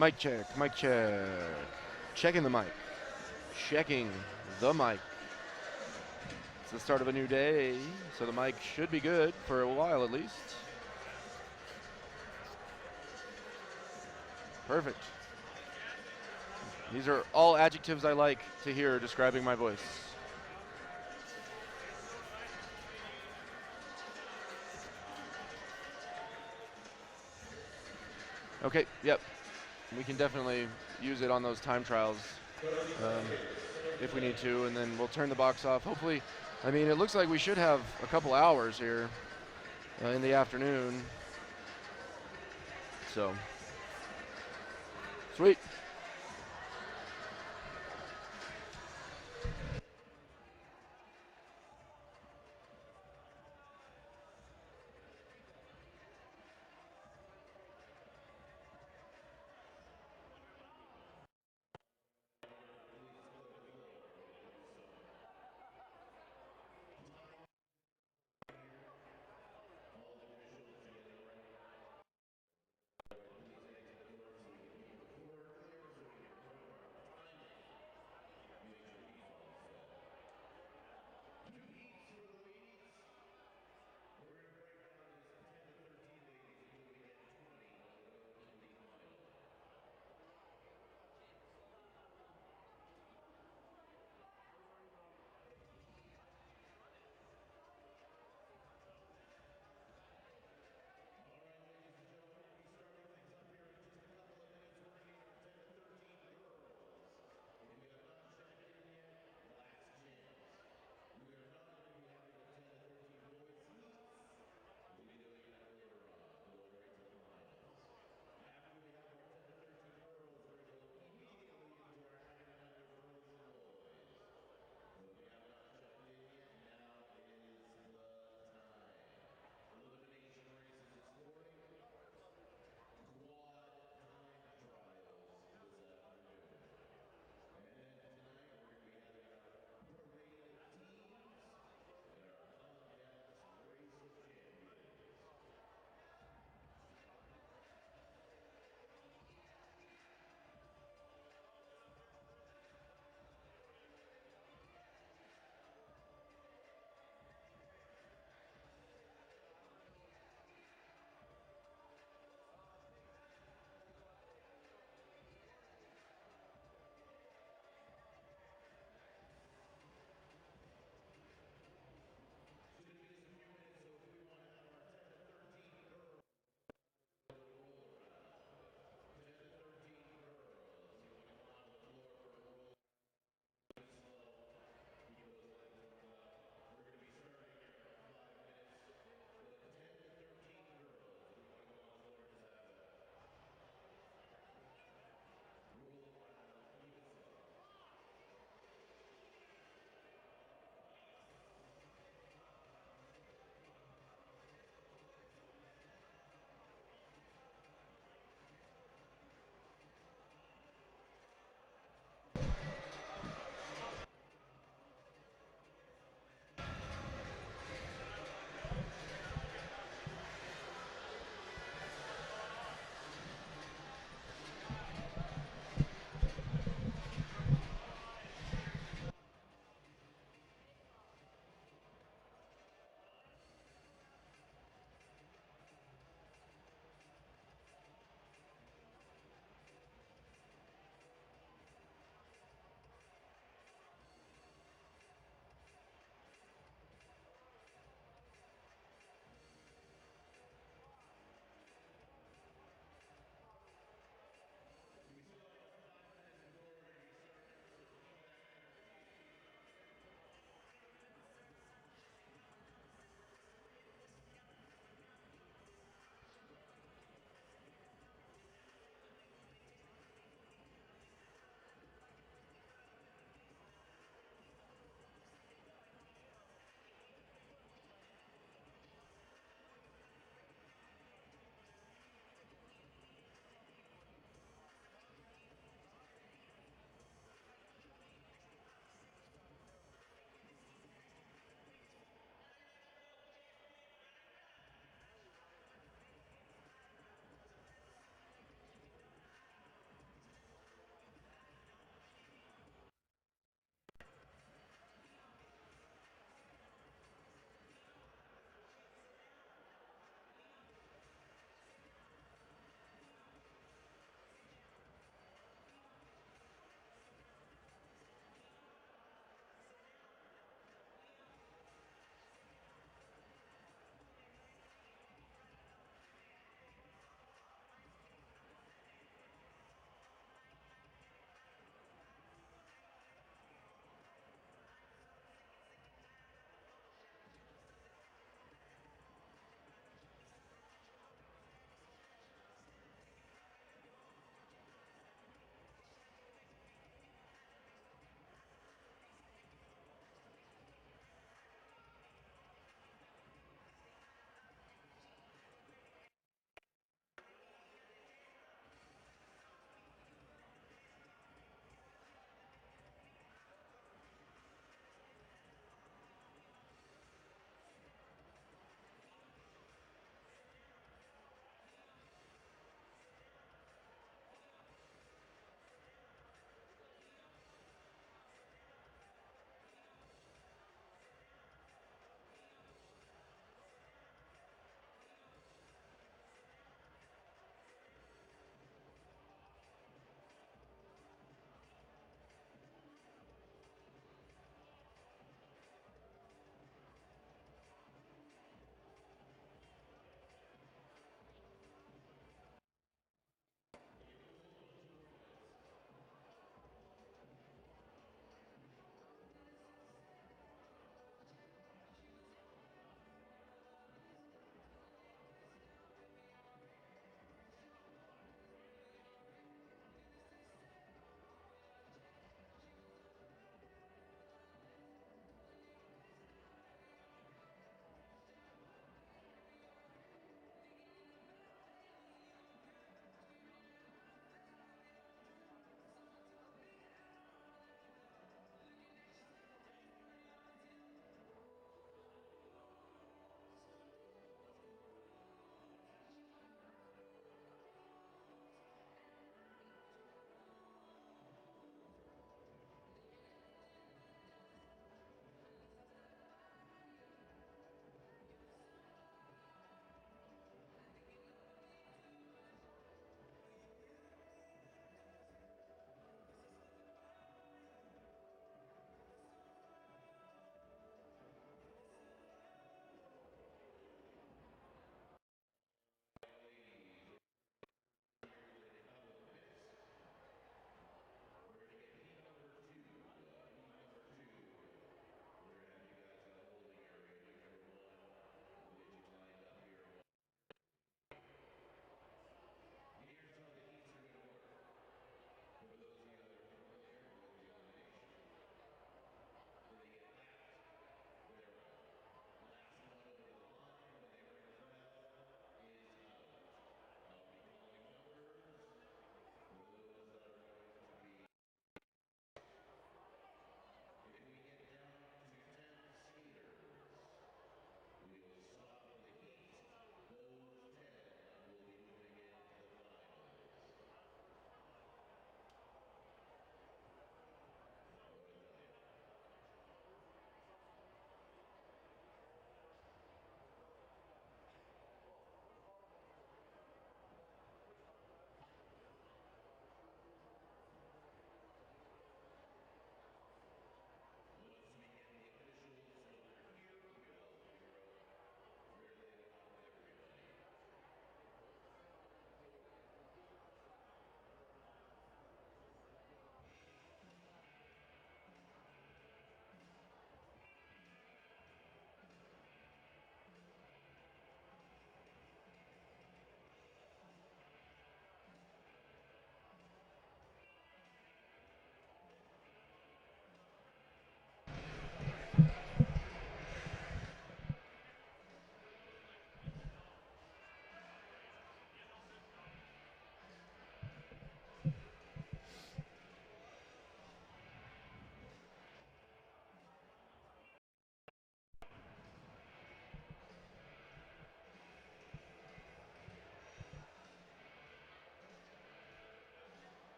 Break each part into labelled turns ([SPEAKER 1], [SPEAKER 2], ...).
[SPEAKER 1] Mic check, mic check. Checking the mic. Checking the mic. It's the start of a new day, so the mic should be good for a while at least. Perfect. These are all adjectives I like to hear describing my voice. Okay, yep. We can definitely use it on those time trials um, if we need to, and then we'll turn the box off. Hopefully, I mean, it looks like we should have a couple hours here in the afternoon. So, sweet.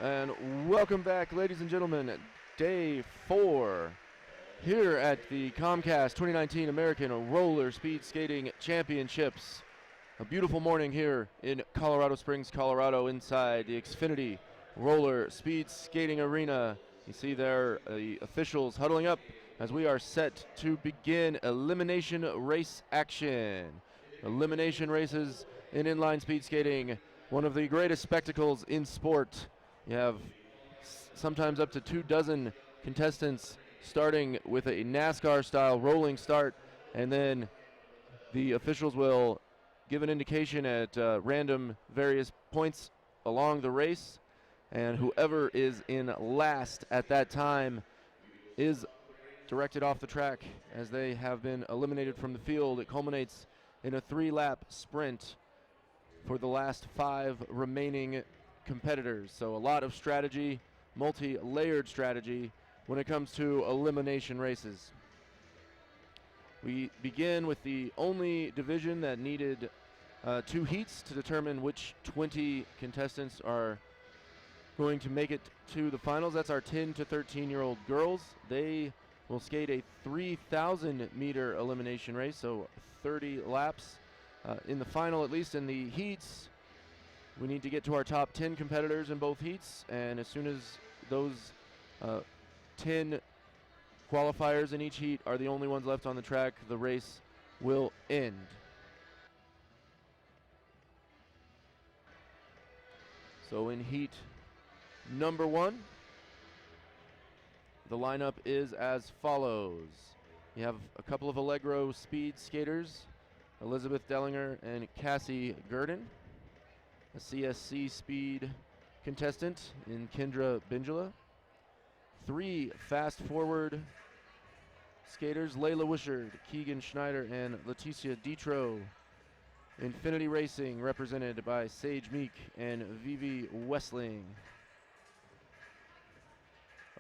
[SPEAKER 1] And welcome back, ladies and gentlemen. Day 4 here at the Comcast 2019 American Roller Speed Skating Championships. A beautiful morning here in Colorado Springs, Colorado, inside the Xfinity Roller Speed Skating Arena. You see there the officials huddling up as we are set to begin elimination race action. Elimination races in inline speed skating, one of the greatest spectacles in sport. You have sometimes up to 24 contestants starting with a NASCAR-style rolling start, and then the officials will give an indication at random various points along the race, and whoever is in last at that time is directed off the track as they have been eliminated from the field. It culminates in a 3-lap sprint for the last 5 remaining competitors. So a lot of strategy, multi-layered strategy when it comes to elimination races. We begin with the only division that needed 2 heats to determine which 20 contestants are going to make it to the finals. That's our 10 to 13-year-old girls. They will skate a 3,000-meter elimination race, so 30 laps. In the final, at least in the heats, we need to get to our top 10 competitors in both heats, and as soon as those 10 qualifiers in each heat are the only ones left on the track, the race will end. So in heat number 1, the lineup is as follows. You have a couple of Allegro speed skaters, Elizabeth Dellinger and Cassie Gurdon. A CSC speed contestant in Kendra Bingela. 3 fast forward skaters, Layla Wishard, Keegan Schneider, and Leticia Ditro. Infinity Racing, represented by Sage Meek and Vivi Westling.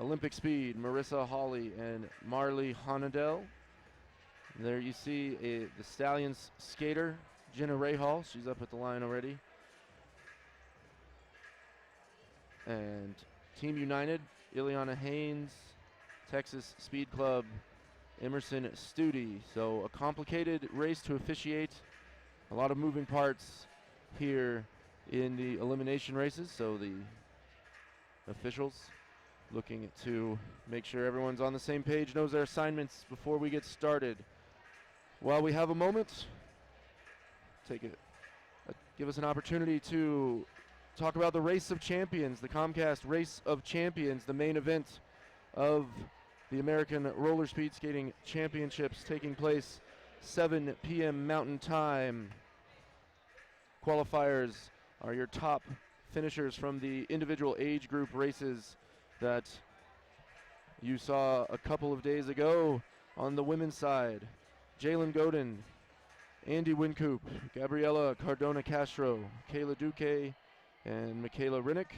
[SPEAKER 1] Olympic Speed, Marissa Hawley and Marley Honadell. There you see the Stallions skater, Jenna Rahal. She's up at the line already. And Team United, Ileana Haynes, Texas Speed Club, Emerson Studi. So a complicated race to officiate. A lot of moving parts here in the elimination races. So the officials looking to make sure everyone's on the same page, knows their assignments before we get started. While we have a moment, give us an opportunity to talk about the Race of Champions, the Comcast Race of Champions, the main event of the American Roller Speed Skating Championships, taking place 7 p.m. Mountain Time. Qualifiers are your top finishers from the individual age group races that you saw a couple of days ago. On the women's side, Jalen Godin, Andy Wincoop, Gabriela Cardona Castro, Kayla Duque, and Michaela Rinnick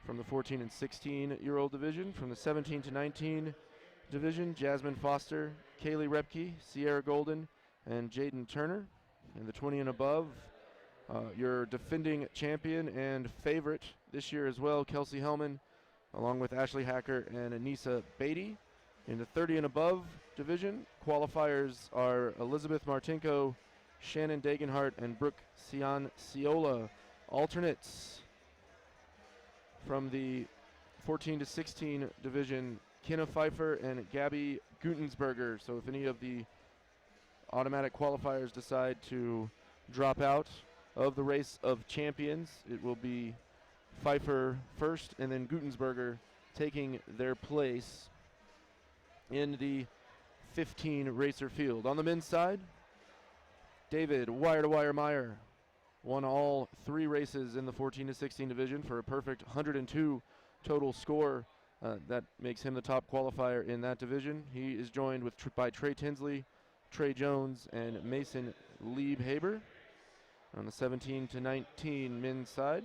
[SPEAKER 1] from the 14 and 16-year-old division. From the 17 to 19 division, Jasmine Foster, Kaylee Repke, Sierra Golden, and Jaden Turner. And the 20 and above, your defending champion and favorite this year as well, Kelsey Hellman, along with Ashley Hacker and Anissa Beatty. In the 30 and above division, qualifiers are Elizabeth Martinko, Shannon Dagenhart, and Brooke Ciola. Alternates from the 14 to 16 division, Kenna Pfeiffer and Gabby Gutensberger. So if any of the automatic qualifiers decide to drop out of the Race of Champions, it will be Pfeiffer first and then Gutensberger taking their place in the 15 racer field. On the men's side, David Wire-to-Wire Meyer won all 3 races in the 14 to 16 division for a perfect 102 total score. That makes him the top qualifier in that division. He is joined by Trey Tinsley, Trey Jones, and Mason Liebhaber. On the 17 to 19 men's side,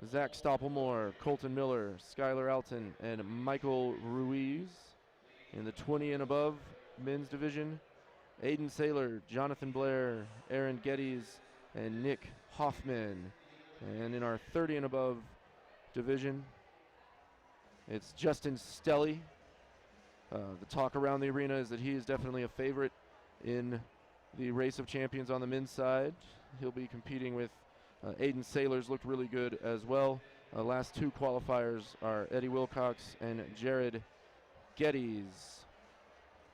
[SPEAKER 1] Zach Stoppelmore, Colton Miller, Skylar Alton, and Michael Ruiz. In the 20 and above men's division, Aiden Saylor, Jonathan Blair, Aaron Geddes, and Nick Hoffman. And in our 30 and above division, It's Justin Stelly. The talk around the arena is that he is definitely a favorite in the race of champions on the men's side. He'll be competing with Aiden Sailors, looked really good as well. Last two qualifiers are Eddie Wilcox and Jared Geddes.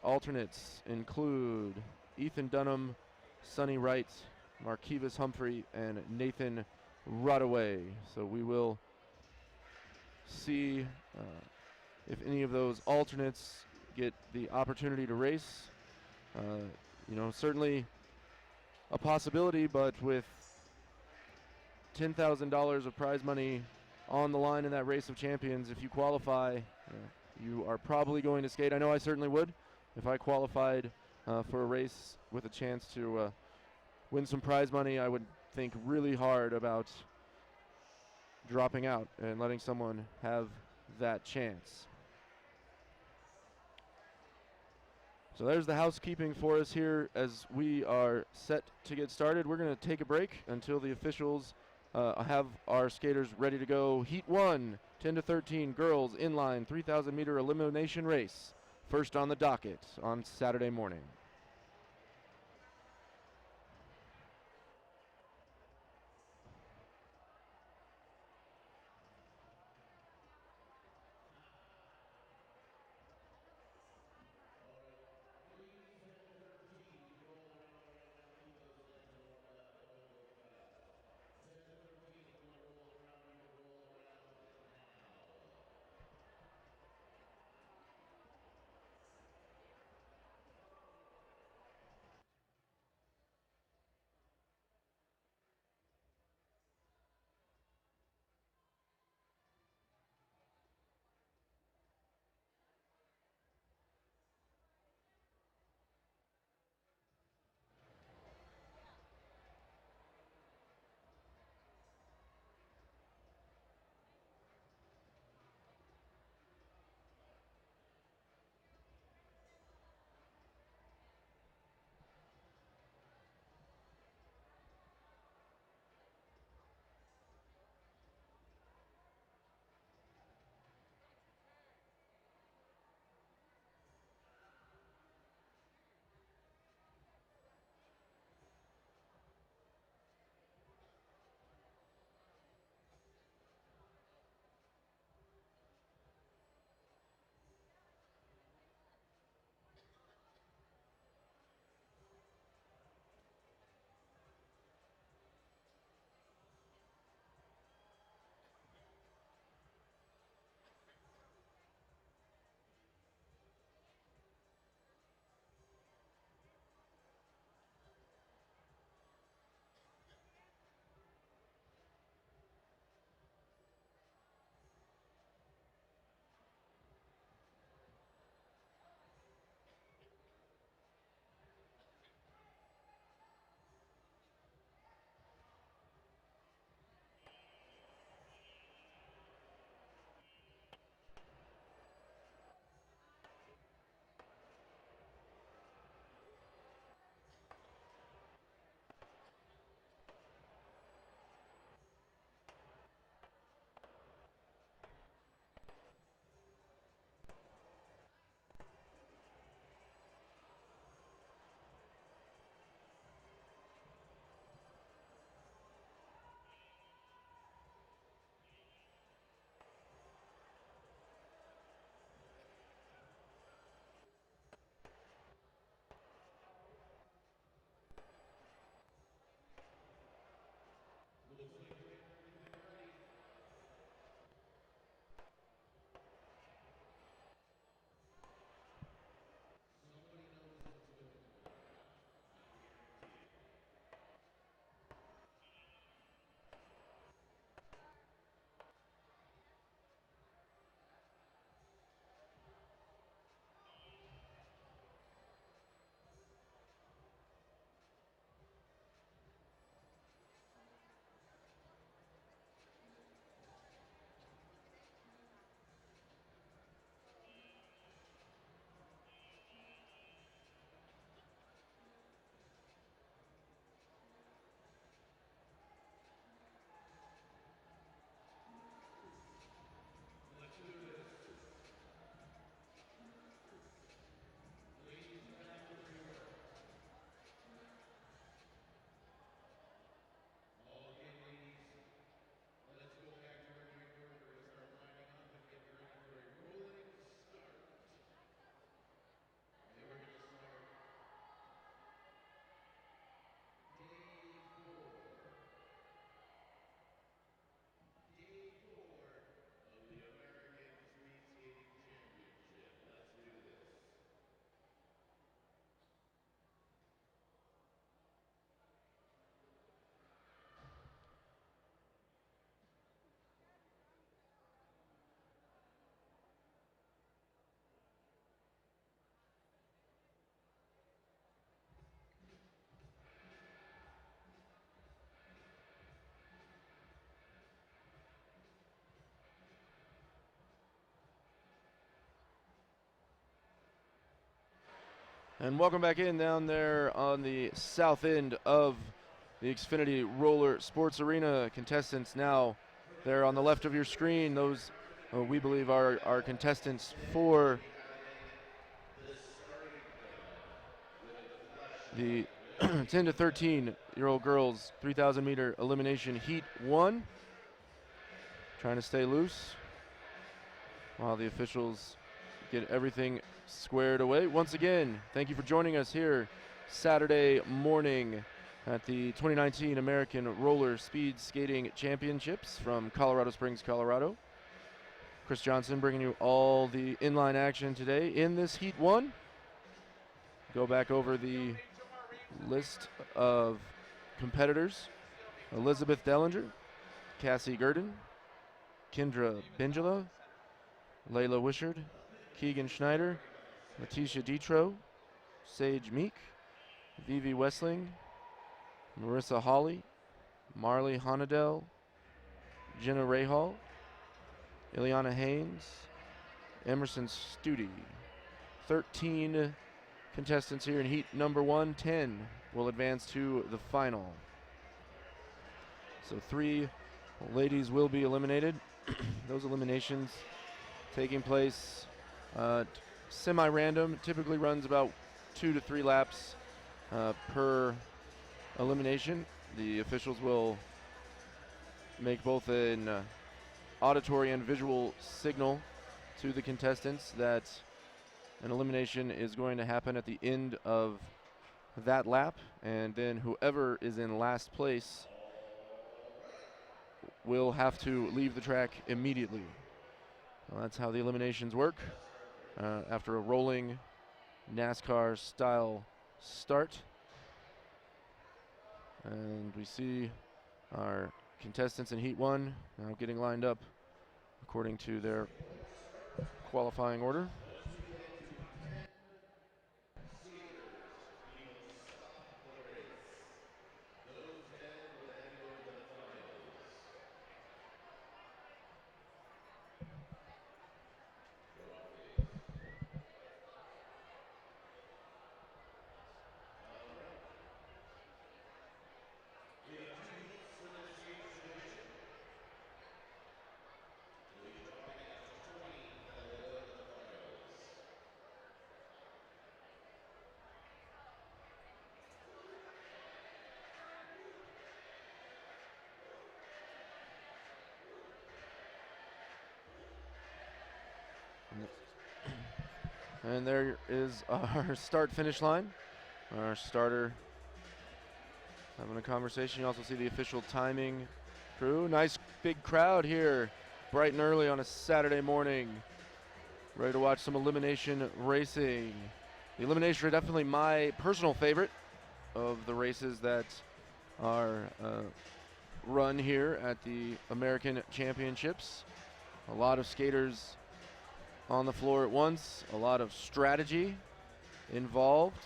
[SPEAKER 1] Alternates include Ethan Dunham, Sonny Wright, Marquivas Humphrey, and Nathan Rodaway. So we will see if any of those alternates get the opportunity to race. Certainly a possibility, but with $10,000 of prize money on the line in that race of champions, if you qualify, you are probably going to skate. I know I certainly would. If I qualified for a race with a chance to win some prize money, I would think really hard about dropping out and letting someone have that chance. So there's the housekeeping for us here as we are set to get started. We're going to take a break until the officials have our skaters ready to go. Heat 1, 10 to 13, girls inline 3,000 meter elimination race. First on the docket on Saturday morning. And welcome back in down there on the south end of the Xfinity Roller Sports Arena. Contestants now, they're on the left of your screen. Those we believe are our contestants for the 10 to 13-year-old girls 3,000 meter elimination heat 1. Trying to stay loose while the officials get everything squared away. Once again, thank you for joining us here Saturday morning at the 2019 American Roller Speed Skating Championships from Colorado Springs, Colorado. Chris Johnson bringing you all the inline action today in this Heat 1. Go back over the list of competitors. Elizabeth Dellinger, Cassie Gurdon, Kendra Bengela, Layla Wishard, Keegan Schneider, Letitia Detro, Sage Meek, Vivi Wessling, Marissa Hawley, Marley Honadell, Jenna Rahal, Ileana Haynes, Emerson Studi. 13 contestants here in heat number 1. 10 will advance to the final. So 3 ladies will be eliminated. Those eliminations taking place semi-random. Typically runs about 2 to 3 laps per elimination. The officials will make both an auditory and visual signal to the contestants that an elimination is going to happen at the end of that lap, and then whoever is in last place will have to leave the track immediately. Well, that's how the eliminations work after a rolling NASCAR style start. And we see our contestants in Heat 1 now getting lined up according to their qualifying order. And there is our start-finish line. Our starter having a conversation. You also see the official timing crew. Nice big crowd here, bright and early on a Saturday morning. Ready to watch some elimination racing. The elimination are definitely my personal favorite of the races that are run here at the American Championships. A lot of skaters on the floor at once, a lot of strategy involved.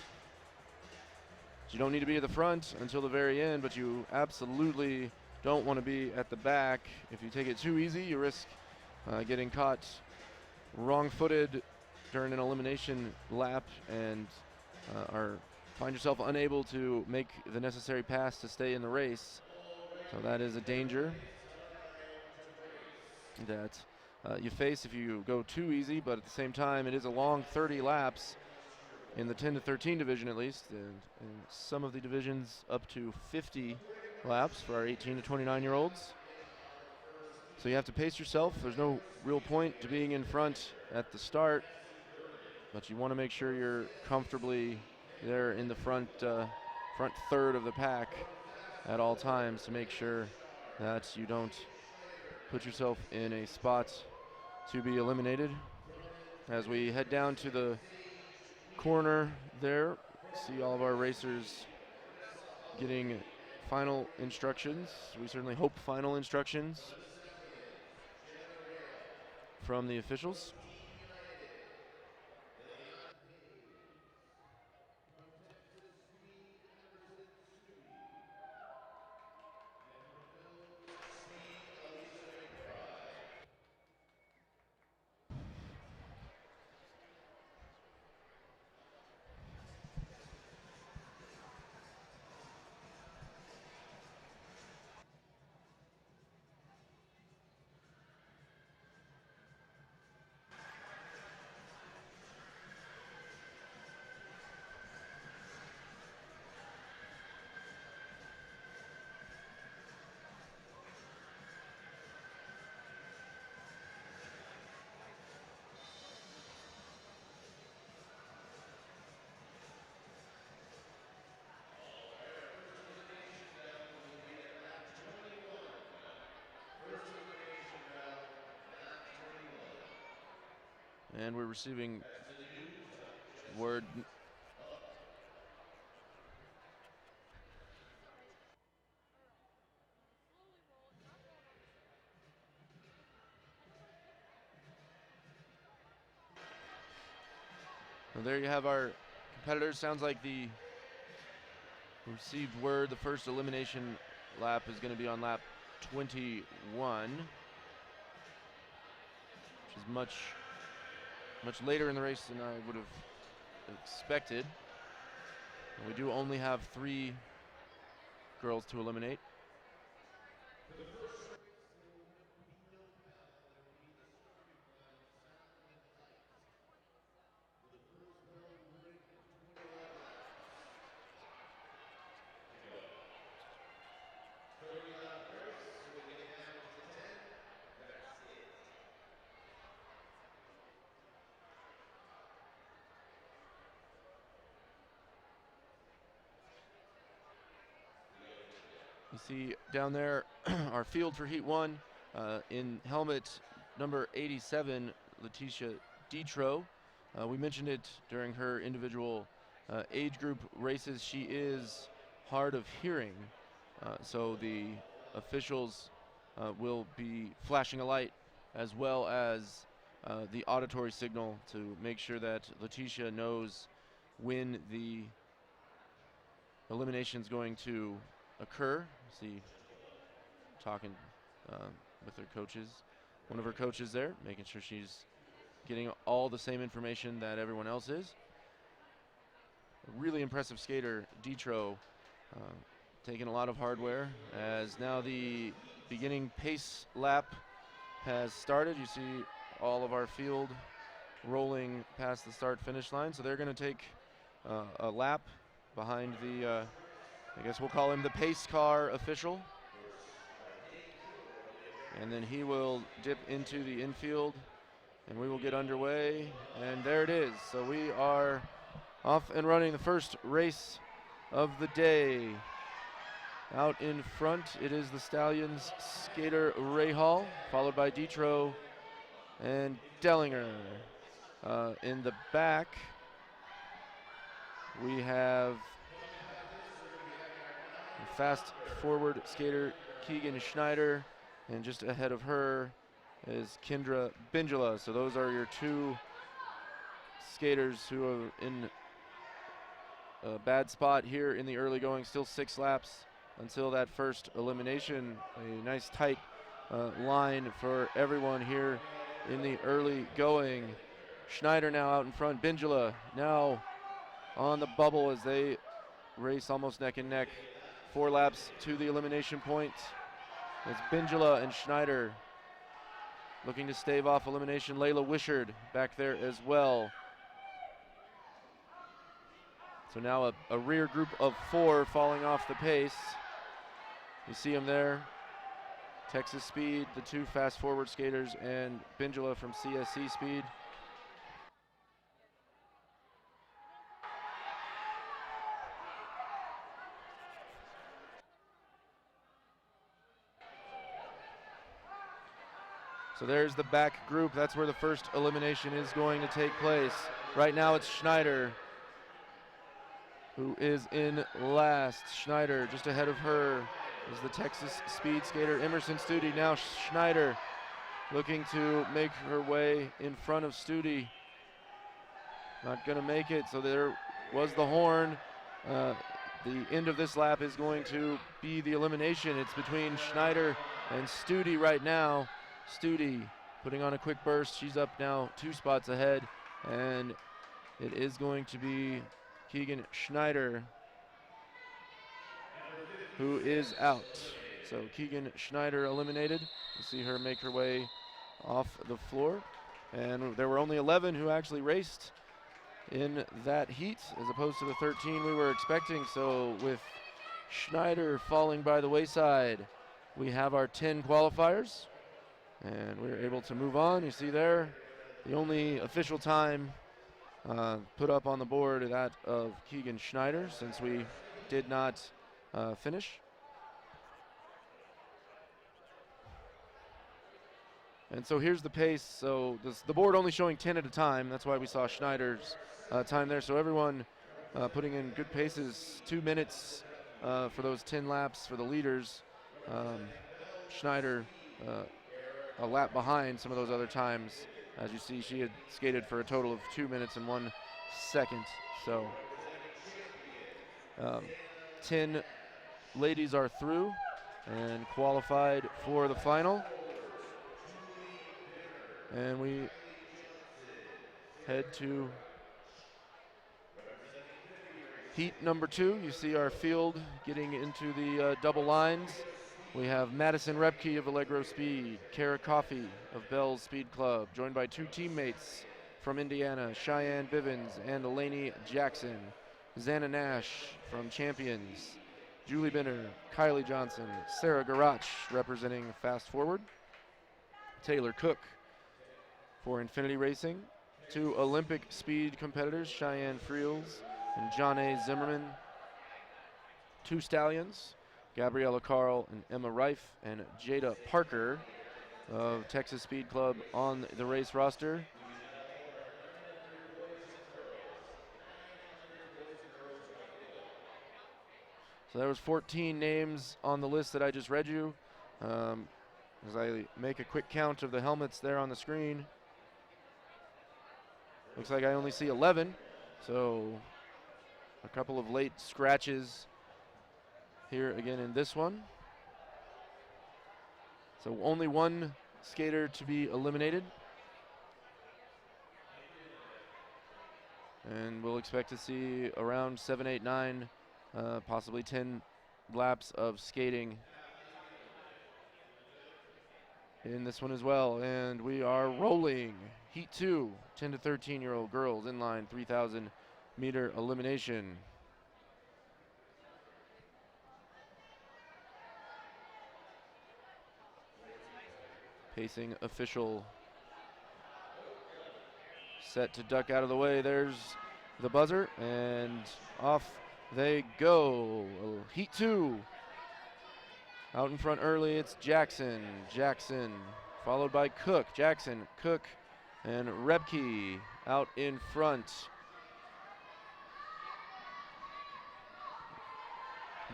[SPEAKER 1] You don't need to be at the front until the very end, but you absolutely don't want to be at the back. If you take it too easy, you risk getting caught wrong-footed during an elimination lap and find yourself unable to make the necessary pass to stay in the race. So that is a danger that you face if you go too easy, but at the same time, it is a long 30 laps in the 10 to 13 division at least, and some of the divisions up to 50 laps for our 18 to 29-year-olds. So you have to pace yourself. There's no real point to being in front at the start, but you want to make sure you're comfortably there in the front third of the pack at all times to make sure that you don't put yourself in a spot to be eliminated. As we head down to the corner there, see all of our racers getting final instructions. We certainly hope final instructions from the officials. And we're receiving word. Well, there you have our competitors. Sounds like the received word the first elimination lap is going to be on lap 21, which is much later in the race than I would have expected. And we do only have 3 girls to eliminate. You see down there our field for Heat 1 in helmet number 87, Letitia Detro. We mentioned it during her individual age group races. She is hard of hearing, so the officials will be flashing a light as well as the auditory signal to make sure that Letitia knows when the elimination is going to occur. See, talking with her coaches, one of her coaches there, making sure she's getting all the same information that everyone else is. A really impressive skater, Detro, taking a lot of hardware, as now the beginning pace lap has started. You see all of our field rolling past the start-finish line, so they're going to take a lap behind the, I guess we'll call him the pace car official. And then he will dip into the infield, and we will get underway. And there it is. So we are off and running the first race of the day. Out in front, it is the Stallions skater Rahal, followed by Detro and Dellinger. In the back, we have fast forward skater Keegan Schneider, and just ahead of her is Kendra Bingela. So those are your 2 skaters who are in a bad spot here in the early going. Still 6 laps until that first elimination. A nice tight line for everyone here in the early going. Schneider now out in front. Bingela now on the bubble as they race almost neck and neck. 4 laps to the elimination point. It's Bingela and Schneider looking to stave off elimination. Layla Wishard back there as well. So now a rear group of 4 falling off the pace. You see them there. Texas Speed, the 2 fast forward skaters, and Bingela from CSC Speed. So there's the back group. That's where the first elimination is going to take place. Right now it's Schneider who is in last. Schneider just ahead of her is the Texas Speed skater Emerson Studi. Now Schneider looking to make her way in front of Studi. Not going to make it, so there was the horn. The end of this lap is going to be the elimination. It's between Schneider and Studi right now. Studi putting on a quick burst. She's up now 2 spots ahead, and it is going to be Keegan Schneider who is out. So Keegan Schneider eliminated. You see her make her way off the floor. And there were only 11 who actually raced in that heat as opposed to the 13 we were expecting. So with Schneider falling by the wayside, we have our 10 qualifiers. And we're able to move on. You see there, the only official time put up on the board, that of Keegan Schneider, since we did not finish. And so here's the pace. So the board only showing 10 at a time. That's why we saw Schneider's time there. So everyone putting in good paces. 2 minutes for those 10 laps for the leaders. Schneider a lap behind some of those other times. As you see, she had skated for a total of 2 minutes and 1 second. So 10 ladies are through and qualified for the final. And we head to heat number 2. You see our field getting into the double lines. We have Madison Repke of Allegro Speed, Kara Coffey of Bell's Speed Club, joined by 2 teammates from Indiana, Cheyenne Bivens and Elaney Jackson. Xana Nash from Champions, Julie Binner, Kylie Johnson, Sarah Garach representing Fast Forward, Taylor Cook for Infinity Racing, 2 Olympic speed competitors, Cheyenne Friels and John A. Zimmerman, 2 stallions, Gabriella Carl and Emma Reif, and Jada Parker of Texas Speed Club on the race roster. So there was 14 names on the list that I just read you. As I make a quick count of the helmets there on the screen, looks like I only see 11. So a couple of late scratches here again in this one. So only 1 skater to be eliminated. And we'll expect to see around 7, 8, 9, possibly 10 laps of skating in this one as well. And we are rolling. Heat 2, 10 to 13-year-old girls inline 3,000 meter elimination. Pacing official set to duck out of the way. There's the buzzer, and off they go. Heat 2. Out in front early, it's Jackson, followed by Cook, Jackson, Cook, and Repke out in front.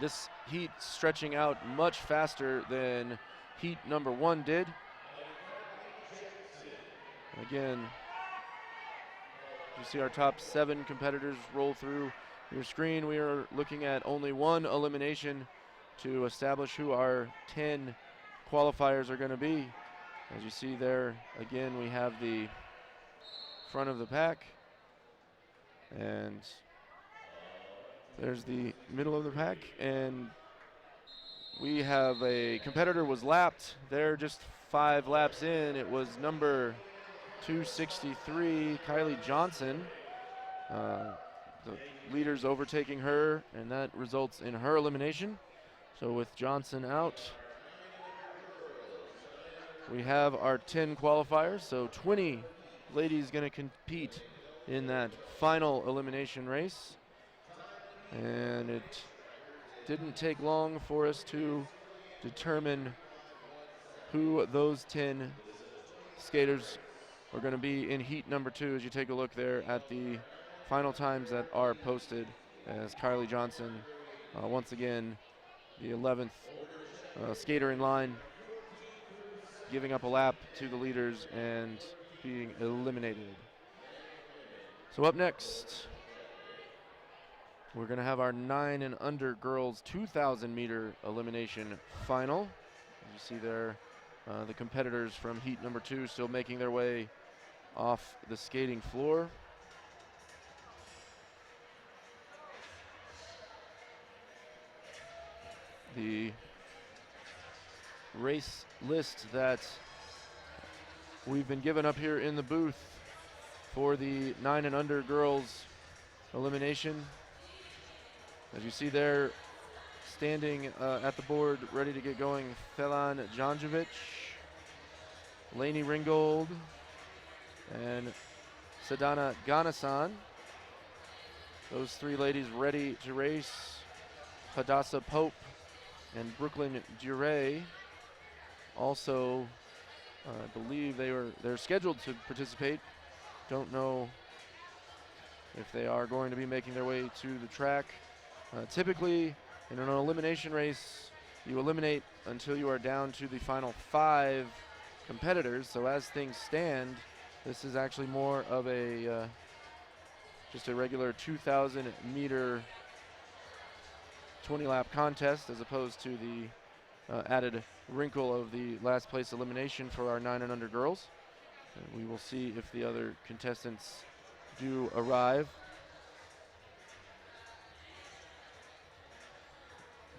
[SPEAKER 1] This heat stretching out much faster than heat number 1 did. Again, you see our top 7 competitors roll through your screen. We are looking at only 1 elimination to establish who our 10 qualifiers are going to be. As you see there, again, we have the front of the pack, and there's the middle of the pack, and we have a competitor was lapped. They're just 5 laps in. It was number 263, Kylie Johnson. The leaders overtaking her, and that results in her elimination. So with Johnson out, we have our 10 qualifiers. So 20 ladies going to compete in that final elimination race. And it didn't take long for us to determine who those 10 skaters are going to be in heat number 2 as you take a look there at the final times that are posted, as Kylie Johnson, once again, the 11th skater in line, giving up a lap to the leaders and being eliminated. So up next, we're going to have our 9 and under girls 2,000 meter elimination final. You see there the competitors from heat number 2 still making their way off the skating floor. The race list that we've been given up here in the booth for the 9 and under girls elimination. As you see there, standing at the board, ready to get going, Felan Janjovic, Lainey Ringgold, and Sadana Ganasan. Those 3 ladies ready to race. Hadassah Pope and Brooklyn Duray also I believe they're scheduled to participate. Don't know if they are going to be making their way to the track. Typically, in an elimination race, you eliminate until you are down to the final 5 competitors. So as things stand, this is actually more of a just a regular 2,000 meter 20-lap contest as opposed to the added wrinkle of the last place elimination for our 9 and under girls. And we will see if the other contestants do arrive.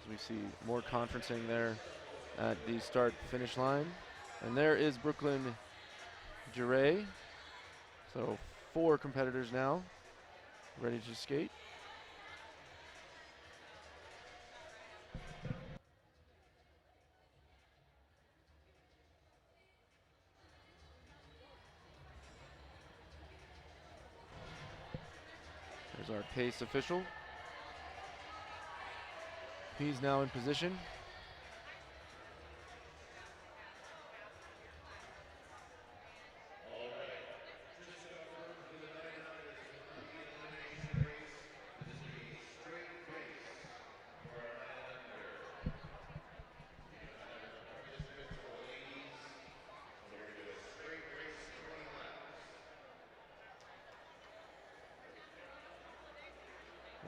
[SPEAKER 1] As we see more conferencing there at the start finish line. And there is Brooklyn Duray. So 4 competitors now ready to skate. There's our pace official. He's now in position.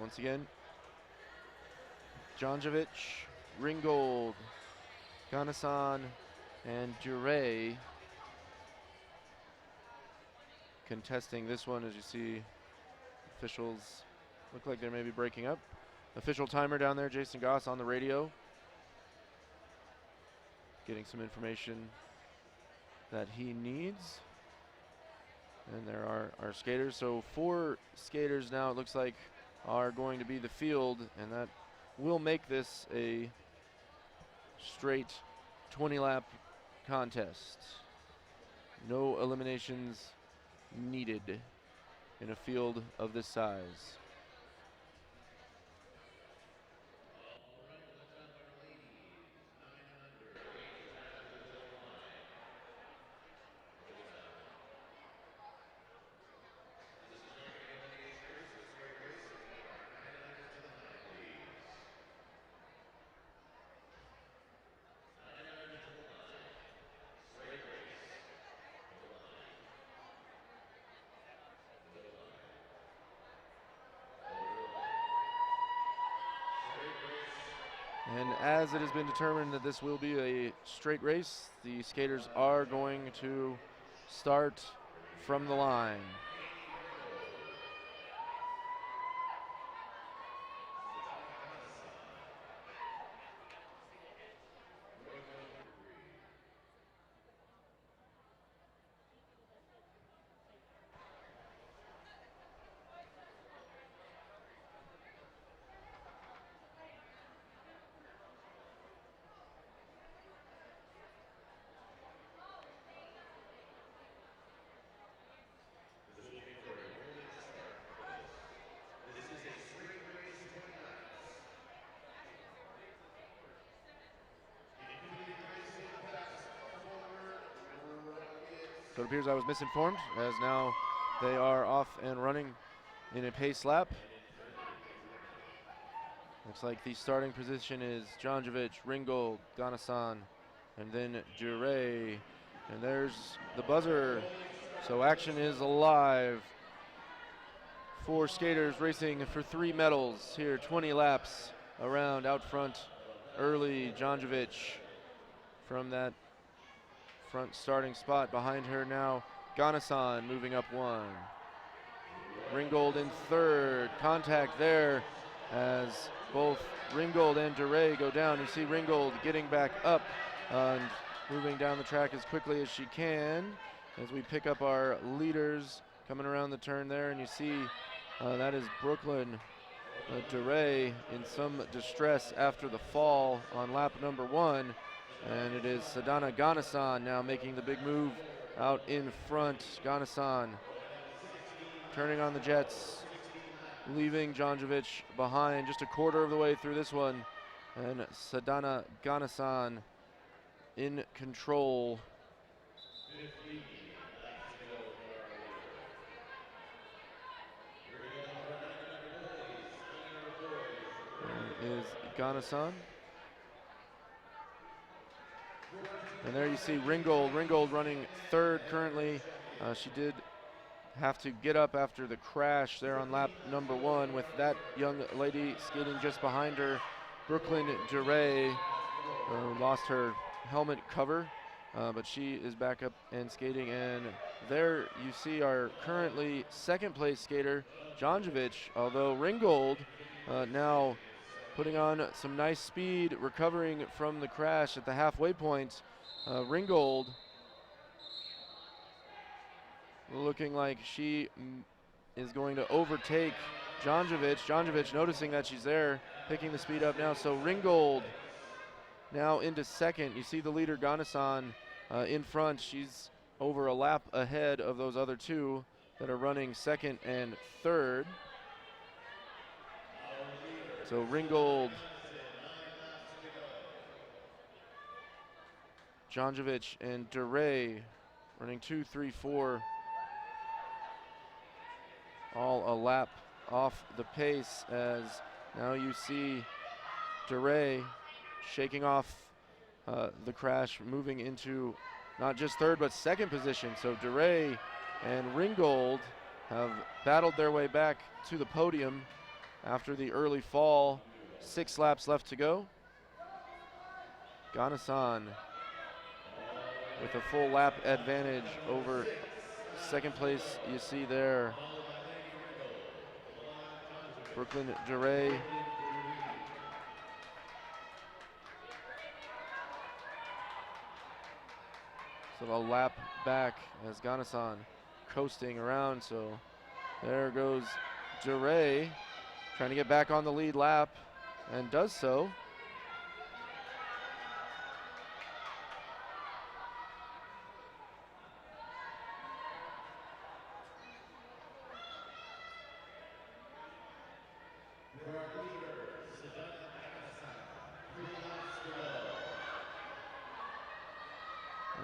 [SPEAKER 1] Once again, Janjovic, Ringgold, Ganasan, and Duray contesting this one. As you see, officials look like they're maybe breaking up. Official timer down there, Jason Goss on the radio, getting some information that he needs. And there are our skaters. So 4 skaters now, it looks like, are going to be the field, and that will make this a straight 20-lap contest. No eliminations needed in a field of this size. And as it has been determined that this will be a straight race, the skaters are going to start from the line. So it appears I was misinformed, as now they are off and running in a pace lap. Looks like the starting position is Janjovic, Ringgold, Ganasan, and then Duray. And there's the buzzer. So action is alive. 4 skaters racing for 3 medals here, 20 laps around out front. Early Janjovic from that front starting spot. Behind her now, Ganasan moving up 1. Ringgold in 3rd. Contact there as both Ringgold and Duray go down. You see Ringgold getting back up and moving down the track as quickly as she can as we pick up our leaders coming around the turn there. And you see that is Brooklyn Duray in some distress after the fall on lap number 1. And it is Sadana Ganasan now making the big move out in front. Ganasan turning on the jets, leaving Janjovic behind just a quarter of the way through this one. And Sadana Ganasan in control There is Ganasan. And there you see Ringgold. Ringgold running third currently. She did have to get up after the crash there on lap number 1 with that young lady skating just behind her, Brooklyn DeRay, lost her helmet cover, but she is back up and skating. And there you see our currently second place skater, Janjovic, although Ringgold now putting on some nice speed, recovering from the crash at the halfway point. Ringgold looking like she is going to overtake Janjovic. Janjovic noticing that she's there, picking the speed up now. So Ringgold now into second. You see the leader Ganasan in front. She's over a lap ahead of those other two that are running second and third. So Ringgold, Janjovic, and DeRay running 2, 3, 4. All a lap off the pace, as now you see DeRay shaking off the crash, moving into not just third but second position. So DeRay and Ringgold have battled their way back to the podium after the early fall. 6 laps left to go. Ganasan with a full lap advantage over second place. You see there Brooklyn DeRay. So a lap back as Ganasan coasting around. So there goes DeRay trying to get back on the lead lap and does so.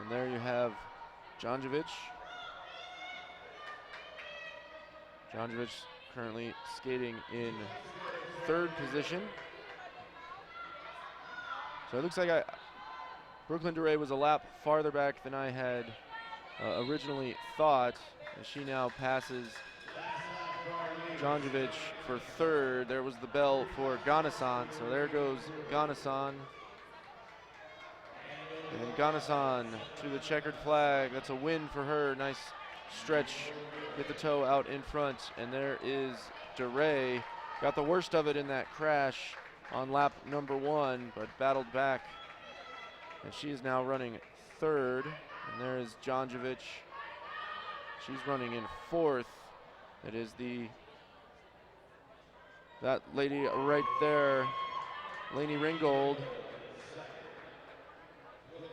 [SPEAKER 1] And there you have Janjovic. Janjovic currently skating in third position. So it looks like Brooklyn DeRay was a lap farther back than I had originally thought. And she now passes Janjovic for third. There was the bell for Ganasan. So there goes Ganasan. And Ganasan to the checkered flag. That's a win for her. Nice stretch. Get the toe out in front. And there is DeRay. Got the worst of it in that crash on lap number 1, but battled back. And she is now running third. And there is Janjovic. She's running in fourth. It is that lady right there, Lainey Ringgold,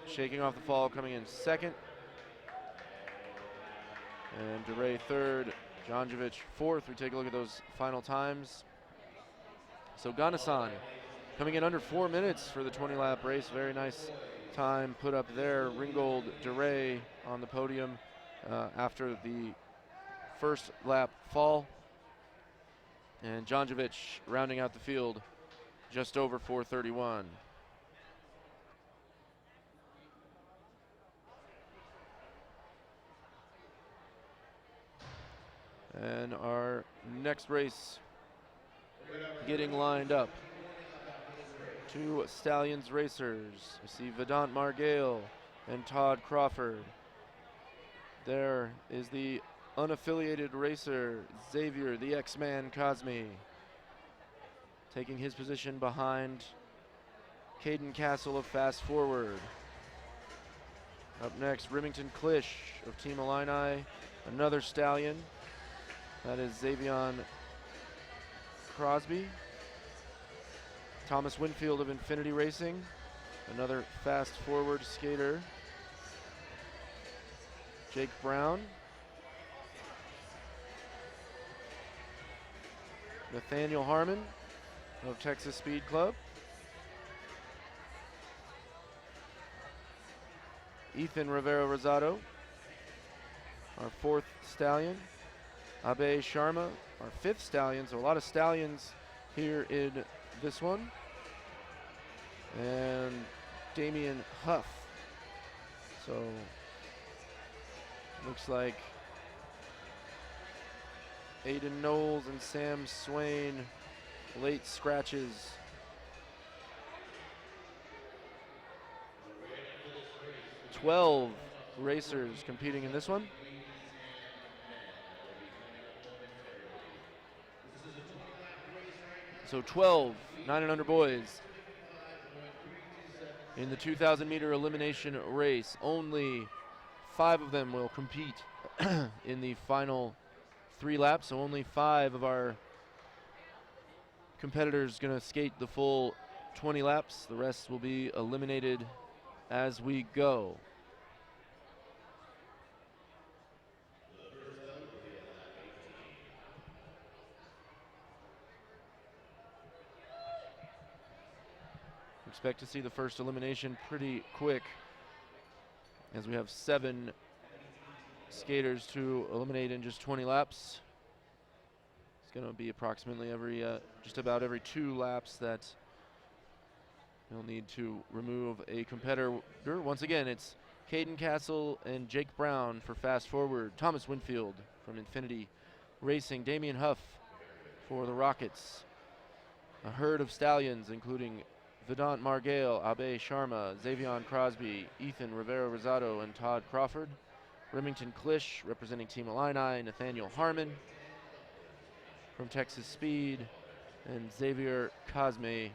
[SPEAKER 1] shaking off the fall, coming in second. And DeRay third, Janjovic fourth. We take a look at those final times. So Ganasan coming in under 4 minutes for the 20-lap race. Very nice time put up there. Ringgold, DeRay on the podium after the first lap fall. And Janjovic rounding out the field just over 4:31. And our next race getting lined up. 2 Stallions racers. I see Vedant Margale and Todd Crawford. There is the unaffiliated racer, Xavier, the X-Man Cosme, taking his position behind Caden Castle of Fast Forward. Up next, Remington Klisch of Team Illini, another Stallion. That is Xavion Crosby. Thomas Winfield of Infinity Racing, another Fast Forward skater. Jake Brown. Nathaniel Harmon of Texas Speed Club. Ethan Rivera Rosado our 4th stallion. Abe Sharma, our 5th stallion. So a lot of stallions here in this one. And Damien Huff. So looks like Aiden Knowles and Sam Swain, late scratches. $12 racers competing in this one. So 12 9 and under boys in the 2,000 meter elimination race. Only 5 of them will compete in the final 3 laps. So only 5 of our competitors going to skate the full 20 laps. The rest will be eliminated as we go. Expect to see the first elimination pretty quick, as we have 7 skaters to eliminate in just 20 laps. It's going to be approximately just about every 2 laps that you'll need to remove a competitor. Once again, it's Caden Castle and Jake Brown for Fast Forward, Thomas Winfield from Infinity Racing, Damien Huff for the Rockets, a herd of stallions including Vedant Margale, Abe Sharma, Xavion Crosby, Ethan Rivera-Rosado, and Todd Crawford. Remington Klisch representing Team Illini, Nathaniel Harmon from Texas Speed, and Xavier Cosme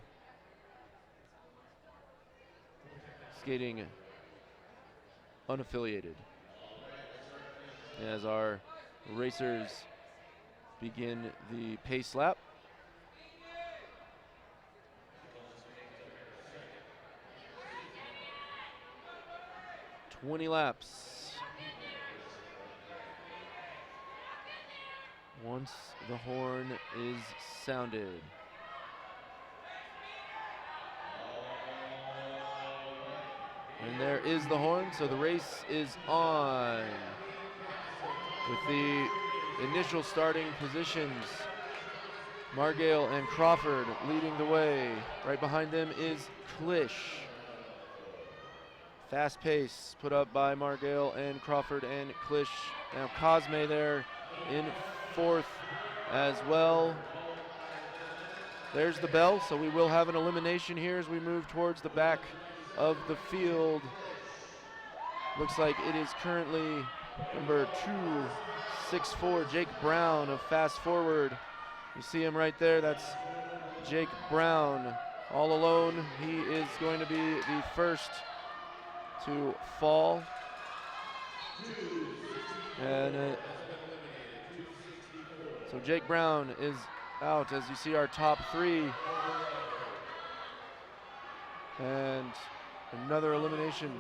[SPEAKER 1] skating unaffiliated as our racers begin the pace lap. $20 laps. Once the horn is sounded. And there is the horn, so the race is on. With the initial starting positions, Margale and Crawford leading the way. Right behind them is Klisch. Fast pace put up by Margale and Crawford and Klisch. Now Cosme there in 4th as well. There's the bell, so we will have an elimination here as we move towards the back of the field. Looks like it is currently number 264, Jake Brown of Fast Forward. You see him right there, that's Jake Brown. All alone, he is going to be the first to fall. And so Jake Brown is out, as you see our top 3. And another elimination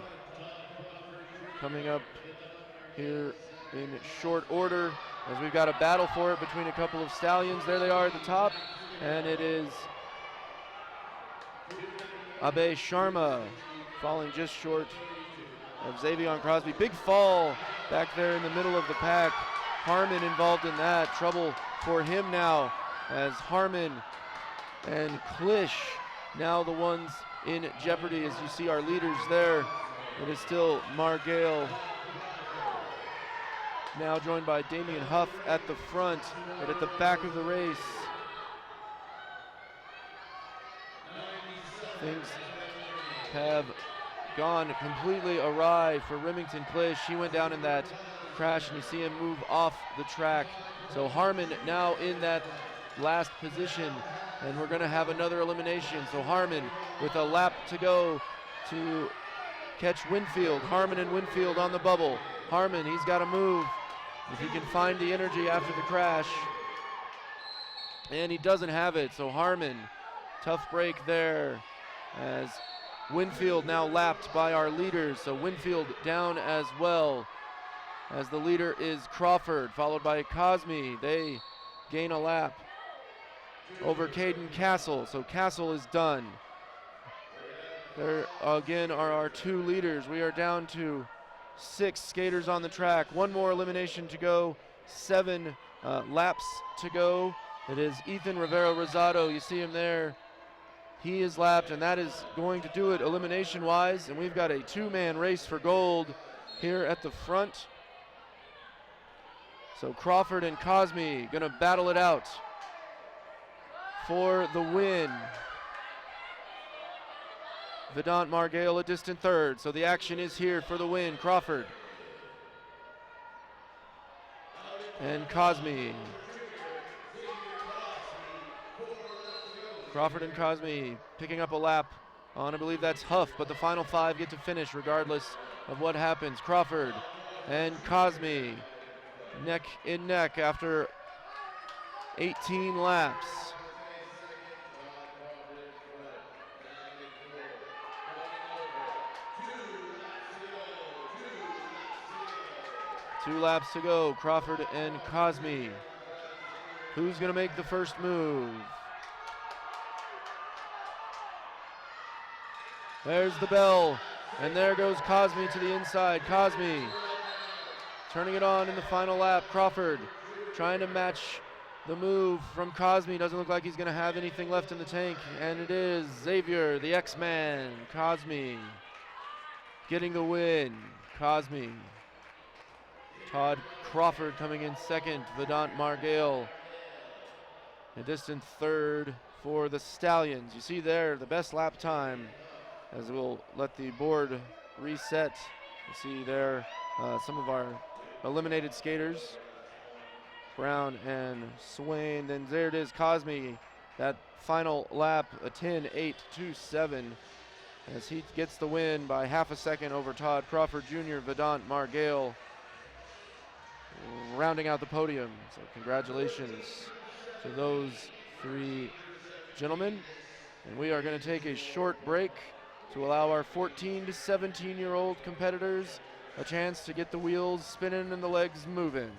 [SPEAKER 1] coming up here in short order, as we've got a battle for it between a couple of stallions. There they are at the top, and it is Abe Sharma falling just short of Xavion Crosby. Big fall back there in the middle of the pack. Harmon involved in that. Trouble for him now, as Harmon and Klisch now the ones in jeopardy. As you see our leaders there, it is still Margale, now joined by Damien Huff at the front, but at the back of the race, things have gone completely awry for Remington Klisch. He went down in that crash, and you see him move off the track. So Harmon now in that last position, and we're going to have another elimination. So Harmon with a lap to go to catch Winfield. Harmon and Winfield on the bubble. Harmon, he's got to move if he can find the energy after the crash, and he doesn't have it. So Harmon, tough break there, as Winfield now lapped by our leaders. So Winfield down as well, as the leader is Crawford, followed by Cosme. They gain a lap over Caden Castle. So Castle is done. There again are our 2 leaders. We are down to 6 skaters on the track. One more elimination to go. 7 laps to go. It is Ethan Rivera Rosado. You see him there. He is lapped, and that is going to do it elimination-wise. And we've got a 2-man race for gold here at the front. So Crawford and Cosme gonna battle it out for the win. Vedant Margale a distant third, so the action is here for the win. Crawford and Cosme. Crawford and Cosme picking up a lap on, I believe that's Huff, but the final 5 get to finish regardless of what happens. Crawford and Cosme neck in neck after 18 laps. Two laps to go, Crawford and Cosme. Who's gonna make the first move? There's the bell, and there goes Cosme to the inside. Cosme turning it on in the final lap. Crawford trying to match the move from Cosme. Doesn't look like he's gonna have anything left in the tank, and it is Xavier, the X-Man. Cosme getting the win. Cosme. Todd Crawford coming in second. Vedant Margale a distant third for the Stallions. You see there the best lap time, as we'll let the board reset. You see there some of our eliminated skaters, Brown and Swain. Then there it is, Cosme, that final lap, a 10.827, as he gets the win by half a second over Todd Crawford Jr. Vedant Margale rounding out the podium. So congratulations to those 3 gentlemen. And we are going to take a short break to allow our 14 to 17-year-old competitors a chance to get the wheels spinning and the legs moving.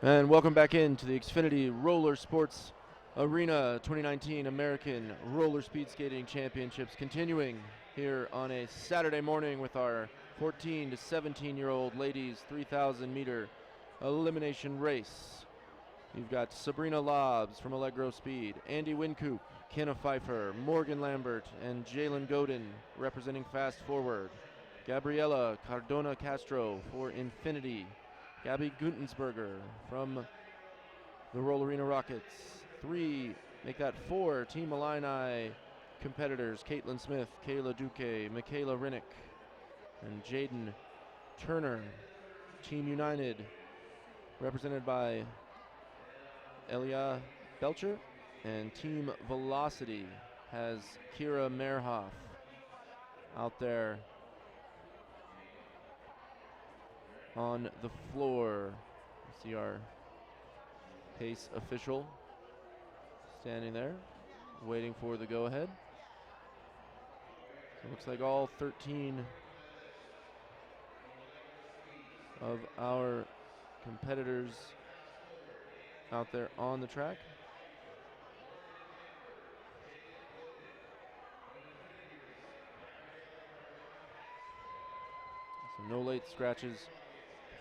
[SPEAKER 1] And welcome back into the Xfinity Roller Sports Arena 2019 American Roller Speed Skating Championships, continuing here on a Saturday morning with our 14 to 17-year-old ladies 3,000 meter elimination race. You've got Sabrina Lobbs from Allegro Speed, Andy Wincoop, Kenna Pfeiffer, Morgan Lambert, and Jalen Godin representing Fast Forward. Gabriela Cardona Castro for Infinity. Gabby Guntensberger from the Roll Arena Rockets. 3, make that 4 Team Illini competitors. Caitlin Smith, Kayla Duque, Michaela Rinnick, and Jaden Turner. Team United, represented by Elia Belcher. And Team Velocity has Kira Merhoff out there on the floor. You see our pace official standing there, waiting for the go-ahead. So it looks like all 13 of our competitors out there on the track. So no late scratches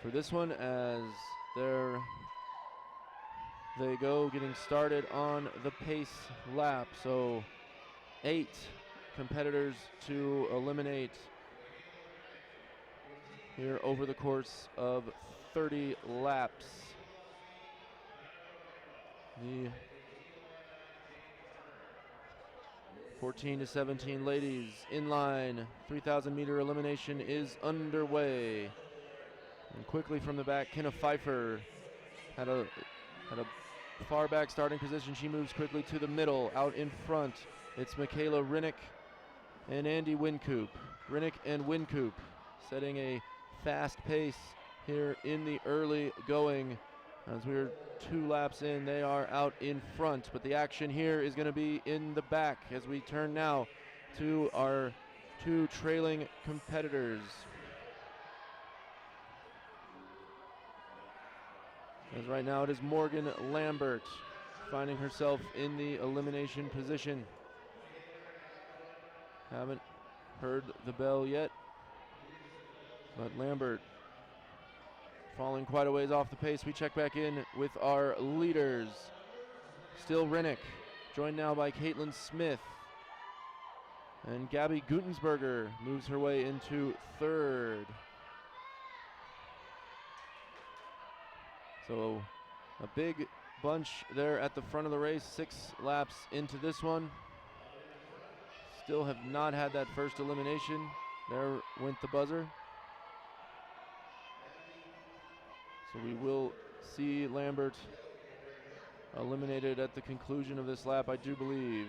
[SPEAKER 1] for this one as they go, getting started on the pace lap. So 8 competitors to eliminate here over the course of 30 laps. The 14 to 17 ladies inline 3,000 meter elimination is underway. And quickly from the back, Kenna Pfeiffer had a far back starting position. She moves quickly to the middle. Out in front, it's Michaela Rinnick and Andy Wincoop. Rinnick and Wincoop setting a fast pace here in the early going. As we're 2 laps in, they are out in front, but the action here is going to be in the back as we turn now to our 2 trailing competitors. As right now it is Morgan Lambert finding herself in the elimination position. Haven't heard the bell yet, but Lambert falling quite a ways off the pace. We check back in with our leaders. Still Rinnick, joined now by Caitlin Smith. And Gabby Guntensberger moves her way into 3rd. So a big bunch there at the front of the race, 6 laps into this one. Still have not had that first elimination. There went the buzzer. So we will see Lambert eliminated at the conclusion of this lap, I do believe.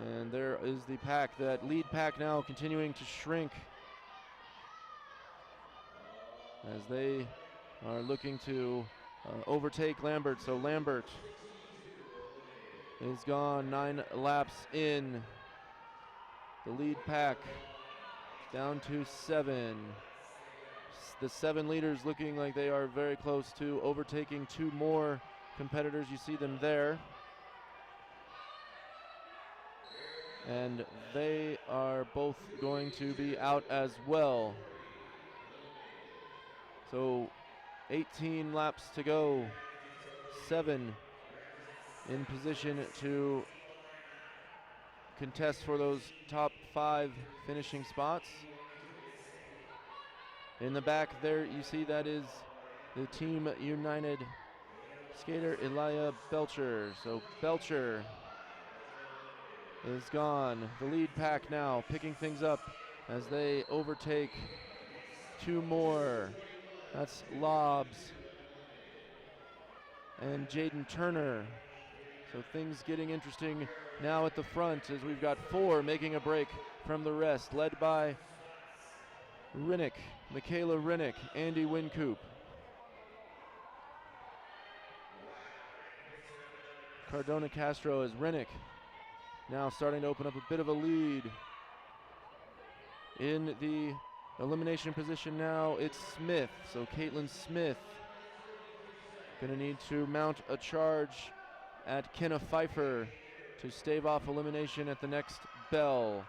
[SPEAKER 1] And there is the pack, that lead pack now continuing to shrink as they are looking to overtake Lambert. So Lambert is gone 9 laps in. The lead pack down to 7. The 7 leaders looking like they are very close to overtaking 2 more competitors. You see them there. And they are both going to be out as well. So 18 laps to go. 7 in position to contest for those top 5 finishing spots. In the back there, you see that is the Team United skater Elia Belcher. So Belcher is gone. The lead pack now picking things up as they overtake 2 more. That's Lobbs and Jaden Turner. So things getting interesting now at the front as we've got 4 making a break from the rest, led by Rinnick, Michaela Rinnick, Andy Wincoop. Cardona Castro as Rinnick now starting to open up a bit of a lead in the elimination position now, it's Smith. So Caitlin Smith gonna need to mount a charge at Kenna Pfeiffer to stave off elimination at the next bell.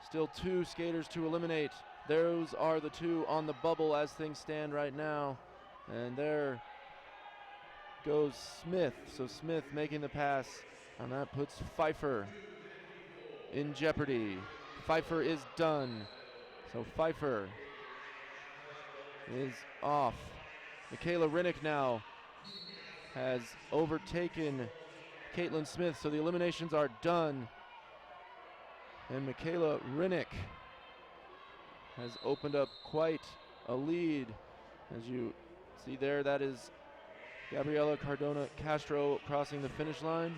[SPEAKER 1] Still 2 skaters to eliminate. Those are the 2 on the bubble as things stand right now. And there goes Smith. So Smith making the pass, and that puts Pfeiffer in jeopardy. Pfeiffer is done. So Pfeiffer is off. Michaela Rinnick now has overtaken Caitlin Smith, so the eliminations are done. And Michaela Rinnick has opened up quite a lead. As you see there, that is Gabriela Cardona Castro crossing the finish line.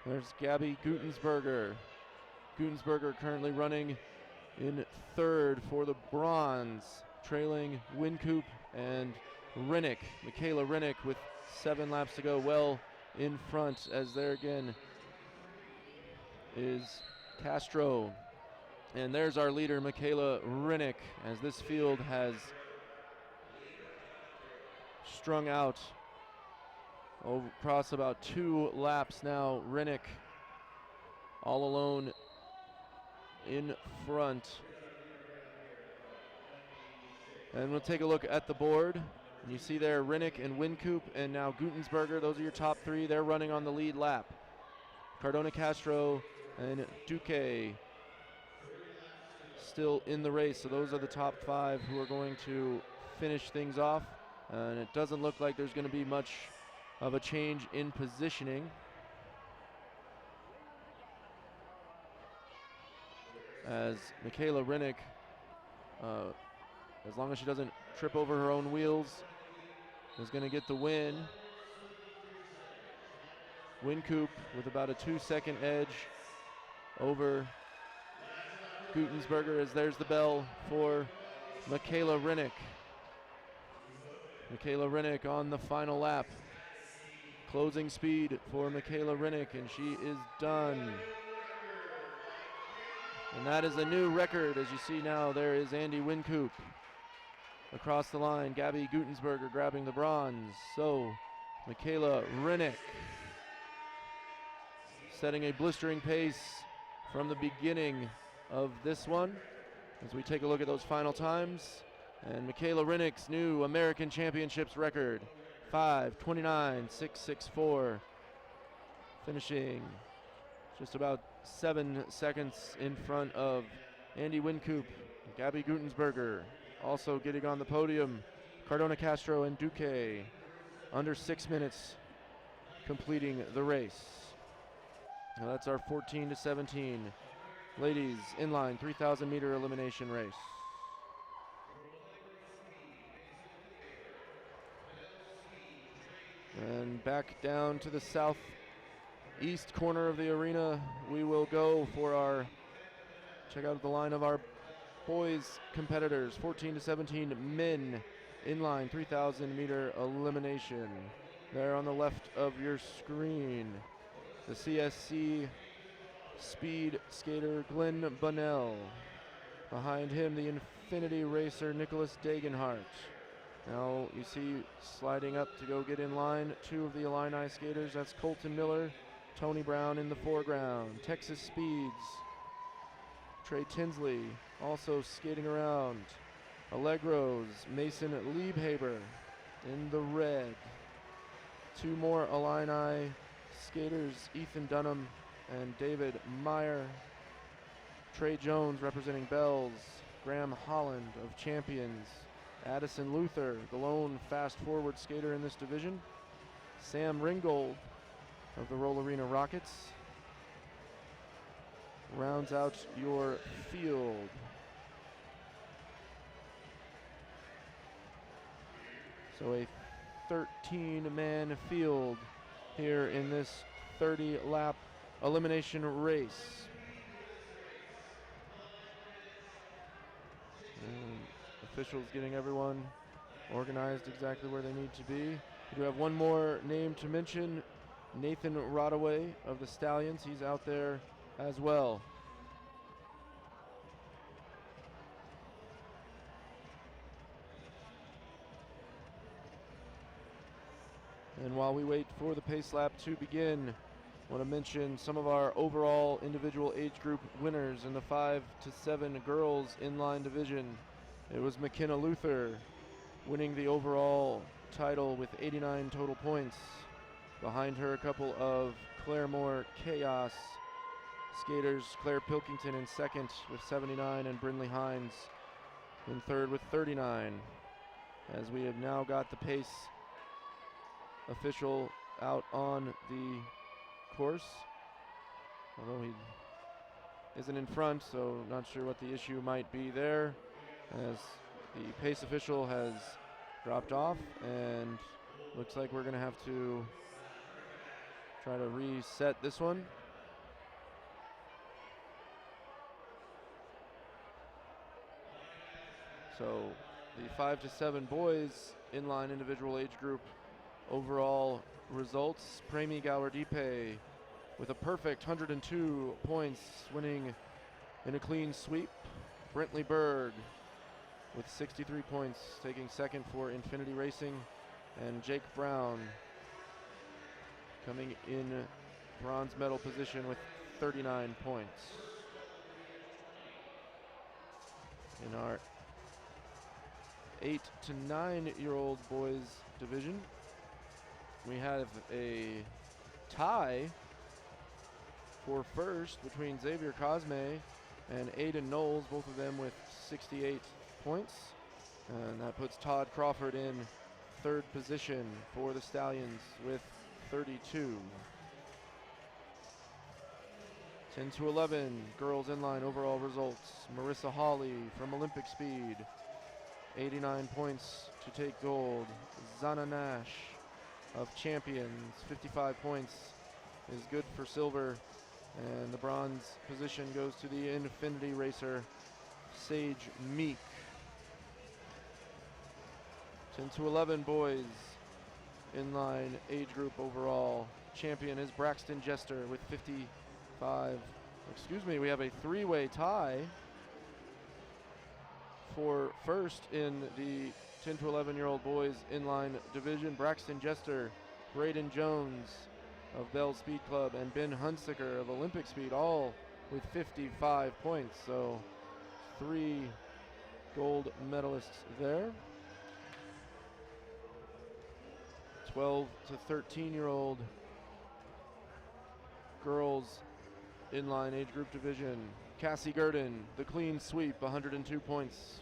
[SPEAKER 1] There's Gabby Gutensberger. Gutensberger currently running in 3rd for the bronze, trailing Wincoop and Rinnick. Michaela Rinnick with 7 laps to go, well in front, as there again is Castro. And there's our leader, Michaela Rinnick, as this field has strung out across about 2 laps now. Rinnick all alone in front. And we'll take a look at the board. And you see there Rinnick and Wincoop and now Gutensberger. Those are your top 3. They're running on the lead lap. Cardona Castro and Duque still in the race. So those are the top 5 who are going to finish things off. And it doesn't look like there's going to be much of a change in positioning, as Michaela Rinnick, as long as she doesn't trip over her own wheels, is going to get the win. Wincoop with about a 2-second edge over Gutensberger, as there's the bell for Michaela Rinnick. Michaela Rinnick on the final lap. Closing speed for Michaela Rinnick, and she is done. And that is a new record. As you see now, there is Andy Wincoop across the line. Gabby Gutensberger grabbing the bronze. So Michaela Rinnick setting a blistering pace from the beginning of this one. As we take a look at those final times, and Michaela Rinnick's new American Championships record, 5:29.664, finishing just about 7 seconds in front of Andy Wincoop. Gabby Gutensberger also getting on the podium. Cardona Castro and Duque under 6 minutes completing the race. Now that's our 14-17 ladies inline 3,000 meter elimination race. And back down to the southeast corner of the arena we will go for our, check out the line of our boys competitors. 14-17 men inline 3,000 meter elimination. There on the left of your screen, the CSC speed skater Glenn Bunnell. Behind him, the Infinity racer Nicholas Dagenhart. Now you see sliding up to go get in line 2 of the Illini skaters. That's Colton Miller, Tony Brown in the foreground. Texas Speeds, Trey Tinsley also skating around. Allegros, Mason Liebhaber in the red. 2 more Illini skaters, Ethan Dunham and David Meyer. Trey Jones representing Bells. Graham Holland of Champions. Addison Luther, the lone fast forward skater in this division. Sam Ringgold of the Roll Arena Rockets rounds out your field. So a 13-man field here in this 30-lap elimination race. And officials getting everyone organized exactly where they need to be. We do have one more name to mention, Nathan Rodaway of the Stallions. He's out there as well. And while we wait for the pace lap to begin, I want to mention some of our overall individual age group winners in the 5 to 7 girls inline division. It was McKenna Luther winning the overall title with 89 total points. Behind her, a couple of Claremore Chaos skaters, Claire Pilkington in second with 79 and Brindley Hines in third with 39. As we have now got the pace official out on the course, although he isn't in front, so not sure what the issue might be there, as the pace official has dropped off, and looks like we're going to have to try to reset this one. So the 5 to 7 boys inline individual age group overall results: Premi Gowerdipe with a perfect 102 points, winning in a clean sweep. Brentley Berg with 63 points, taking second for Infinity Racing. And Jake Brown coming in bronze medal position with 39 points. In our 8 to 9-year-old boys division, we have a tie for first between Xavier Cosme and Aiden Knowles, both of them with 68 points. And that puts Todd Crawford in third position for the Stallions with 32. 10 to 11 girls inline overall results: Marissa Hawley from Olympic Speed, 89 points to take gold. Zana Nash of Champions, 55 points is good for silver. And the bronze position goes to the Infinity Racer, Sage Meek. 10 to 11 boys inline age group overall. Champion is Braxton Jester with 55. We have a three-way tie for first in the 10 to 11-year-old boys inline division. Braxton Jester, Braden Jones of Bell Speed Club, and Ben Hunsicker of Olympic Speed, all with 55 points. So 3 gold medalists there. 12 to 13-year-old girls inline age group division. Cassie Gurdon, the clean sweep, 102 points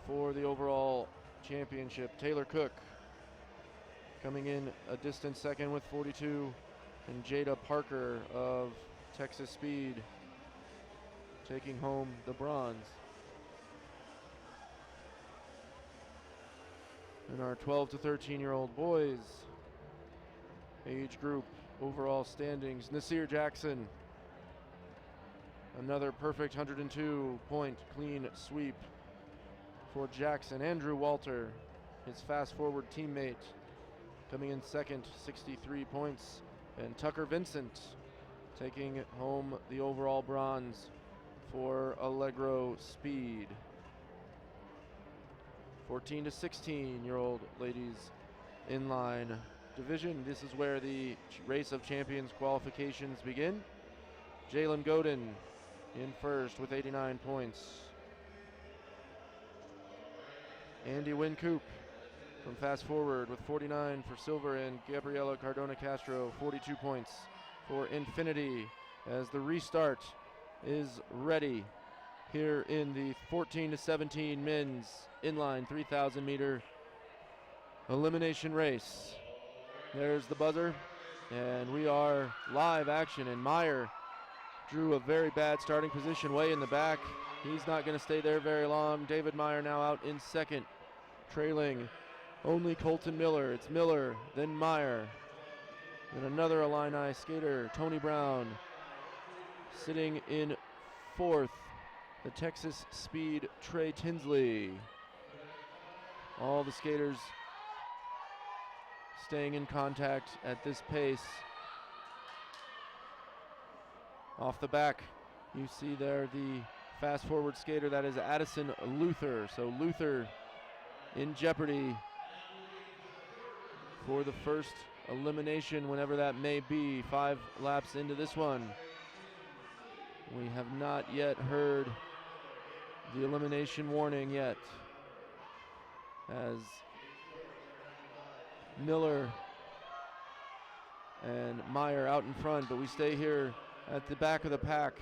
[SPEAKER 1] for the overall championship. Taylor Cook coming in a distant second with 42. And Jada Parker of Texas Speed taking home the bronze. In our 12 to 13-year-old boys age group overall standings, Nasir Jackson, another perfect 102-point clean sweep for Jackson. Andrew Walter, his fast forward teammate, coming in second, 63 points. And Tucker Vincent taking home the overall bronze for Allegro Speed. 14 to 16-year-old ladies inline division. This is where the Race of Champions qualifications begin. Jalen Godin in first with 89 points. Andy Wincoop from Fast Forward with 49 for silver, and Gabriela Cardona Castro, 42 points for Infinity, as the restart is ready here in the 14 to 17 men's inline 3,000 meter elimination race. There's the buzzer, and we are live action, and Meyer drew a very bad starting position way in the back. He's not going to stay there very long. David Meyer now out in second, trailing only Colton Miller. It's Miller, then Meyer. And another Illini skater, Tony Brown, sitting in fourth. The Texas Speed, Trey Tinsley. All the skaters staying in contact at this pace. Off the back, you see there the fast forward skater, that is Addison Luther. So Luther in jeopardy for the first elimination, whenever that may be. 5 laps into this one. We have not yet heard the elimination warning yet, as Miller and Meyer out in front, but we stay here at the back of the pack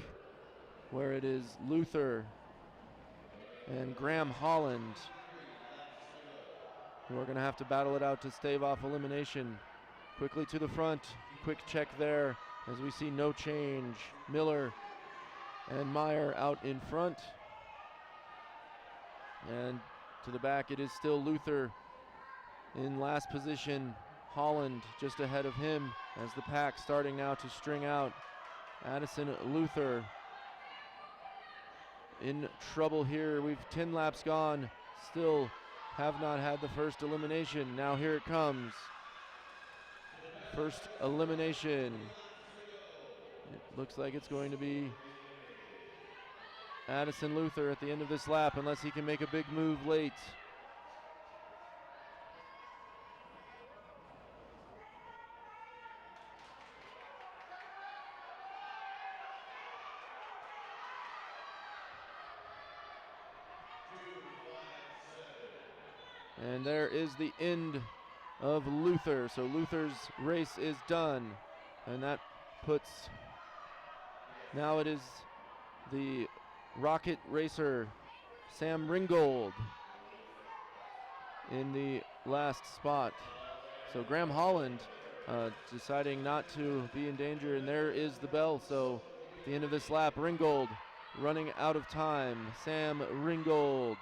[SPEAKER 1] where it is Luther and Graham Holland who are going to have to battle it out to stave off elimination. Quickly to the front, quick check there as we see no change. Miller and Meyer out in front. And to the back it is still Luther in last position. Holland just ahead of him as the pack starting now to string out. Addison Luther in trouble here. We've 10 laps gone, still have not had the first elimination. Now here it comes. First elimination. It looks like it's going to be Addison Luther at the end of this lap, unless he can make a big move late. And there is the end of Luther. So Luther's race is done. And that puts, now it is the Rocket Racer Sam Ringgold in the last spot. So Graham Holland deciding not to be in danger, and there is the bell. So at the end of this lap, Ringgold running out of time. Sam Ringgold.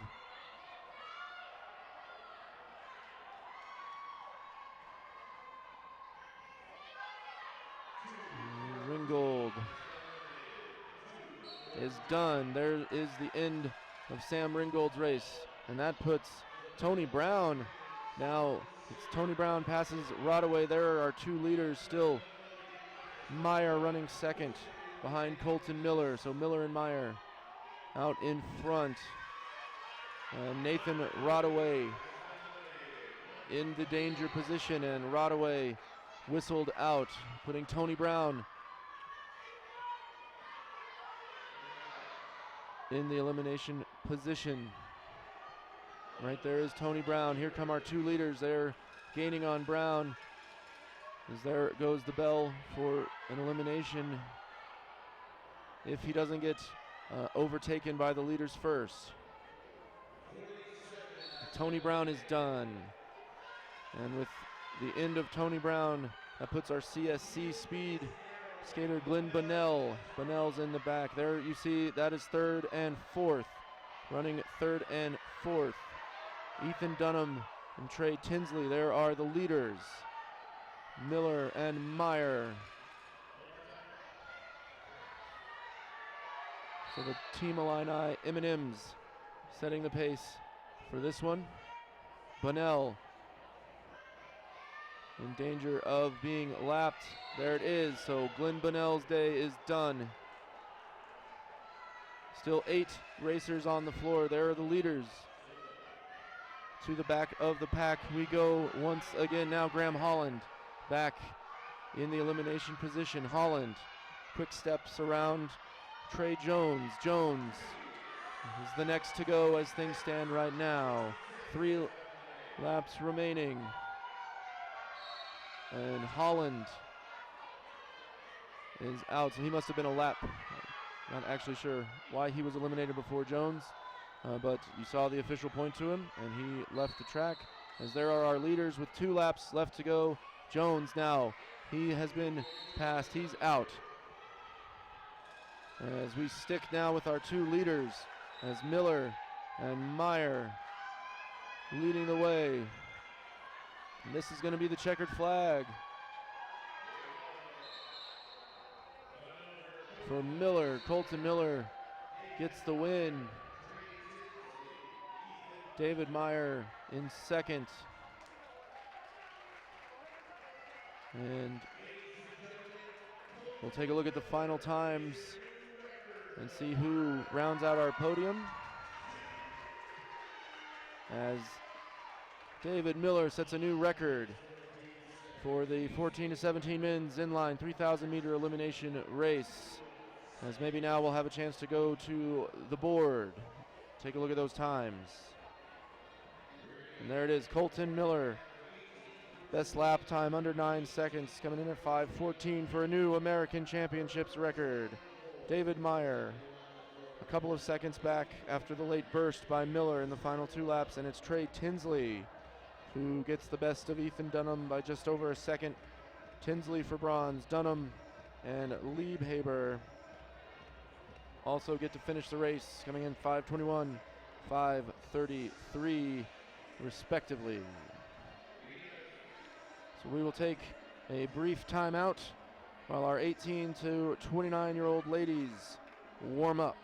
[SPEAKER 1] Ringgold is done. There is the end of Sam Ringgold's race, and that puts Tony Brown. Now it's Tony Brown passes Rodaway. There are 2 leaders still. Meyer running second behind Colton Miller. So Miller and Meyer out in front. Nathan Rodaway in the danger position, and Rodaway whistled out, putting Tony Brown in the elimination position. Right there is Tony Brown. Here come our 2 leaders. They're gaining on Brown. As there goes the bell for an elimination if he doesn't get overtaken by the leaders first. Tony Brown is done. And with the end of Tony Brown, that puts our CSC speed skater Glenn Bunnell. Bunnell's in the back. There you see that is 3rd and 4th. Running 3rd and 4th. Ethan Dunham and Trey Tinsley, there are the leaders. Miller and Meyer. So the Team Illini M&Ms setting the pace for this one. Bunnell in danger of being lapped. There it is. So Glenn Bunnell's day is done. Still 8 racers on the floor. There are the leaders. To the back of the pack we go once again. Now Graham Holland back in the elimination position. Holland, quick steps around Trey Jones. Jones is the next to go as things stand right now. 3 laps remaining. And Holland is out, so he must have been a lap. Not actually sure why he was eliminated before Jones, but you saw the official point to him, and he left the track. As there are our leaders with 2 laps left to go. Jones now, he has been passed, he's out. As we stick now with our 2 leaders, as Miller and Meyer leading the way. And this is going to be the checkered flag for Miller. Colton Miller gets the win. David Meyer in second. And we'll take a look at the final times and see who rounds out our podium. As David Miller sets a new record, for the 14 to 17 men's inline 3,000 meter elimination race. As maybe now we'll have a chance to go to the board. Take a look at those times. And there it is, Colton Miller. Best lap time under 9 seconds, coming in at 5:14 for a new American Championships record. David Meyer, a couple of seconds back after the late burst by Miller in the final 2 laps, and it's Trey Tinsley who gets the best of Ethan Dunham by just over a second. Tinsley for bronze. Dunham and Liebhaber also get to finish the race, coming in 5:21, 5:33 respectively. So we will take a brief timeout while our 18 to 29-year-old ladies warm up.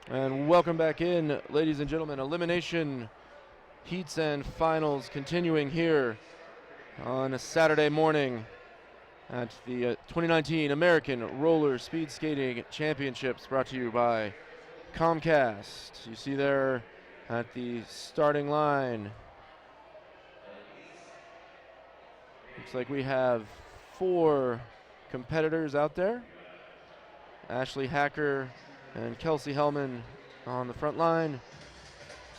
[SPEAKER 1] And welcome back in, ladies and gentlemen. Elimination heats and finals continuing here on a Saturday morning at the 2019 American Roller Speed Skating Championships, brought to you by Comcast. You see there at the starting line, looks like we have 4 competitors out there. Ashley Hacker and Kelsey Hellman on the front line.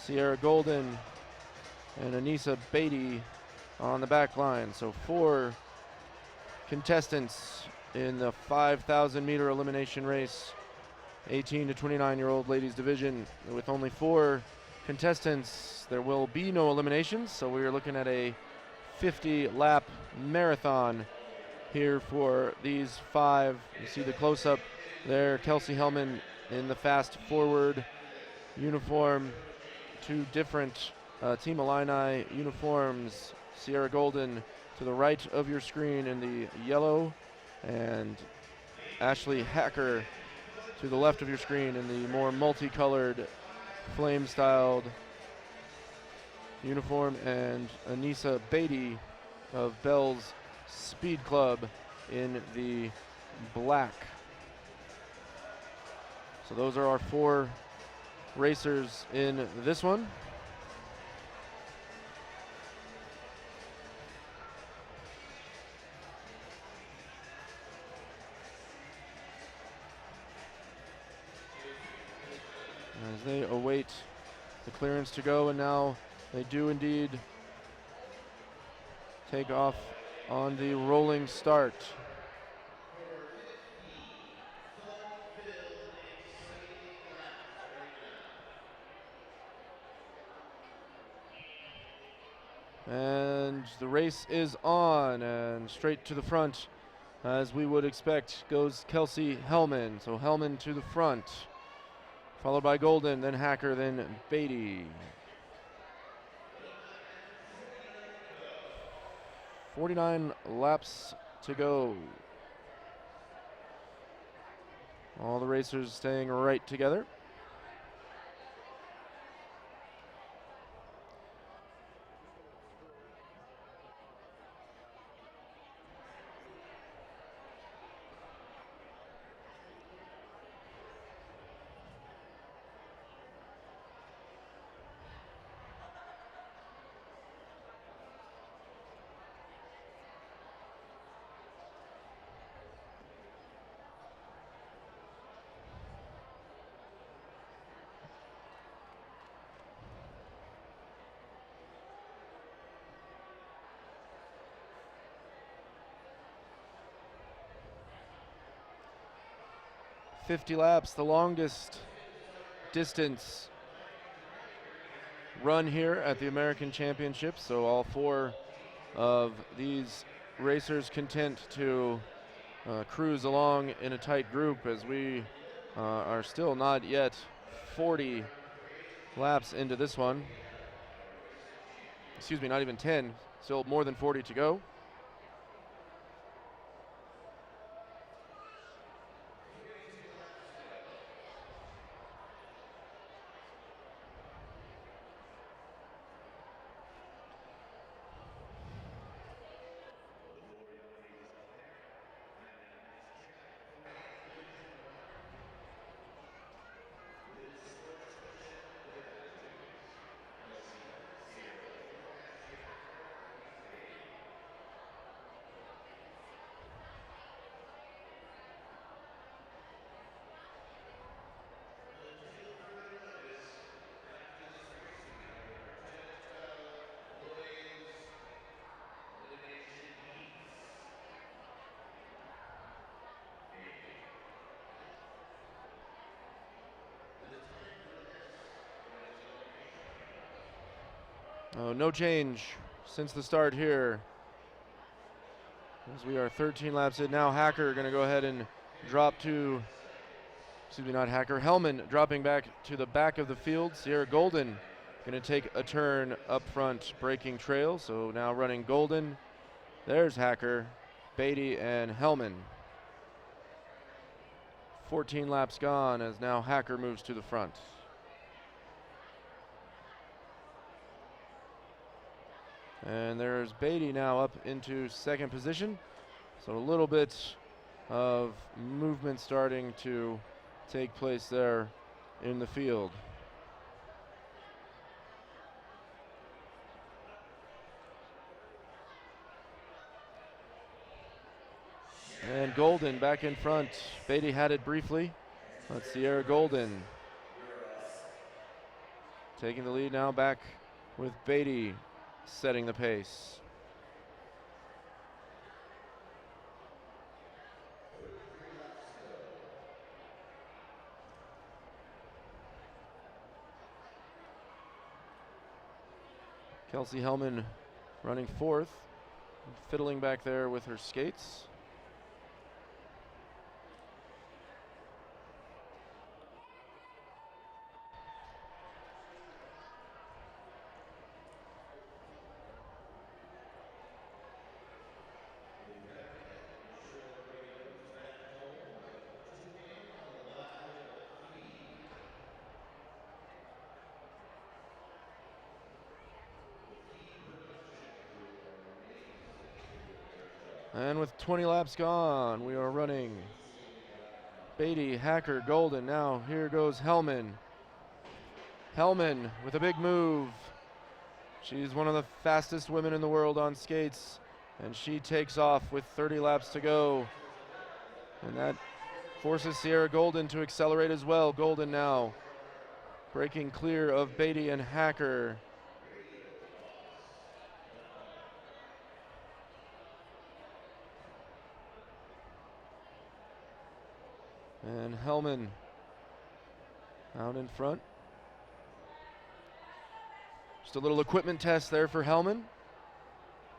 [SPEAKER 1] Sierra Golden and Anissa Beatty on the back line. So 4 contestants in the 5,000 meter elimination race, 18 to 29-year-old ladies division. With only 4 contestants, there will be no eliminations, so we are looking at a 50-lap marathon here for these 5. You see the close-up there, Kelsey Hellman in the fast forward uniform. 2 different Team Illini uniforms. Sierra Golden to the right of your screen in the yellow, and Ashley Hacker to the left of your screen in the more multicolored, flame-styled uniform, and Anissa Beatty of Bell's Speed Club in the black. So those are our 4 racers in this one. As they await the clearance to go, and now they do indeed take off on the rolling start. And the race is on, and straight to the front, as we would expect, goes Kelsey Hellman. So Hellman to the front, followed by Golden, then Hacker, then Beatty. 49 laps to go. All the racers staying right together. "50 laps, the longest distance run here at the American Championships." So all 4 of these racers content to cruise along in a tight group, as we are still not yet 40 laps into this one. Excuse me, not even 10, still more than 40 to go. No change since the start here, as we are 13 laps in now. Hacker going to go ahead and drop to, excuse me, not Hacker, Hellman dropping back to the back of the field. Sierra Golden going to take a turn up front, breaking trail. So now running Golden. There's Hacker, Beatty, and Hellman. 14 laps gone as now Hacker moves to the front. And there's Beatty now up into second position. So a little bit of movement starting to take place there in the field. And Golden back in front. Beatty had it briefly. That's Sierra Golden taking the lead now, back with Beatty setting the pace. Kelsey Hellman running fourth, fiddling back there with her skates. And with 20 laps gone, we are running Beatty, Hacker, Golden. Now here goes Hellman. Hellman with a big move. She's one of the fastest women in the world on skates, and she takes off with 30 laps to go. And that forces Sierra Golden to accelerate as well. Golden now breaking clear of Beatty and Hacker. And Hellman out in front. Just a little equipment test there for Hellman,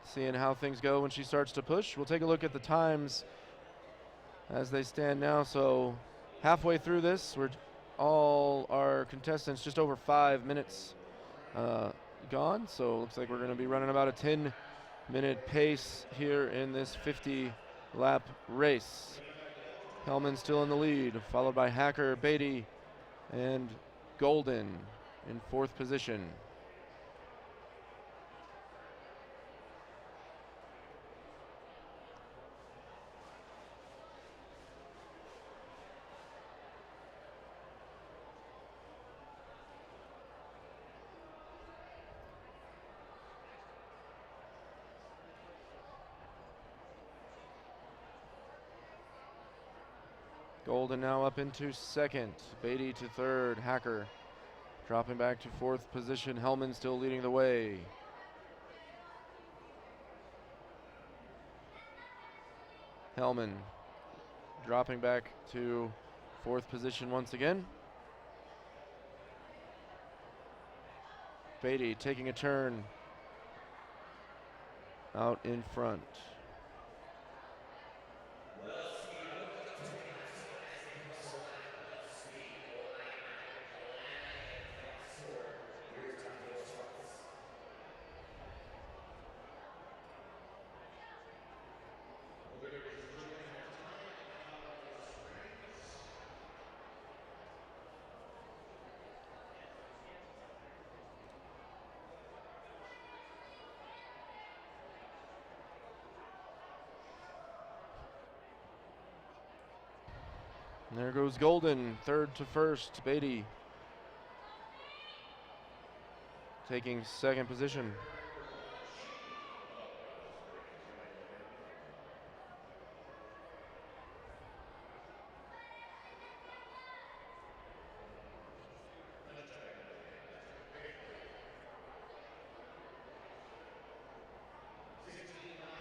[SPEAKER 1] seeing how things go when she starts to push. We'll take a look at the times as they stand now. So halfway through this, we're all our contestants just over 5 minutes gone. So it looks like we're going to be running about a 10-minute pace here in this 50-lap race. Hellman still in the lead, followed by Hacker, Beatty, and Golden in fourth position. Golden now up into second, Beatty to third, Hacker dropping back to fourth position. Hellman still leading the way. Hellman dropping back to fourth position once again. Beatty taking a turn out in front. And there goes Golden, third to first. Beatty taking second position.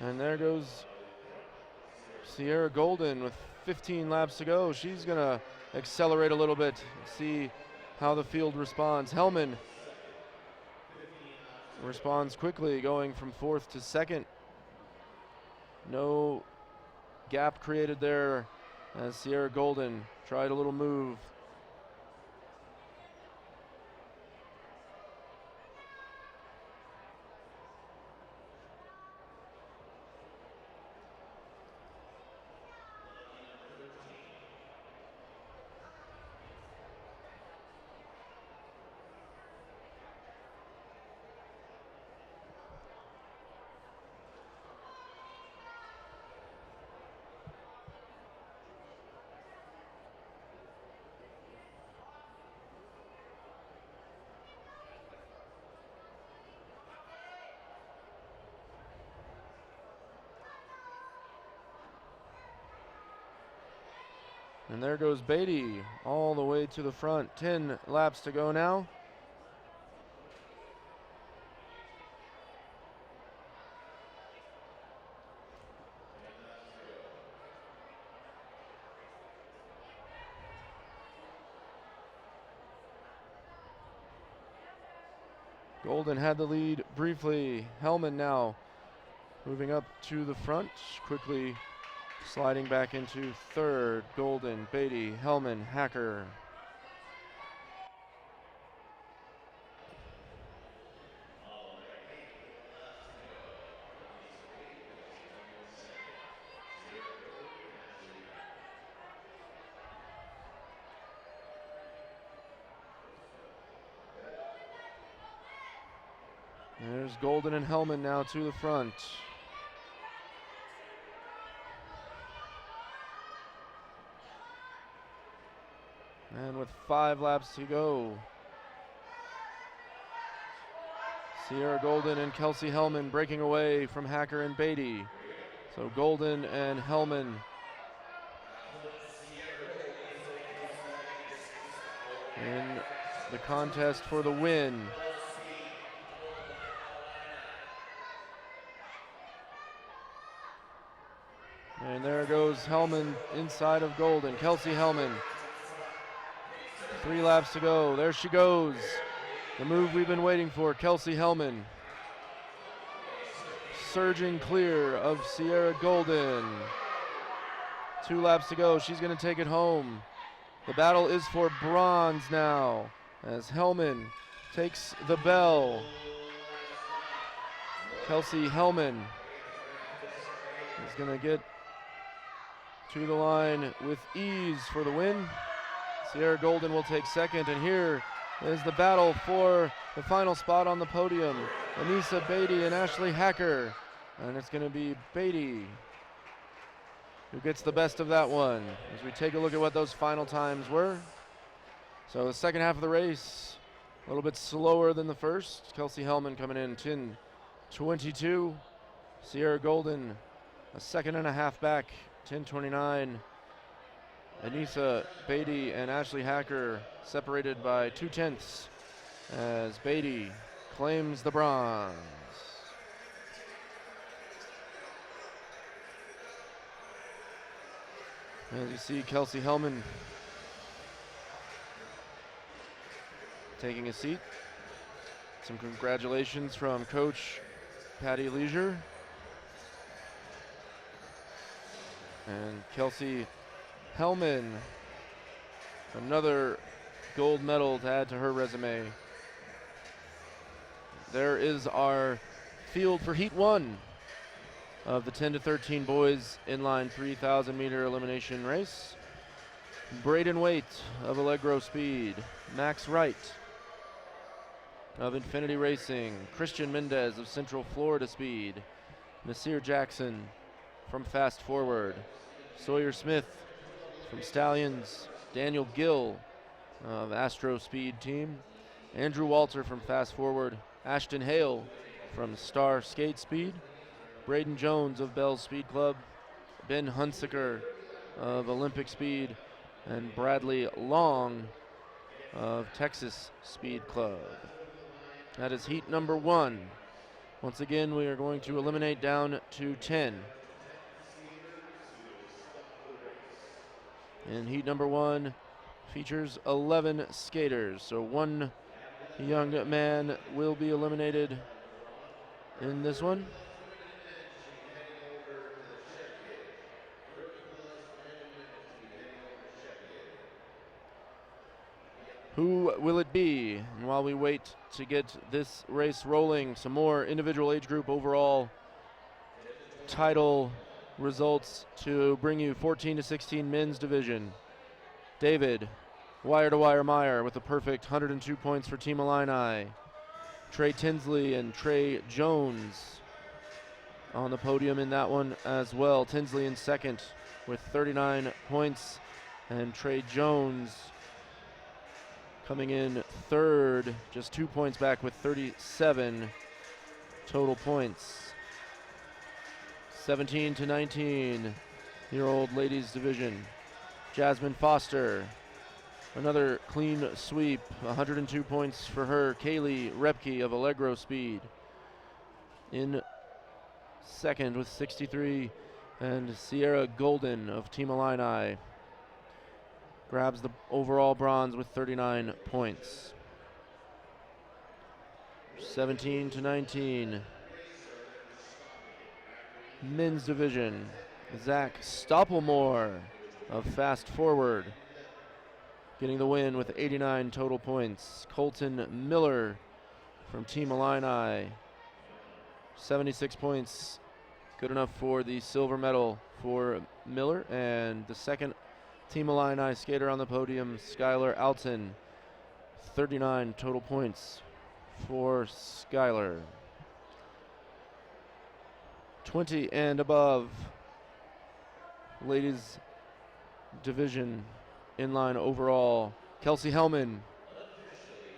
[SPEAKER 1] And there goes Sierra Golden with 15 laps to go. She's going to accelerate a little bit, see how the field responds. Hellman responds quickly, going from fourth to second. No gap created there as Sierra Golden tried a little move. And there goes Beatty all the way to the front. 10 laps to go now. Golden had the lead briefly. Hellman now moving up to the front, quickly sliding back into third. Golden, Beatty, Hellman, Hacker. There's Golden and Hellman now to the front. And with 5 laps to go, Sierra Golden and Kelsey Hellman breaking away from Hacker and Beatty. So Golden and Hellman in the contest for the win. And there goes Hellman inside of Golden. Kelsey Hellman. 3 laps to go. There she goes. The move we've been waiting for. Kelsey Hellman. Surging clear of Sierra Golden. 2 laps to go. She's going to take it home. The battle is for bronze now as Hellman takes the bell. Kelsey Hellman is going to get to the line with ease for the win. Sierra Golden will take second, and here is the battle for the final spot on the podium. Anissa Beatty and Ashley Hacker, and it's going to be Beatty who gets the best of that one as we take a look at what those final times were. So the second half of the race, a little bit slower than the first. Kelsey Hellman coming in 10:22. Sierra Golden a second and a half back, 10:29. Anissa Beatty and Ashley Hacker separated by 0.2 as Beatty claims the bronze. As you see Kelsey Hellman taking a seat. Some congratulations from Coach Patty Leisure. And Kelsey Hellman, another gold medal to add to her resume. There is our field for Heat 1 of the 10-13 boys inline 3,000 meter elimination race. Braden Waite of Allegro Speed, Max Wright of Infinity Racing, Christian Mendez of Central Florida Speed, Nasir Jackson from Fast Forward, Sawyer Smith from Stallions, Daniel Gill of Astro Speed Team, Andrew Walter from Fast Forward, Ashton Hale from Star Skate Speed, Braden Jones of Bell's Speed Club, Ben Hunsaker of Olympic Speed, and Bradley Long of Texas Speed Club. That is heat number 1. Once again, we are going to eliminate down to 10. And heat number 1 features 11 skaters. So 1 young man will be eliminated in this one. Who will it be? And while we wait to get this race rolling, some more individual age group overall title results to bring you 14-16 men's division. David wire-to-wire Meyer with a perfect 102 points for Team Illini. Trey Tinsley and Trey Jones on the podium in that one as well. Tinsley in second with 39 points, and Trey Jones coming in third, just 2 points back with 37 total points. 17 to 19 year old ladies division. Jasmine Foster, another clean sweep, 102 points for her. Kaylee Repke of Allegro Speed in second with 63, and Sierra Golden of Team Illini grabs the overall bronze with 39 points. 17-19. Men's division. Zach Stoppelmore of Fast Forward getting the win with 89 total points. Colton Miller from Team Illini, 76 points, good enough for the silver medal for Miller. And the second Team Illini skater on the podium, Skylar Alton, 39 total points for Skylar. 20 and above ladies division inline overall. Kelsey Hellman,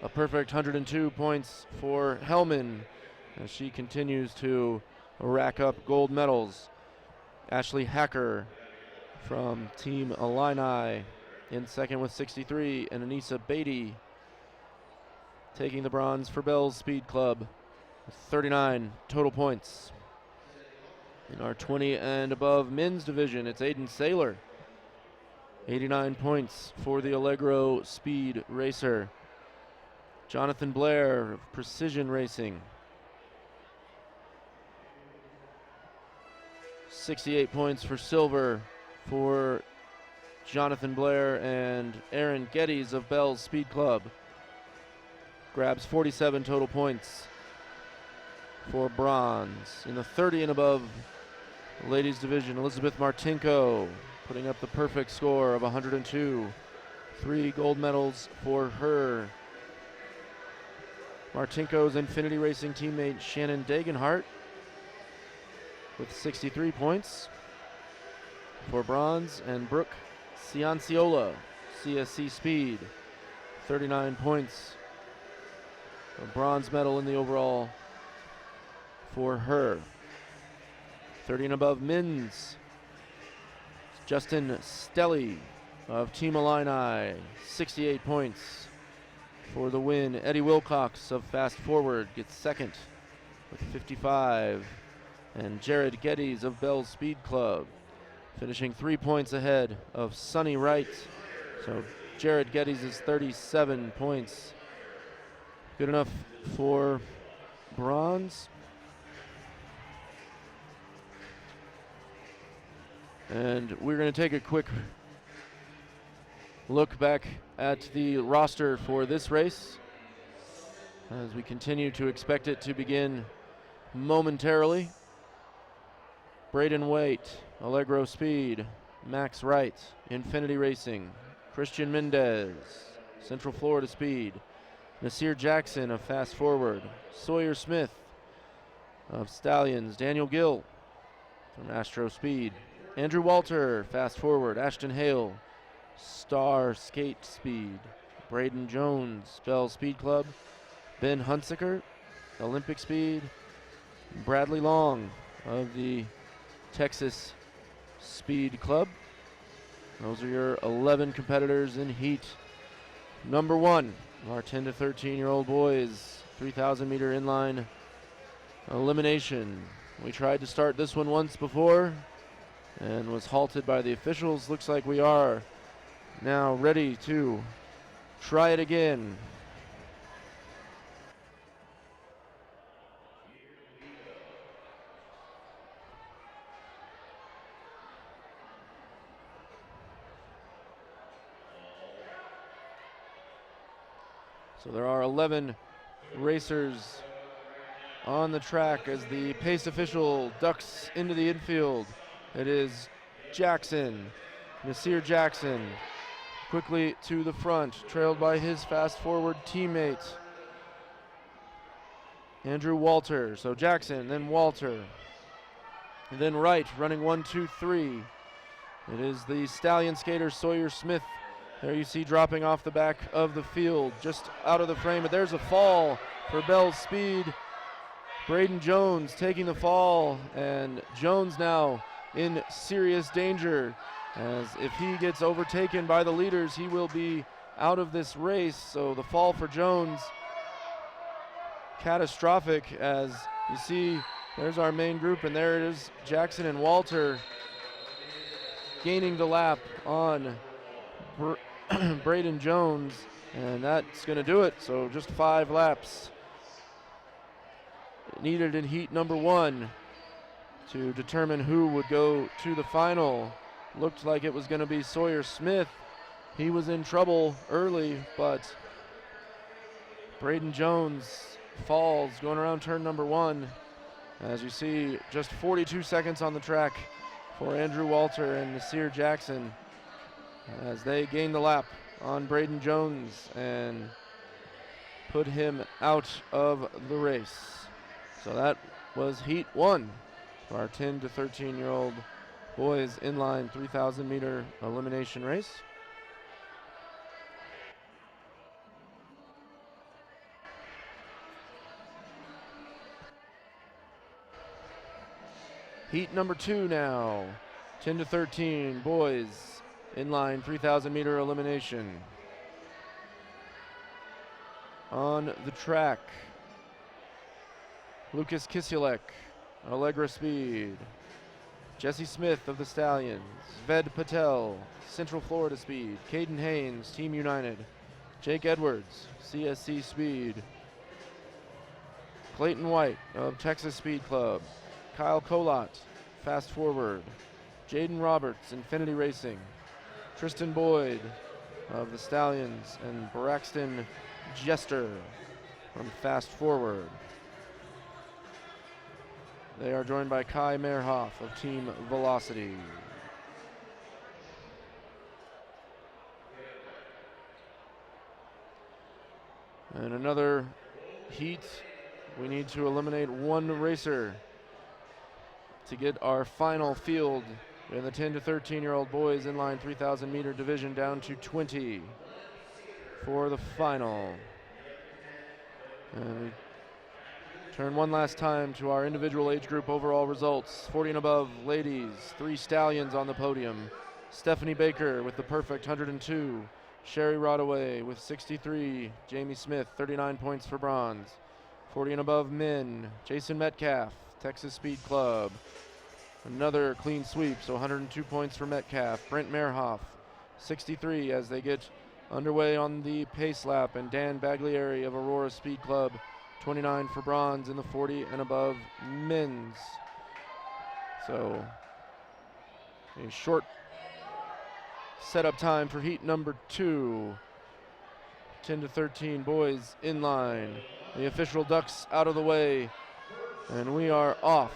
[SPEAKER 1] a perfect 102 points for Hellman as she continues to rack up gold medals. Ashley Hacker from Team Illini in second with 63, and Anissa Beatty taking the bronze for Bell's Speed Club with 39 total points. In our 20 and above men's division, it's Aiden Saylor, 89 points for the Allegro Speed Racer. Jonathan Blair of Precision Racing, 68 points for silver for Jonathan Blair, and Aaron Geddes of Bell's Speed Club grabs 47 total points for bronze. In the 30 and above ladies division, Elizabeth Martinko putting up the perfect score of 102. 3 gold medals for her. Martinko's Infinity Racing teammate Shannon Dagenhart with 63 points for bronze, and Brooke Cianciola, CSC Speed, 39 points. A bronze medal in the overall for her. 30 and above men's, Justin Stelly of Team Illini, 68 points for the win. Eddie Wilcox of Fast Forward gets second with 55, and Jared Geddes of Bell's Speed Club finishing 3 points ahead of Sonny Wright. So Jared Geddes is 37 points, good enough for bronze. And we're going to take a quick look back at the roster for this race as we continue to expect it to begin momentarily. Braden Waite, Allegro Speed. Max Wright, Infinity Racing. Christian Mendez, Central Florida Speed. Nasir Jackson of Fast Forward. Sawyer Smith of Stallions. Daniel Gill from Astro Speed. Andrew Walter, Fast Forward. Ashton Hale, Star Skate Speed. Braden Jones, Bell Speed Club. Ben Hunsaker, Olympic Speed. Bradley Long of the Texas Speed Club. Those are your 11 competitors in heat number 1. Our 10 to 13-year-old boys, 3,000 meter inline elimination. We tried to start this one once before and was halted by the officials. Looks like we are now ready to try it again. So there are 11 racers on the track as the pace official ducks into the infield. It is Jackson, Nasir Jackson, quickly to the front, trailed by his Fast Forward teammate, Andrew Walter. So Jackson, then Walter, and then Wright running 1, 2, 3. It is the Stallion skater Sawyer Smith. There you see dropping off the back of the field, just out of the frame, but there's a fall for Bell's Speed. Braden Jones taking the fall, and Jones now in serious danger. as if he gets overtaken by the leaders, he will be out of this race. So the fall for Jones, catastrophic, as you see, there's our main group, and there it is, Jackson and Walter gaining the lap on Braden Jones, and that's going to do it. So just 5 laps needed in heat number 1 to determine who would go to the final. Looked like it was going to be Sawyer Smith. He was in trouble early, but Braden Jones falls going around turn number 1. As you see, just 42 seconds on the track for Andrew Walter and Nasir Jackson as they gain the lap on Braden Jones and put him out of the race. So that was heat 1 for our 10 to 13-year-old boys inline 3,000 meter elimination race. Heat number 2 now, 10 to 13 boys inline 3,000 meter elimination. On the track, Lucas Kisilek, Allegra Speed, Jesse Smith of the Stallions, Ved Patel, Central Florida Speed, Caden Haynes, Team United, Jake Edwards, CSC Speed, Clayton White of Texas Speed Club, Kyle Colott, Fast Forward, Jaden Roberts, Infinity Racing, Tristan Boyd of the Stallions, and Braxton Jester from Fast Forward. They are joined by Kai Mehrhoff of Team Velocity. And another heat. We need to eliminate 1 racer to get our final field in the 10 to 13-year-old boys inline 3,000 meter division down to 20 for the final. And we turn one last time to our individual age group overall results. 40 and above ladies, 3 Stallions on the podium. Stephanie Baker with the perfect 102. Sherry Rodaway with 63. Jamie Smith, 39 points for bronze. 40 and above men, Jason Metcalf, Texas Speed Club. Another clean sweep, so 102 points for Metcalf. Brent Mehrhoff, 63 as they get underway on the pace lap. And Dan Baglieri of Aurora Speed Club, 29 for bronze in the 40 and above men's. So a short setup time for heat number 2. 10 to 13 boys in line. The official ducks out of the way, and we are off.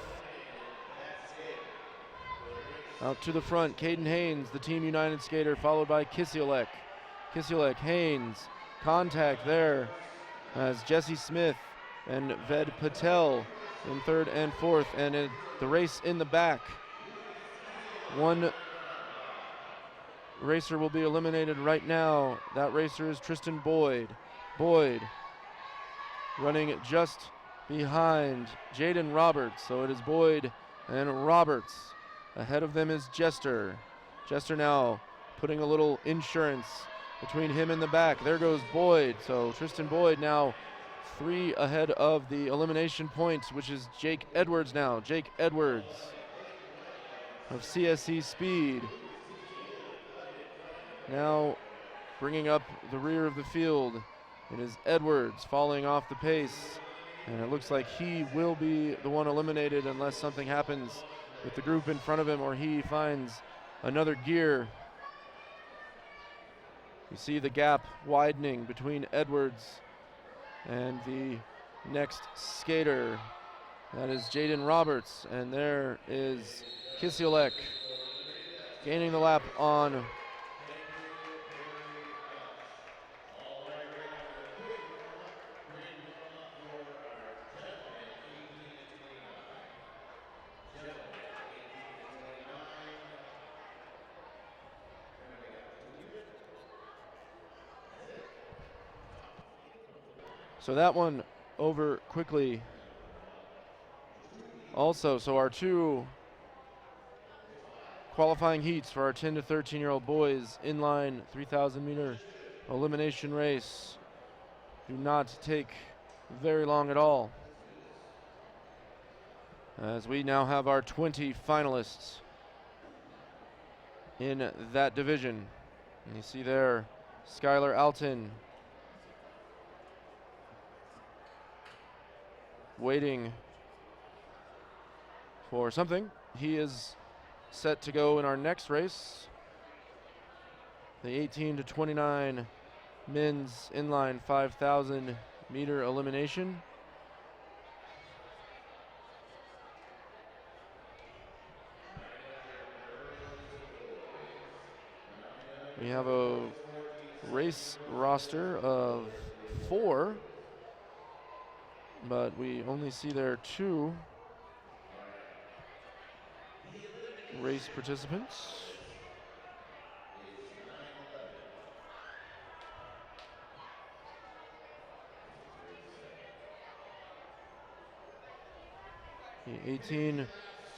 [SPEAKER 1] Out to the front, Caden Haynes, the Team United skater, followed by Kisilek. Kisilek, Haynes, contact there as Jesse Smith and Ved Patel in 3rd and 4th, and the race in the back. 1 racer will be eliminated right now. That racer is Tristan Boyd. Boyd running just behind Jaden Roberts, so it is Boyd and Roberts. Ahead of them is Jester. Jester now putting a little insurance between him and the back. There goes Boyd, so Tristan Boyd now 3 ahead of the elimination points, which is Jake Edwards now. Jake Edwards of CSC Speed now bringing up the rear of the field. It is Edwards falling off the pace, and it looks like he will be the one eliminated unless something happens with the group in front of him or he finds another gear. You see the gap widening between Edwards and the next skater. That is Jaden Roberts, and there is Kisilek gaining the lap on so that one over quickly also. So our 2 qualifying heats for our 10 to 13-year-old boys inline 3,000 meter elimination race do not take very long at all, as we now have our 20 finalists in that division. And you see there Skylar Alton waiting for something. He is set to go in our next race, the 18 to 29 men's inline 5,000 meter elimination. We have a race roster of 4, but we only see there 2 race participants. The 18 to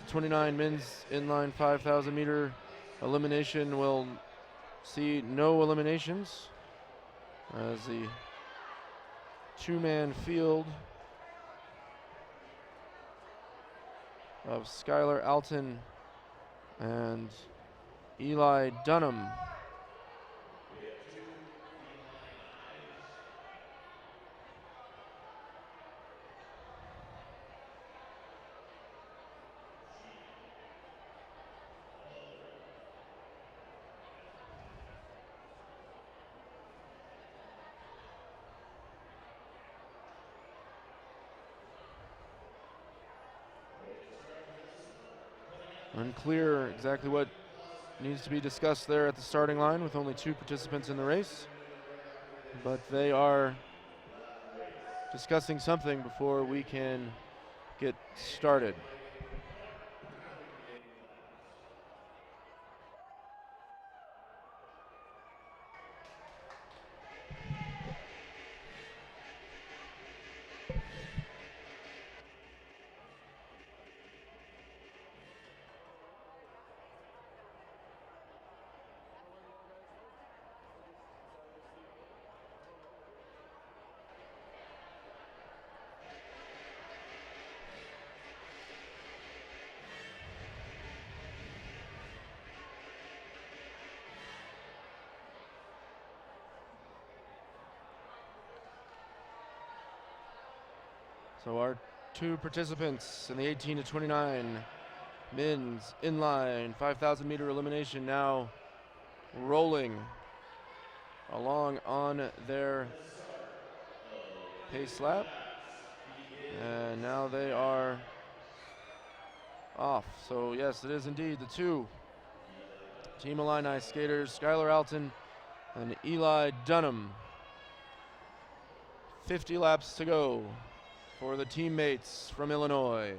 [SPEAKER 1] 29 men's inline 5,000 meter elimination will see no eliminations, as the 2-man field of Skylar Alton and Eli Dunham unclear exactly what needs to be discussed there at the starting line with only 2 participants in the race, but they are discussing something before we can get started. So our 2 participants in the 18 to 29 men's inline 5,000 meter elimination now rolling along on their pace lap, and now they are off. So yes, it is indeed the 2 Team Illini skaters, Skylar Alton and Eli Dunham. 50 laps to go for the teammates from Illinois.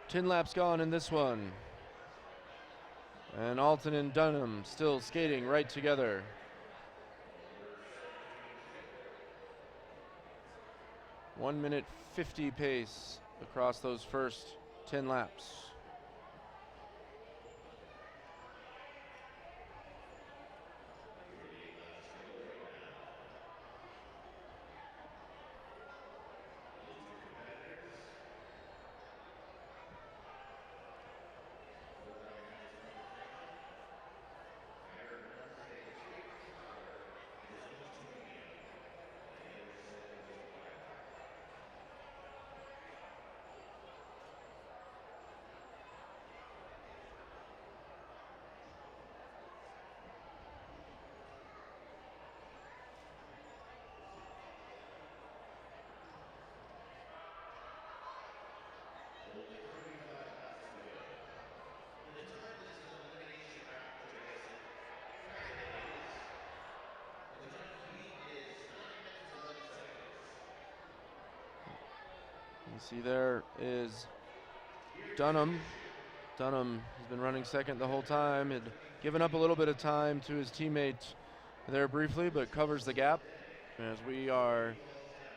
[SPEAKER 1] 10 laps gone in this one. And Alton and Dunham still skating right together. 1:50 pace across those first 10 laps. You see there is Dunham. Dunham has been running second the whole time. Had given up a little bit of time to his teammate there briefly, but covers the gap as we are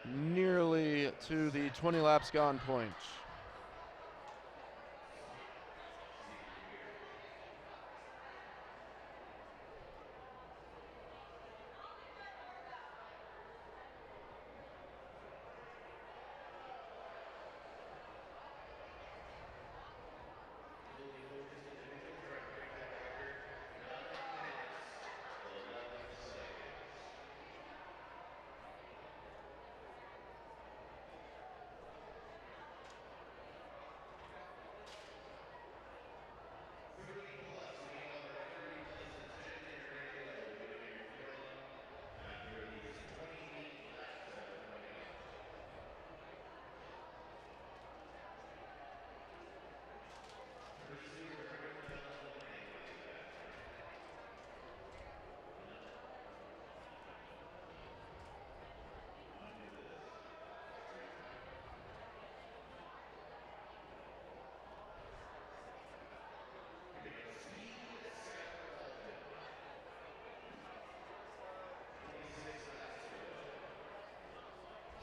[SPEAKER 1] nearly to the 20 laps gone point.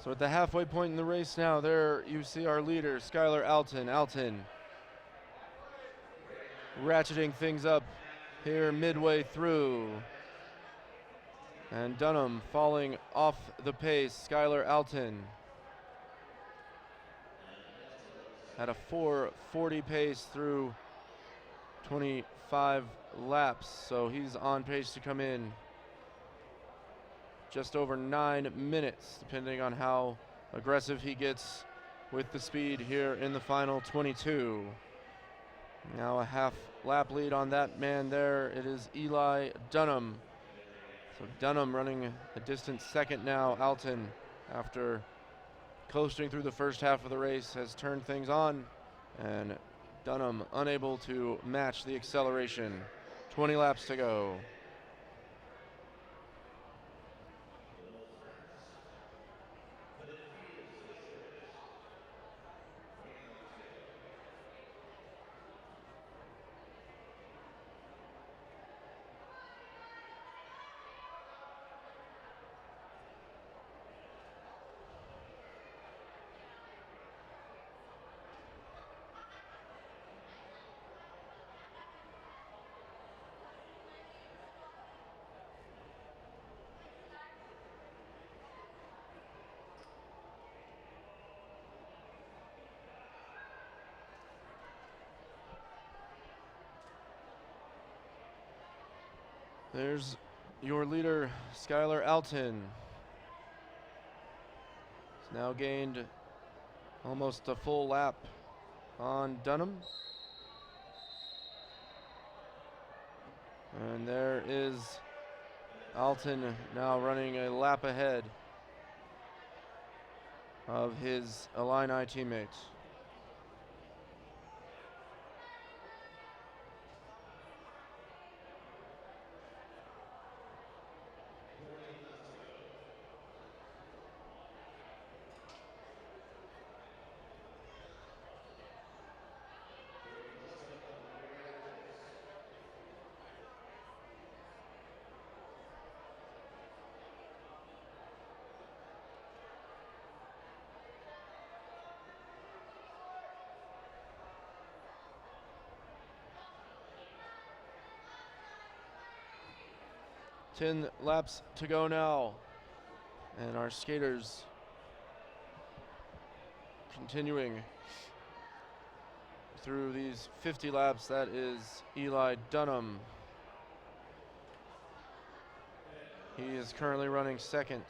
[SPEAKER 1] So at the halfway point in the race now, there you see our leader, Skylar Alton. Alton ratcheting things up here midway through. And Dunham falling off the pace. Skylar Alton at a 4:40 pace through 25 laps. So he's on pace to come in just over 9 minutes, depending on how aggressive he gets with the speed here in the final 22. Now a half lap lead on that man there. It is Eli Dunham. So Dunham running a distant second now. Alton, after coasting through the first half of the race, has turned things on, and Dunham unable to match the acceleration. 20 laps to go. There's your leader, Skylar Alton. He's now gained almost a full lap on Dunham. And there is Alton now running a lap ahead of his Illini teammates. 10 laps to go now. And our skaters continuing through these 50 laps. That is Eli Dunham. He is currently running second.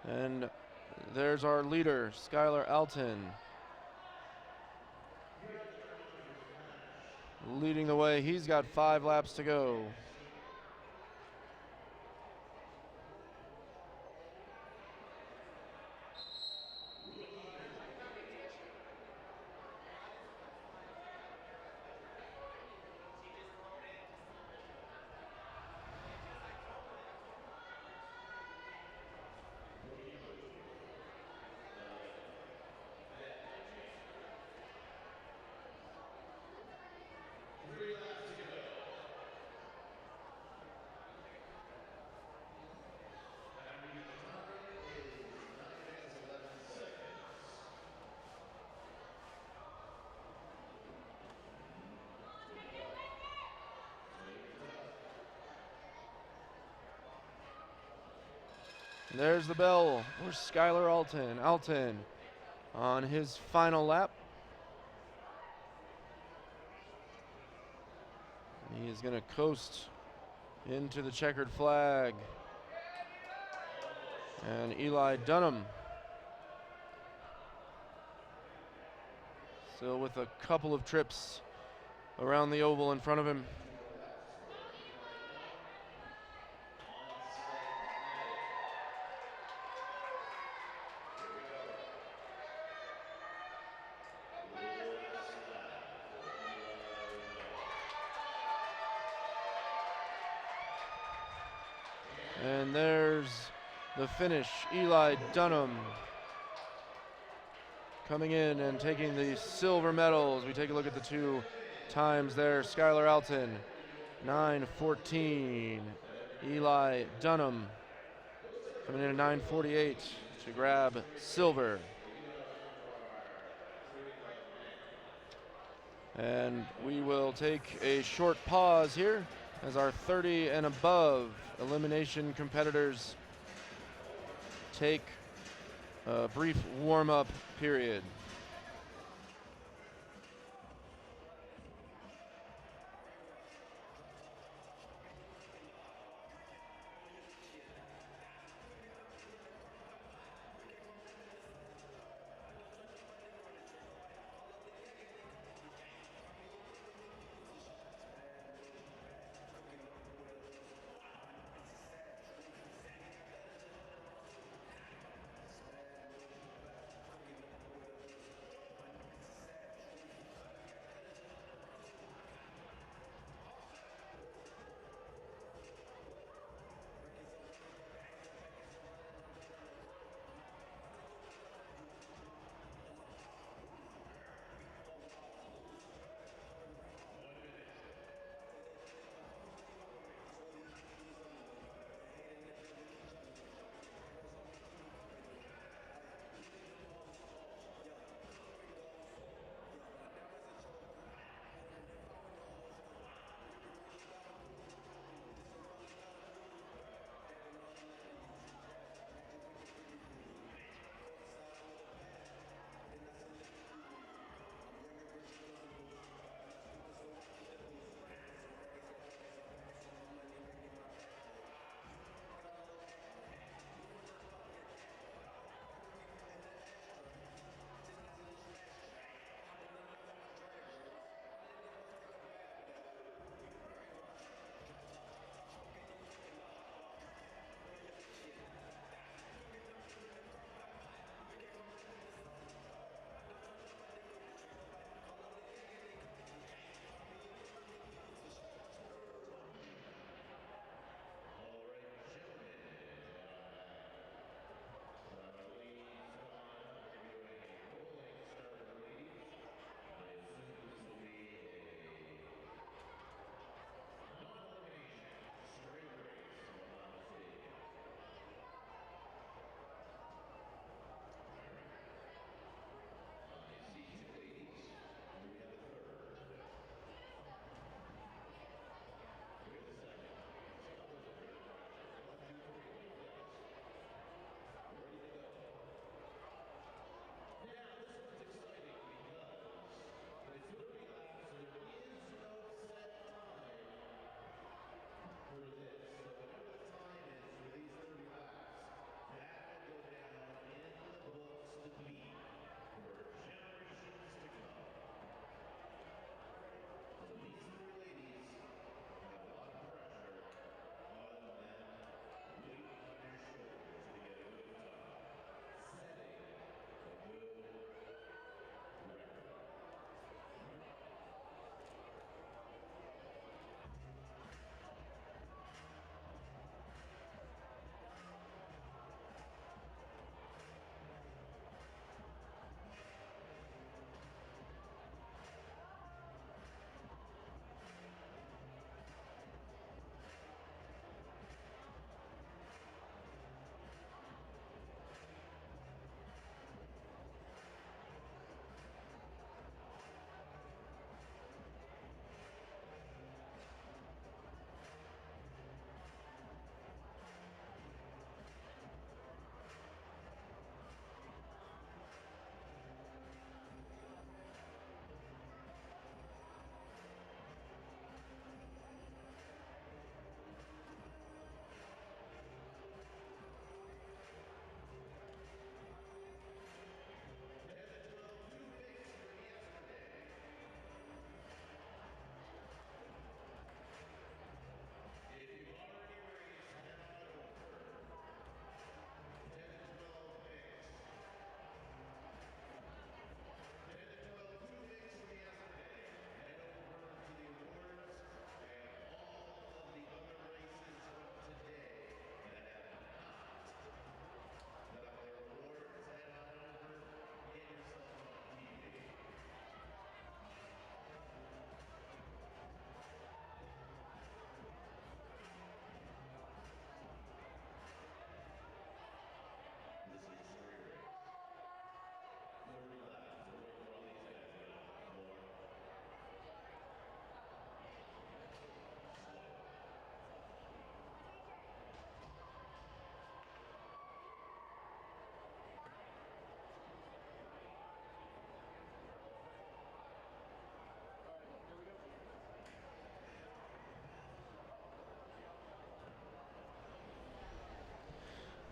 [SPEAKER 1] And there's our leader, Skylar Alton, leading the way. He's got 5 laps to go. There's the bell for Skylar Alton. Alton on his final lap. He is going to coast into the checkered flag. And Eli Dunham still with a couple of trips around the oval in front of him. And there's the finish. Eli Dunham coming in and taking the silver medals. We take a look at the 2 times there. Skylar Alton, 9:14. Eli Dunham coming in at 9:48 to grab silver. And we will take a short pause here as our 30 and above elimination competitors take a brief warm-up period.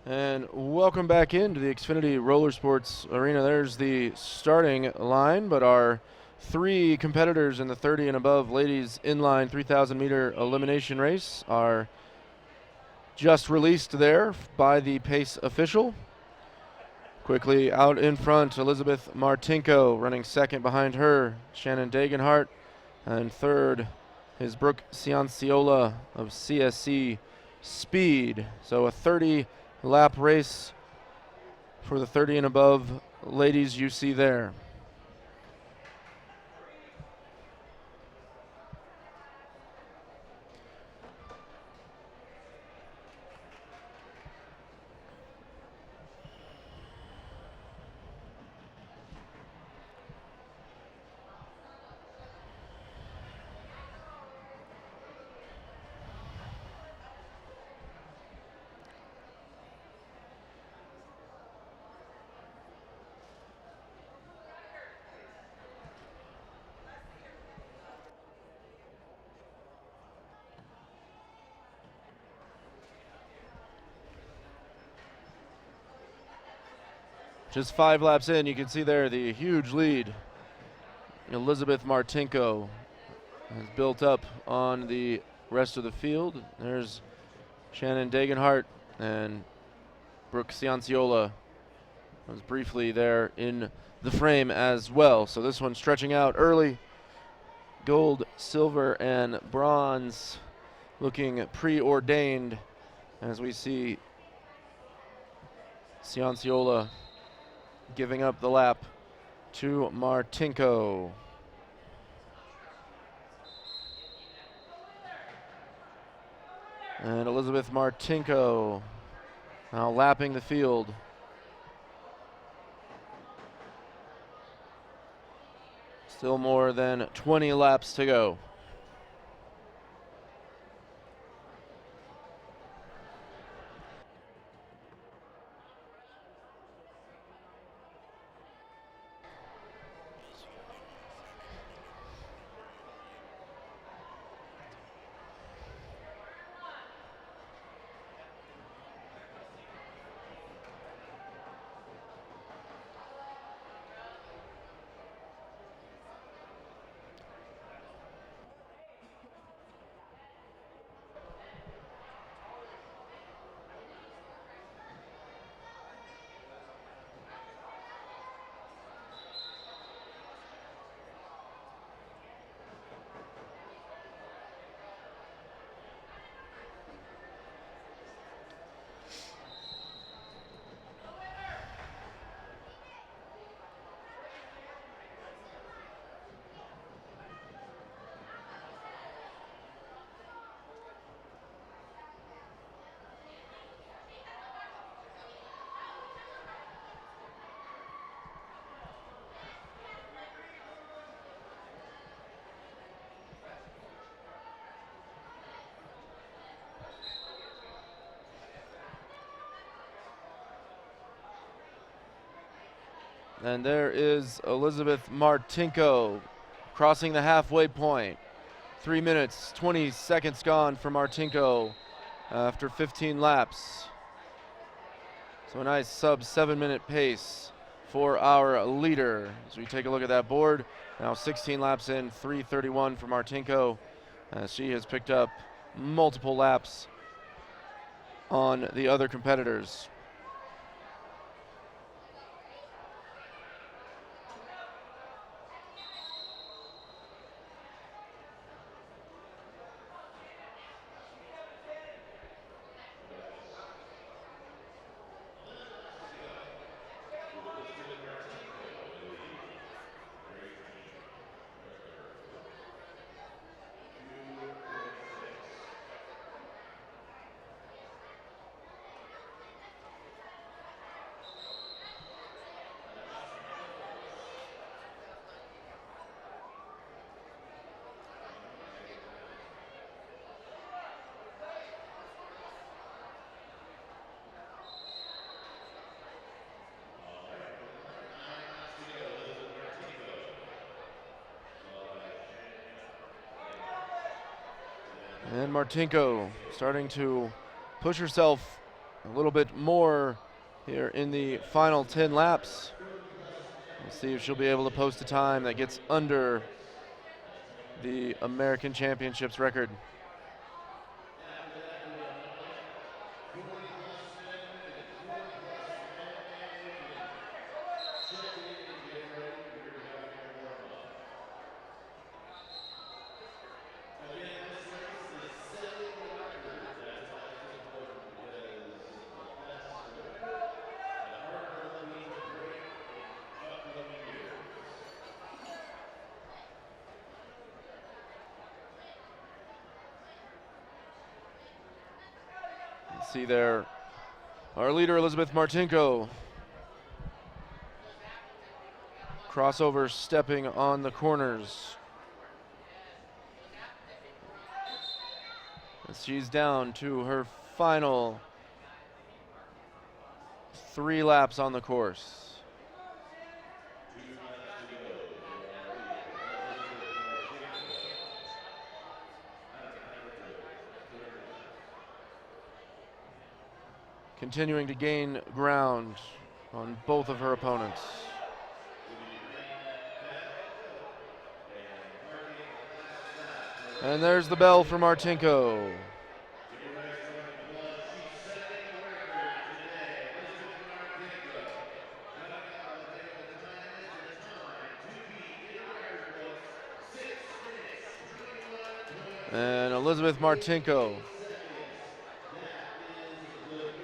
[SPEAKER 1] And welcome back into the Xfinity Roller Sports Arena. There's the starting line, but our three competitors in the 30 and above ladies inline 3,000 meter elimination race are just released there by the pace official. Quickly out in front, Elizabeth Martinko running second behind her, Shannon Dagenhart, and third is Brooke Cianciola of CSC Speed. So a 30-lap race for the 30 and above ladies you see there. Just 5 laps in, you can see there the huge lead Elizabeth Martinko has built up on the rest of the field. There's Shannon Dagenhart, and Brooke Cianciola was briefly there in the frame as well. So this one stretching out early. Gold, silver, and bronze looking preordained as we see Cianciola giving up the lap to Martinko. And Elizabeth Martinko now lapping the field. Still more than 20 laps to go. And there is Elizabeth Martinko crossing the halfway point. 3 minutes, 20 seconds gone for Martinko after 15 laps. So a nice sub 7-minute pace for our leader. As we take a look at that board, now 16 laps in, 3:31 for Martinko, as she has picked up multiple laps on the other competitors. And Martinko starting to push herself a little bit more here in the final 10 laps. We'll see if she'll be able to post a time that gets under the American Championships record. See there, our leader Elizabeth Martinko. Crossover stepping on the corners. As she's down to her final 3 laps on the course. Continuing to gain ground on both of her opponents. And there's the bell for Martinko. And Elizabeth Martinko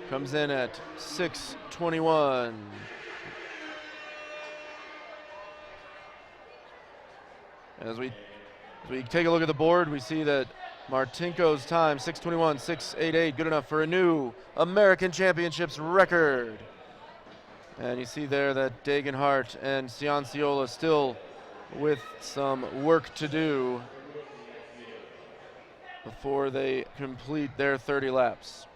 [SPEAKER 1] comes in at 6:21. As we take a look at the board, we see that Martinko's time, 6:21, 6:88, good enough for a new American Championships record. And you see there that Degenhardt and Cianciola still with some work to do before they complete their 30 laps.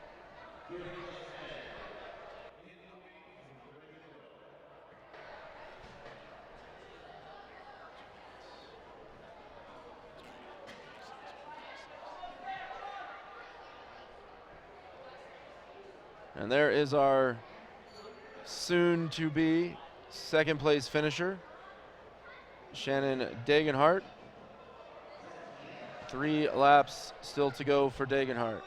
[SPEAKER 1] And there is our soon-to-be second-place finisher, Shannon Degenhardt. 3 laps still to go for Degenhardt.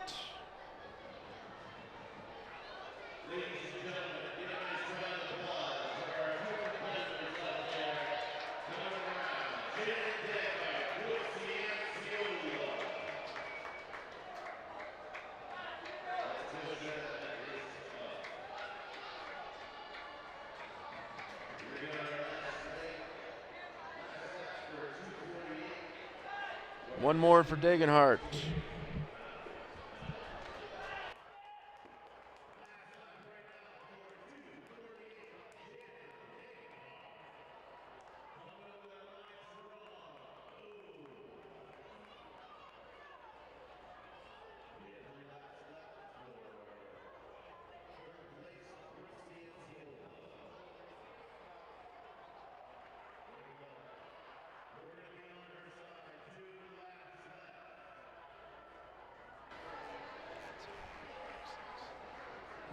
[SPEAKER 1] One more for Degenhardt.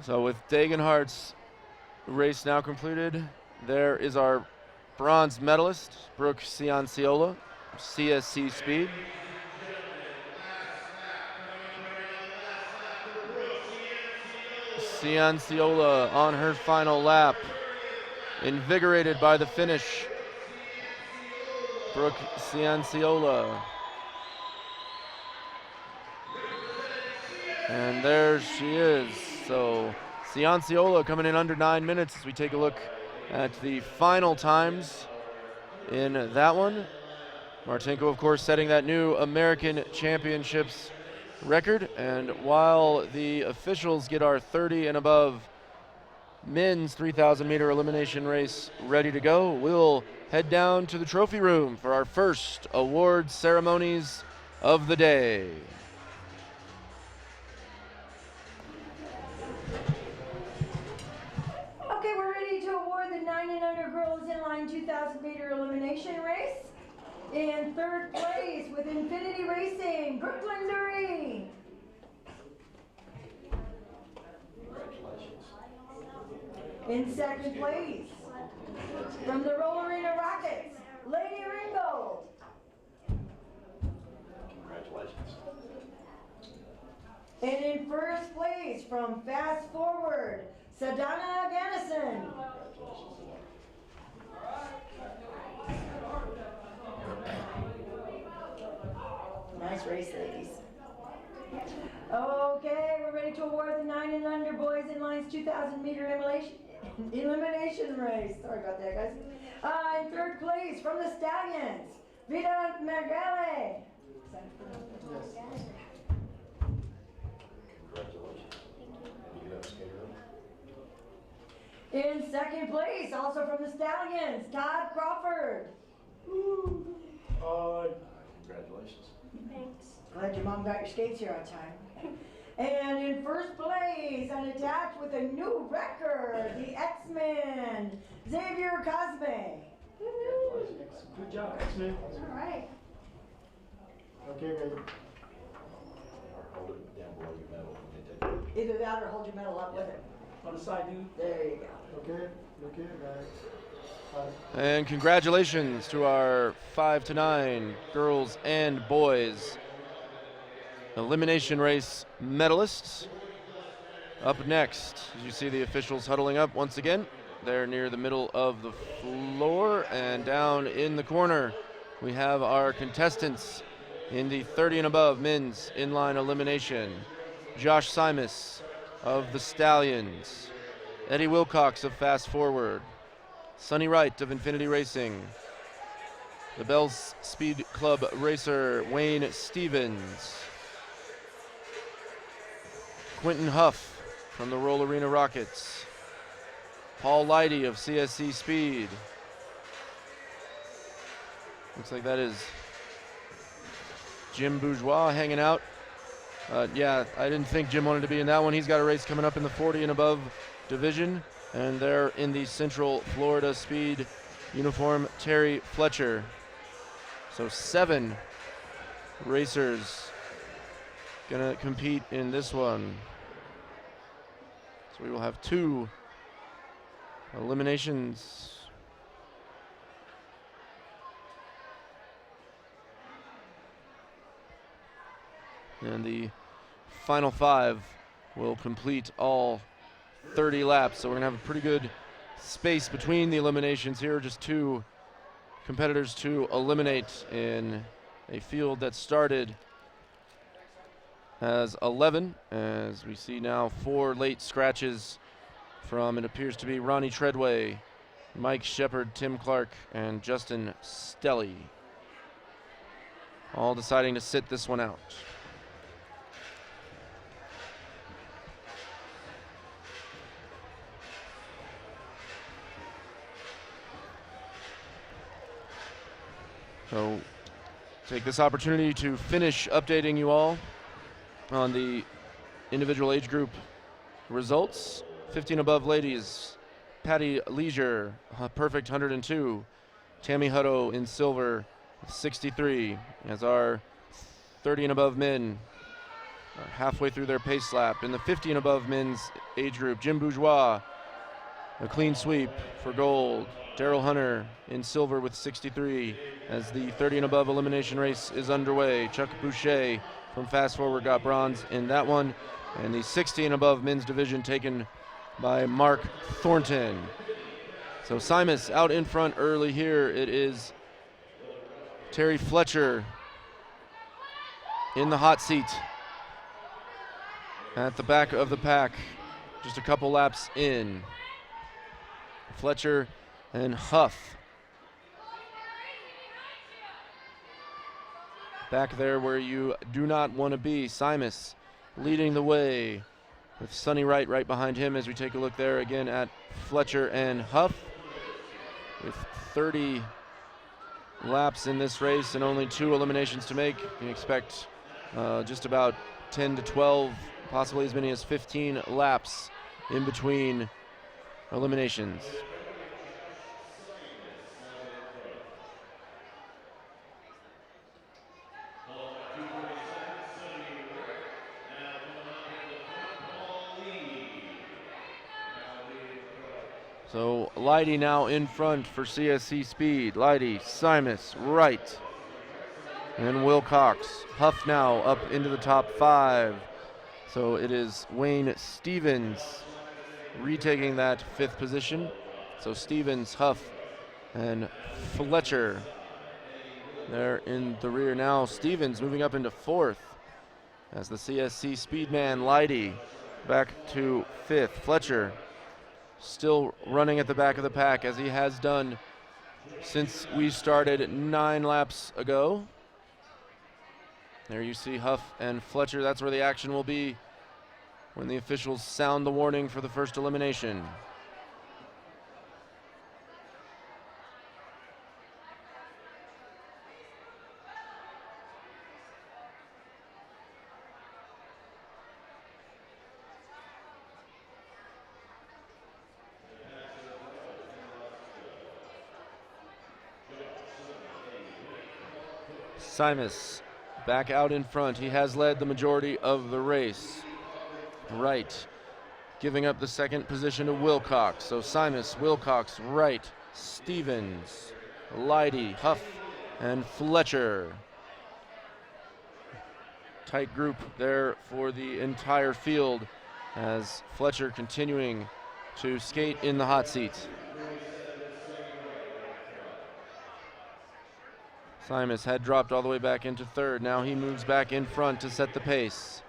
[SPEAKER 1] So with Degenhardt's race now concluded, there is our bronze medalist, Brooke Cianciola, CSC Speed. Cianciola on her final lap, invigorated by the finish. Brooke Cianciola. And there she is. So Cianciola coming in under 9 minutes as we take a look at the final times in that one. Martinko, of course, setting that new American Championships record. And while the officials get our 30 and above men's 3,000 meter elimination race ready to go, we'll head down to the trophy room for our first award ceremonies of the day.
[SPEAKER 2] Okay, we're ready to award the 9 and under girls inline 2,000 meter elimination race. In 3rd place with Infinity Racing, Brooklyn Dury. In second place, from the Roll Arena Rockets, Lady Ringold.
[SPEAKER 3] Congratulations.
[SPEAKER 2] And in first place, from Fast Forward, Sadana Gannison. Nice race, ladies. Okay, we're ready to award the 9 and under boys in lines 2,000 meter elimination race. Sorry about that, guys. In third place, from the Stallions, Vida Magale.
[SPEAKER 3] Congratulations. You have a skater.
[SPEAKER 2] In second place, also from the Stallions, Todd Crawford.
[SPEAKER 3] Congratulations.
[SPEAKER 4] Thanks.
[SPEAKER 2] Glad your mom got your skates here on time. And in first place, unattached with a new record, the X-Men, Xavier Cosme.
[SPEAKER 3] Congratulations.
[SPEAKER 5] Good job, X-Men.
[SPEAKER 4] All right.
[SPEAKER 5] Okay, ready.
[SPEAKER 3] Or hold it down below your medal when they take it.
[SPEAKER 2] Either that or hold your medal up with it.
[SPEAKER 5] On the side, dude.
[SPEAKER 2] There you go.
[SPEAKER 5] Okay, okay, guys.
[SPEAKER 1] And congratulations to our 5 to 9 girls and boys elimination race medalists. Up next, as you see the officials huddling up once again, they're near the middle of the floor, and down in the corner we have our contestants in the 30 and above men's inline elimination. Josh Simus of the Stallions, Eddie Wilcox of Fast Forward, Sonny Wright of Infinity Racing, the Bell's Speed Club racer Wayne Stevens, Quentin Huff from the Roll Arena Rockets, Paul Leidy of CSC Speed. Looks like that is Jim Bourgeois hanging out. Yeah, I didn't think Jim wanted to be in that one. He's got a race coming up in the 40 and above division. And they're in the Central Florida Speed uniform, Terry Fletcher. So 7 racers gonna compete in this one. So we will have 2 eliminations. And the final 5 will complete all 30 laps. So we're gonna have a pretty good space between the eliminations here. Just 2 competitors to eliminate in a field that started as 11, as we see now 4 late scratches from, it appears to be Ronnie Treadway, Mike Shepard, Tim Clark, and Justin Stelly, all deciding to sit this one out. So take this opportunity to finish updating you all on the individual age group results. 15 above ladies, Patty Leisure, perfect 102. Tammy Hutto in silver, 63. As our 30 and above men are halfway through their pace lap. In the 50 and above men's age group, Jim Bourgeois, a clean sweep for gold. Daryl Hunter in silver with 63 as the 30 and above elimination race is underway. Chuck Boucher from Fast Forward got bronze in that one. And the 60 and above men's division taken by Mark Thornton. So Simus out in front early here. It is Terry Fletcher in the hot seat at the back of the pack, just a couple laps in. Fletcher and Huff back there where you do not want to be. Simus leading the way with Sonny Wright right behind him as we take a look there again at Fletcher and Huff. With 30 laps in this race and only 2 eliminations to make, you can expect just about 10 to 12, possibly as many as 15 laps in between eliminations. So Leidy now in front for CSC Speed. Leidy, Simus, right. And Wilcox. Huff now up into the top 5. So it is Wayne Stevens retaking that 5th position. So Stevens, Huff, and Fletcher. They're in the rear now. Stevens moving up into 4th as the CSC Speedman Leidy back to 5th. Fletcher still running at the back of the pack as he has done since we started 9 laps ago. There you see Huff and Fletcher. That's where the action will be when the officials sound the warning for the first elimination. Simus back out in front. He has led the majority of the race. Right, giving up the 2nd position to Wilcox. So Simus, Wilcox, right, Stevens, Leidy, Huff, and Fletcher. Tight group there for the entire field as Fletcher continuing to skate in the hot seat. Simus had dropped all the way back into 3rd. Now he moves back in front to set the pace.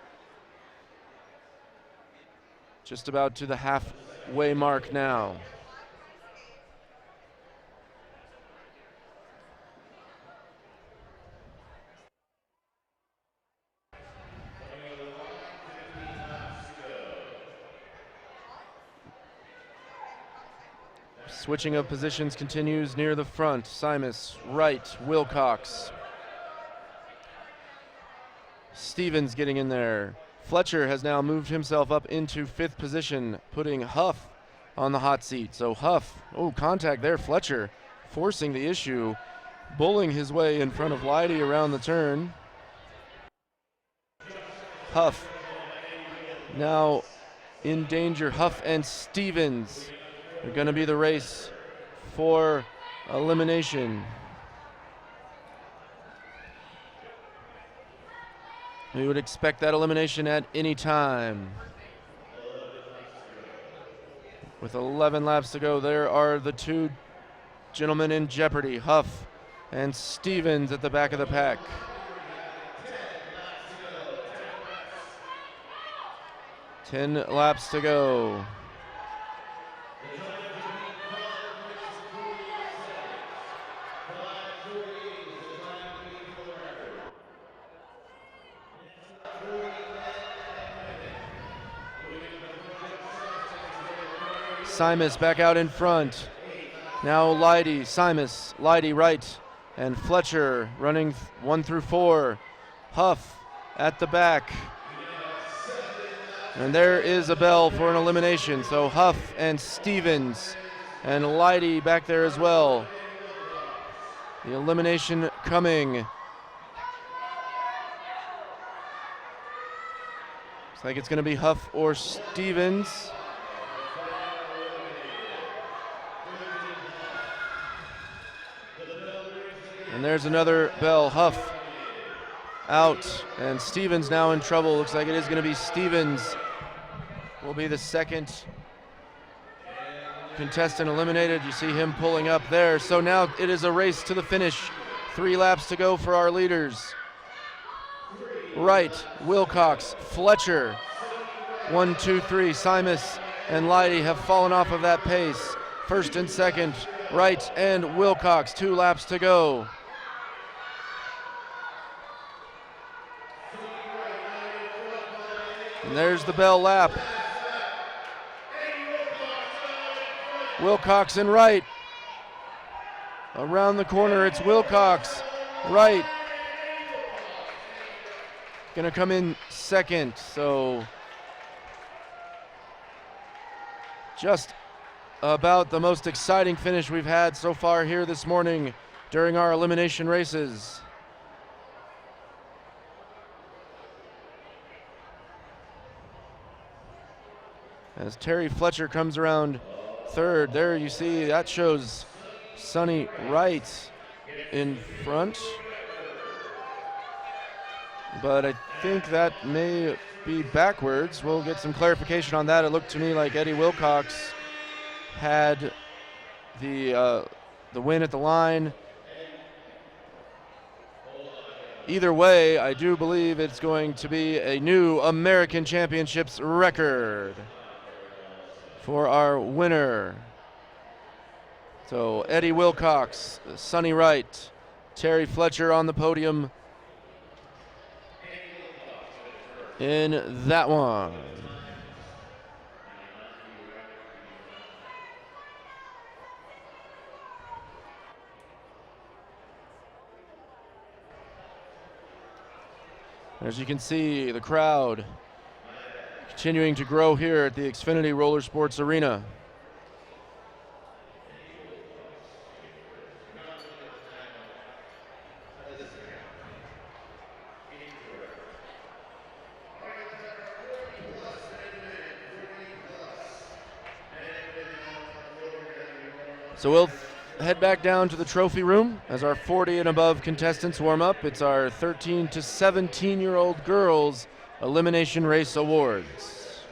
[SPEAKER 1] Just about to the halfway mark now. Switching of positions continues near the front. Simus, right, Wilcox. Stevens getting in there. Fletcher has now moved himself up into 5th position, putting Huff on the hot seat. So Huff, contact there, Fletcher forcing the issue, bullying his way in front of Leidy around the turn. Huff now in danger. Huff and Stevens are going to be the race for elimination. We would expect that elimination at any time. With 11 laps to go, there are the 2 gentlemen in jeopardy, Huff and Stevens at the back of the pack. Ten laps to go. Simus back out in front. Now Leidy, Simus, Leidy right, and Fletcher running 1 through 4. Huff at the back. And there is a bell for an elimination. So Huff and Stevens and Leidy back there as well. The elimination coming. Looks like it's going to be Huff or Stevens. And there's another bell. Huff out, and Stevens now in trouble. Looks like it is going to be Stevens will be the 2nd contestant eliminated. You see him pulling up there. So now it is a race to the finish. 3 laps to go for our leaders. Right, Wilcox, Fletcher. 1, 2, 3. Simus and Leidy have fallen off of that pace. 1st and 2nd, Wright and Wilcox. 2 laps to go. And there's the bell lap. Wilcox and Wright. Around the corner, it's Wilcox. Wright. Gonna come in 2nd, so just about the most exciting finish we've had so far here this morning during our elimination races. As Terry Fletcher comes around third. There you see that shows Sonny Wright in front. But I think that may be backwards. We'll get some clarification on that. It looked to me like Eddie Wilcox had the win at the line. Either way, I do believe it's going to be a new American Championships record for our winner. So Eddie Wilcox, Sonny Wright, Terry Fletcher on the podium in that one. As you can see, the crowd continuing to grow here at the Xfinity Roller Sports Arena. So we'll head back down to the trophy room as our 40 and above contestants warm up. It's our 13 to 17-year-old girls Elimination Race Awards.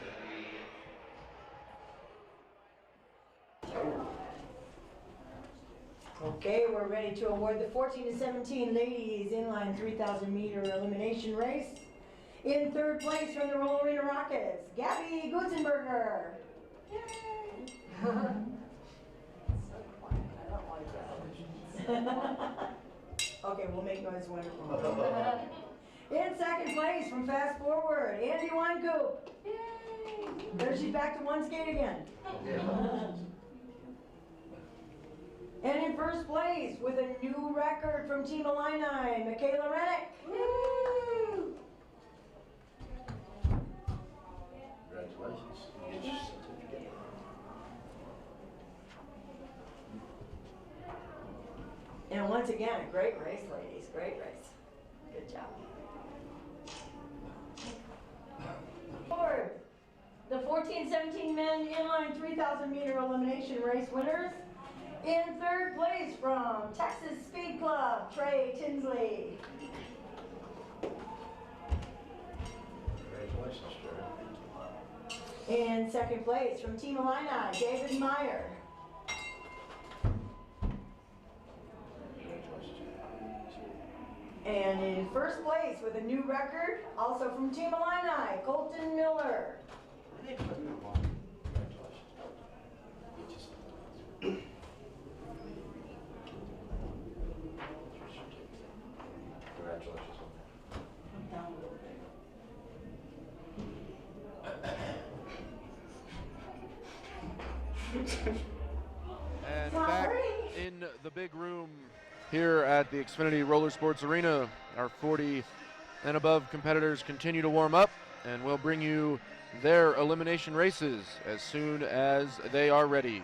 [SPEAKER 2] Okay, we're ready to award the 14 to 17 ladies inline 3,000 meter elimination race. In third place from the Roller Arena Rockets, Gabby Gutzenberger. Yay! So quiet. I don't like that. Okay, we'll make noise when In second place from Fast Forward, Andy Weinkoop. Yay! There she's back to one skate again. And in first place with a new record from Team Illini, Michaela Rennick. Woo!
[SPEAKER 3] Congratulations. You get your certificate.
[SPEAKER 2] And once again, a great race, ladies. Great race. Good job. Fourth, the 14-17 men inline 3,000 meter elimination race winners. In third place from Texas Speed Club, Trey Tinsley.
[SPEAKER 3] Congratulations, Jerry.
[SPEAKER 2] In second place from Team Illini, David Meyer. And in first place with a new record, also from Team Illini, Colton Miller.
[SPEAKER 3] Congratulations. Get you Congratulations.
[SPEAKER 1] And back in the big room here at the Xfinity Roller Sports Arena, our 40 and above competitors continue to warm up, and we'll bring you their elimination races as soon as they are ready.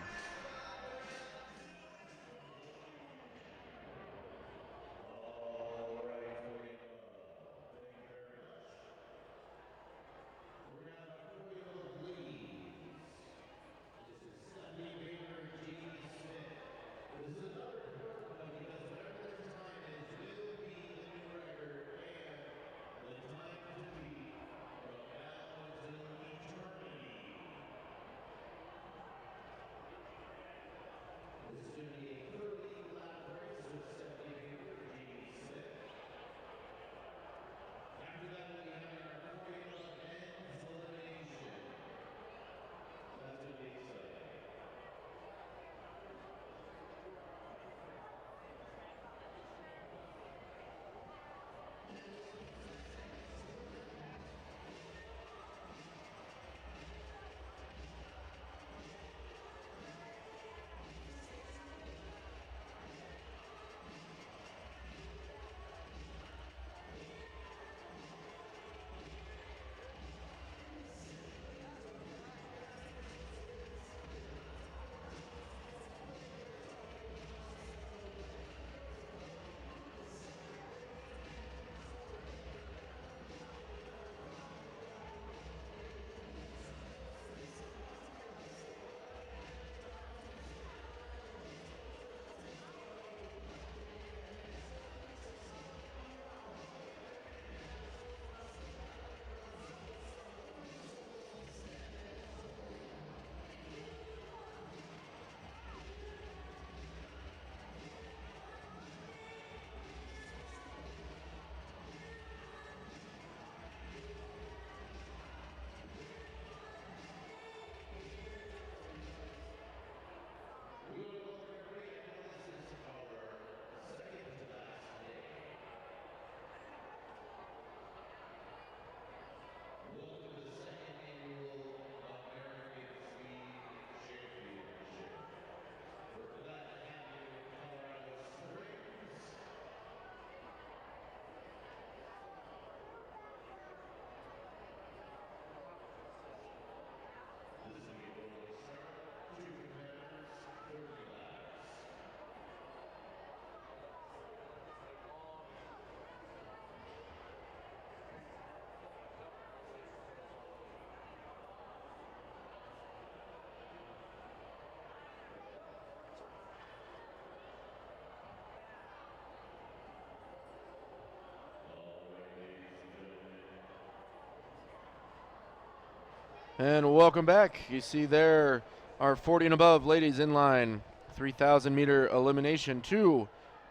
[SPEAKER 1] And welcome back. You see there our 40 and above ladies in line. 3,000 meter elimination. Two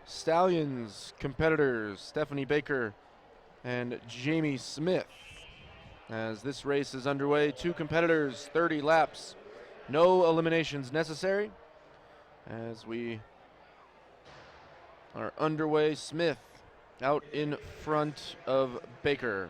[SPEAKER 1] Stallions competitors, Stephanie Baker and Jamie Smith. As this race is underway, two competitors, 30 laps. No eliminations necessary. As we are underway, Smith out in front of Baker.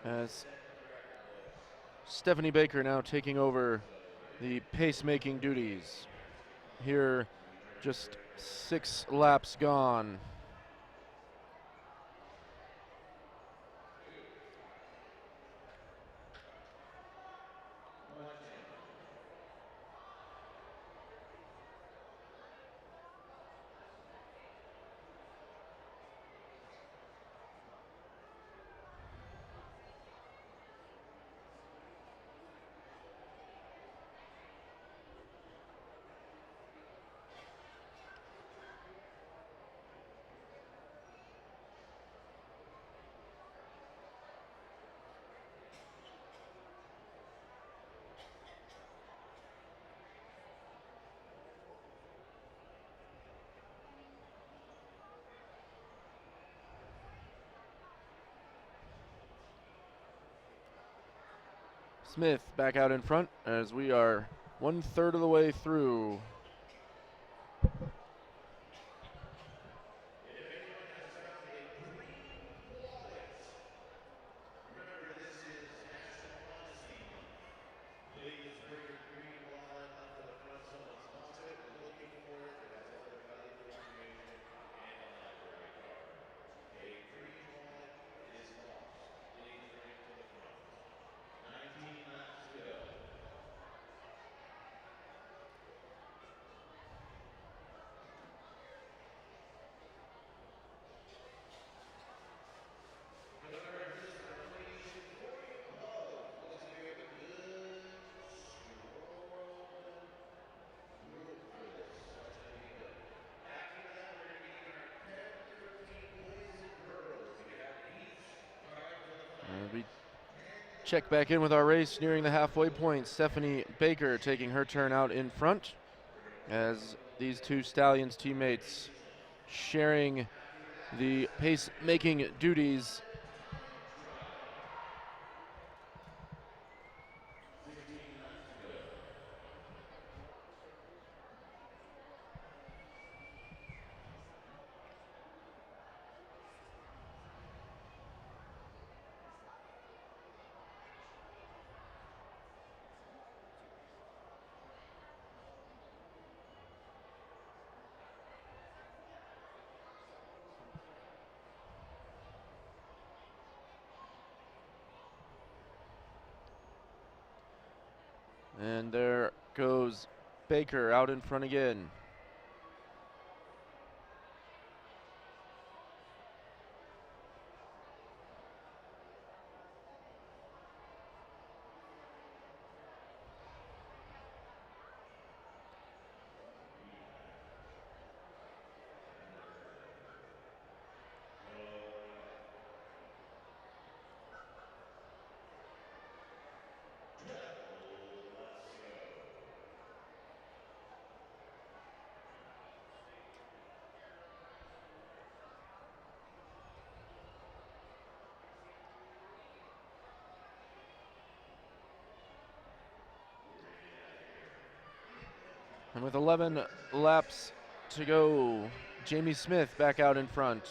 [SPEAKER 1] As Stephanie Baker now taking over the pacemaking duties. Here, just 6 laps gone. Smith back out in front as we are 1/3 of the way through. And we check back in with our race nearing the halfway point. Stephanie Baker taking her turn out in front as these two Stallions teammates sharing the pace-making duties. And there goes Baker out in front again. And with 11 laps to go, Jamie Smith back out in front.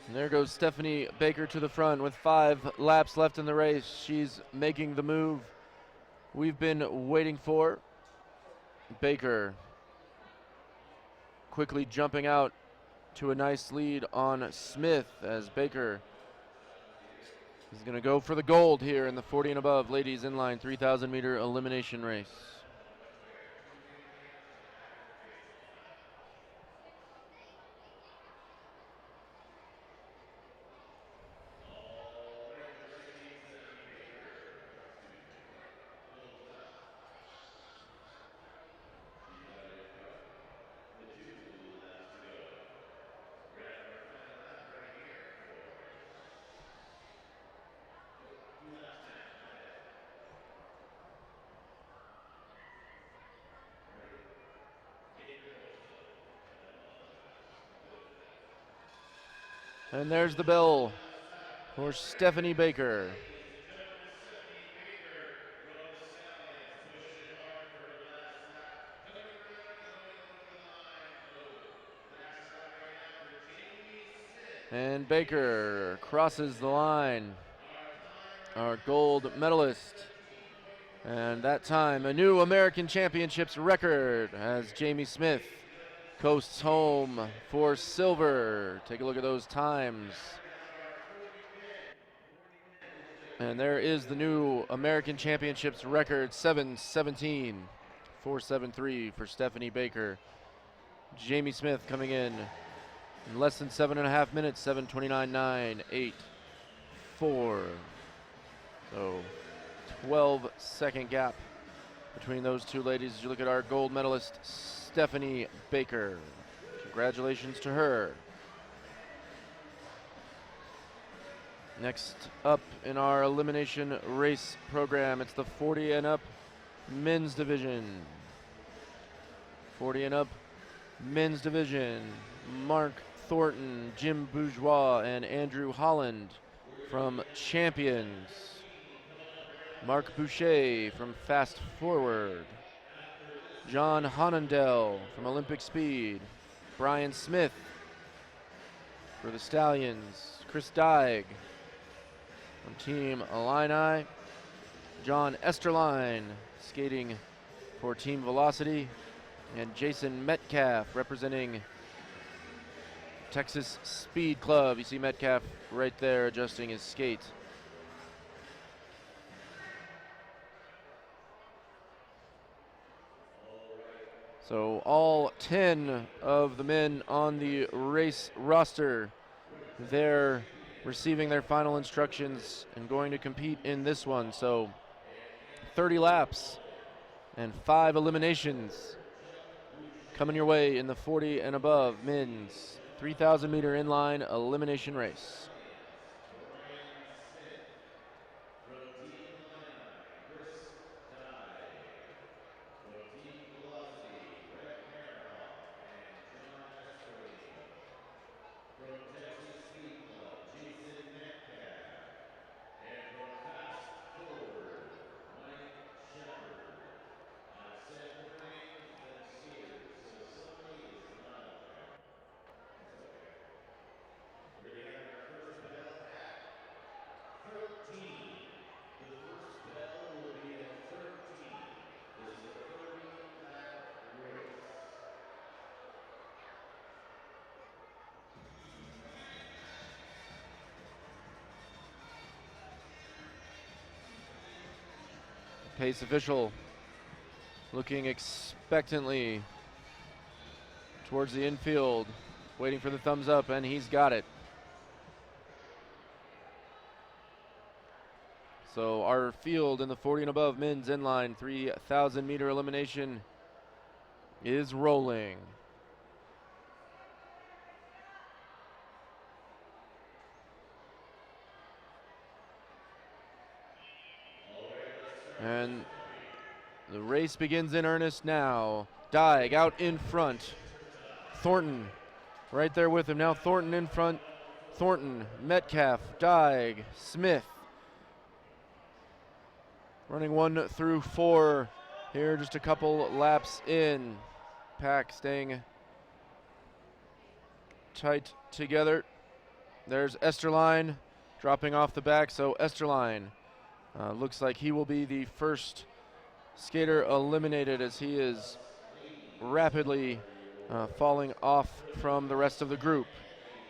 [SPEAKER 1] And there goes Stephanie Baker to the front with 5 laps left in the race. She's making the move we've been waiting for. Baker quickly jumping out to a nice lead on Smith as Baker is going to go for the gold here in the 40 and above ladies inline 3,000 meter elimination race. And there's the bell for Stephanie Baker. And Baker crosses the line, our gold medalist. And that time, a new American Championships record as Jamie Smith coasts home for silver. Take a look at those times. And there is the new American Championships record, 7:17, 4:73 for Stephanie Baker. Jamie Smith coming in less than 7.5 minutes, 7:29.9, 8, 4. So 12-second gap between those two ladies as you look at our gold medalist, Stephanie Baker. Congratulations to her. Next up in our elimination race program, it's the 40 and up men's division. 40 and up men's division. Mark Thornton, Jim Bourgeois, and Andrew Holland from Champions. Mark Boucher from Fast Forward. John Honendell from Olympic Speed. Brian Smith for the Stallions. Chris Dyke from Team Illini. John Esterline skating for Team Velocity. And Jason Metcalf representing Texas Speed Club. You see Metcalf right there adjusting his skate. So all 10 of the men on the race roster, they're receiving their final instructions and going to compete in this one. So 30 laps and 5 eliminations coming your way in the 40 and above men's 3,000 meter inline elimination race. Pace official looking expectantly towards the infield, waiting for the thumbs up, and he's got it. So our field in the 40 and above men's inline 3,000 meter elimination is rolling. And the race begins in earnest now. Dyke out in front. Thornton right there with him. Now Thornton in front. Thornton, Metcalf, Dyke, Smith. Running 1 through 4 here, just a couple laps in. Pack staying tight together. There's Esterline dropping off the back, so Esterline looks like he will be the first skater eliminated as he is rapidly falling off from the rest of the group.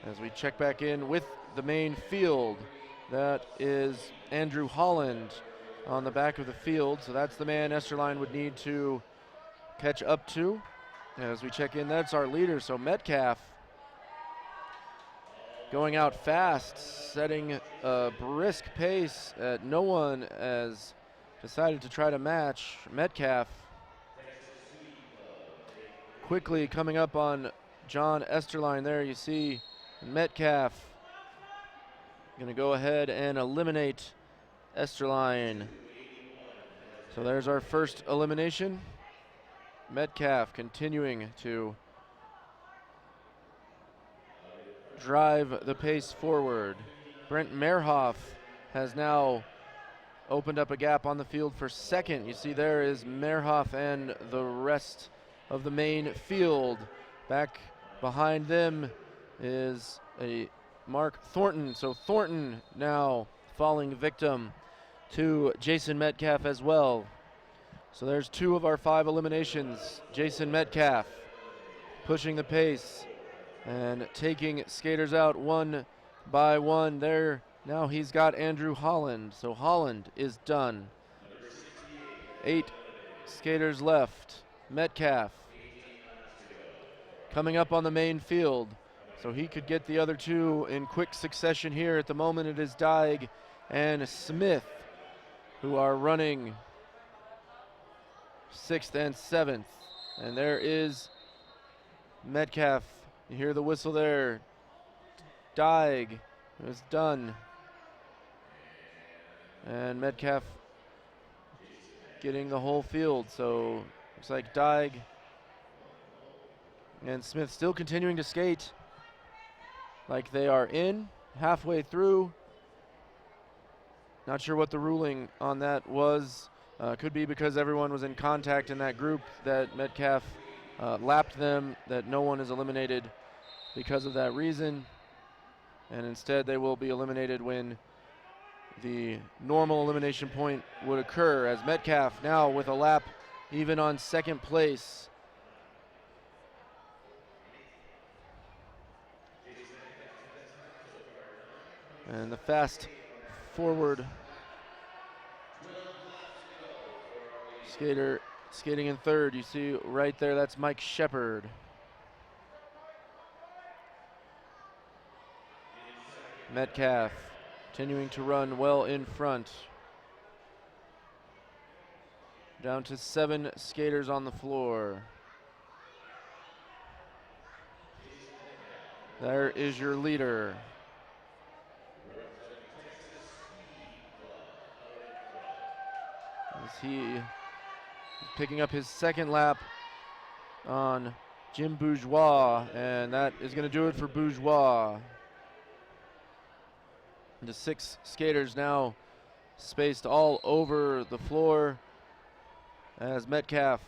[SPEAKER 1] As we check back in with the main field, that is Andrew Holland on the back of the field, so that's the man Esterline would need to catch up to. As we check in, that's our leader, so Metcalf going out fast, setting a brisk pace that no one has decided to try to match. Metcalf quickly coming up on John Esterline there. You see Metcalf going to go ahead and eliminate Esterline. So there's our first elimination. Metcalf continuing to drive the pace forward. Brent Merhoff has now opened up a gap on the field for second. You see there is Merhoff and the rest of the main field. Back behind them is a Mark Thornton. So Thornton now falling victim to Jason Metcalf as well. So there's 2 of our 5 eliminations. Jason Metcalf pushing the pace and taking skaters out one by one. There, now he's got Andrew Holland. So Holland is done. 8 skaters left. Metcalf coming up on the main field. So he could get the other 2 in quick succession here. At the moment it is Dyke and Smith who are running 6th and 7th. And there is Metcalf. You hear the whistle there. Dyke is done. And Metcalf getting the whole field. So looks like Dyke and Smith still continuing to skate like they are in halfway through. Not sure what the ruling on that was. Could be because everyone was in contact in that group that Metcalf lapped them, that no one is eliminated because of that reason. And instead they will be eliminated when the normal elimination point would occur, as Metcalf now with a lap even on second place. And the fast forward skater skating in third, you see right there, that's Mike Shepard. Metcalf continuing to run well in front. Down to 7 skaters on the floor. There is your leader. As he is picking up his second lap on Jim Bourgeois, and that is going to do it for Bourgeois. The 6 skaters now spaced all over the floor as Metcalf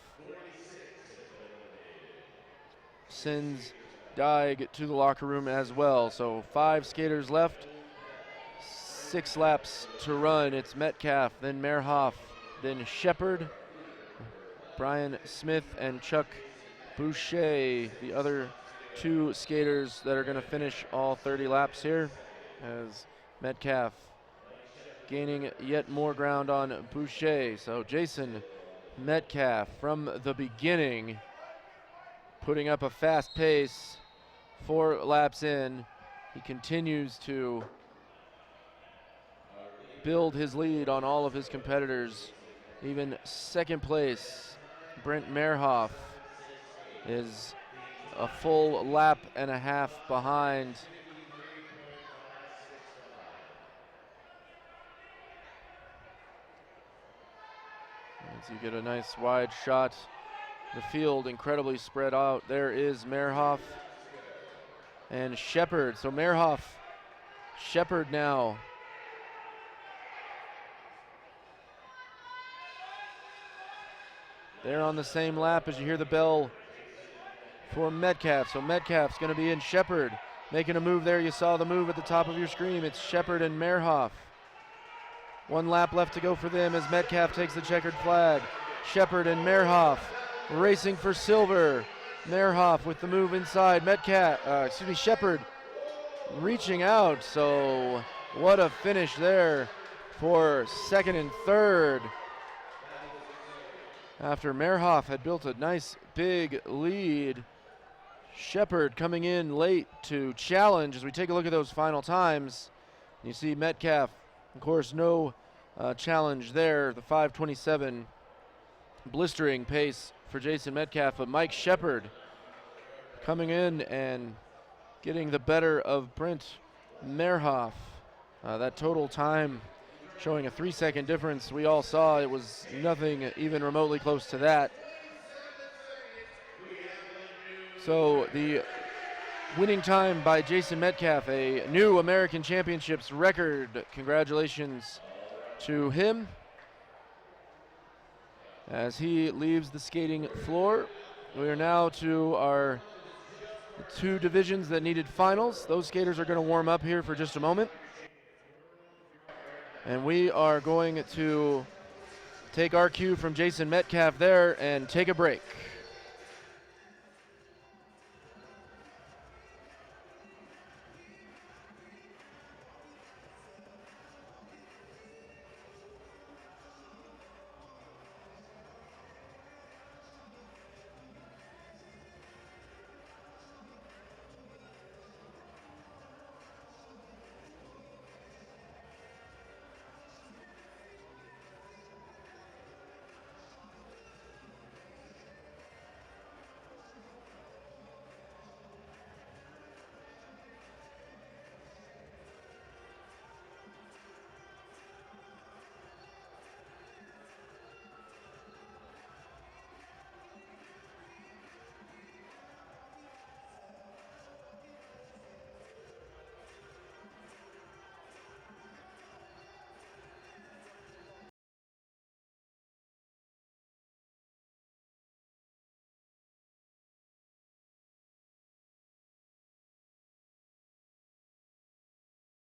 [SPEAKER 1] sends Dyke to the locker room as well. So 5 skaters left, 6 laps to run. It's Metcalf, then Merhoff, then Shepard, Brian Smith, and Chuck Boucher, the other 2 skaters that are going to finish all 30 laps here, as Metcalf gaining yet more ground on Boucher. So Jason Metcalf from the beginning putting up a fast pace, 4 laps in. He continues to build his lead on all of his competitors. Even second place, Brent Mehrhoff is a full lap and a half behind. As you get a nice wide shot, the field incredibly spread out. There is Mehrhoff and Shepard. So Mehrhoff, Shepard now. They're on the same lap as you hear the bell for Metcalf. So Metcalf's going to be in. Shepard making a move there. You saw the move at the top of your screen. It's Shepard and Mehrhoff. 1 lap left to go for them as Metcalf takes the checkered flag. Shepard and Mehrhoff racing for silver. Mehrhoff with the move inside. Shepard reaching out. So what a finish there for second and third. After Mehrhoff had built a nice big lead, Shepard coming in late to challenge. As we take a look at those final times, you see Metcalf, of course, no challenge there. The 5:27 blistering pace for Jason Metcalf, but Mike Shepard coming in and getting the better of Brent Mehrhoff. That total time showing a 3-second difference. We all saw it was nothing even remotely close to that. So the winning time by Jason Metcalf, a new American Championships record. Congratulations to him as he leaves the skating floor. We are now to our 2 divisions that needed finals. Those skaters are going to warm up here for just a moment. And we are going to take our cue from Jason Metcalf there and take a break.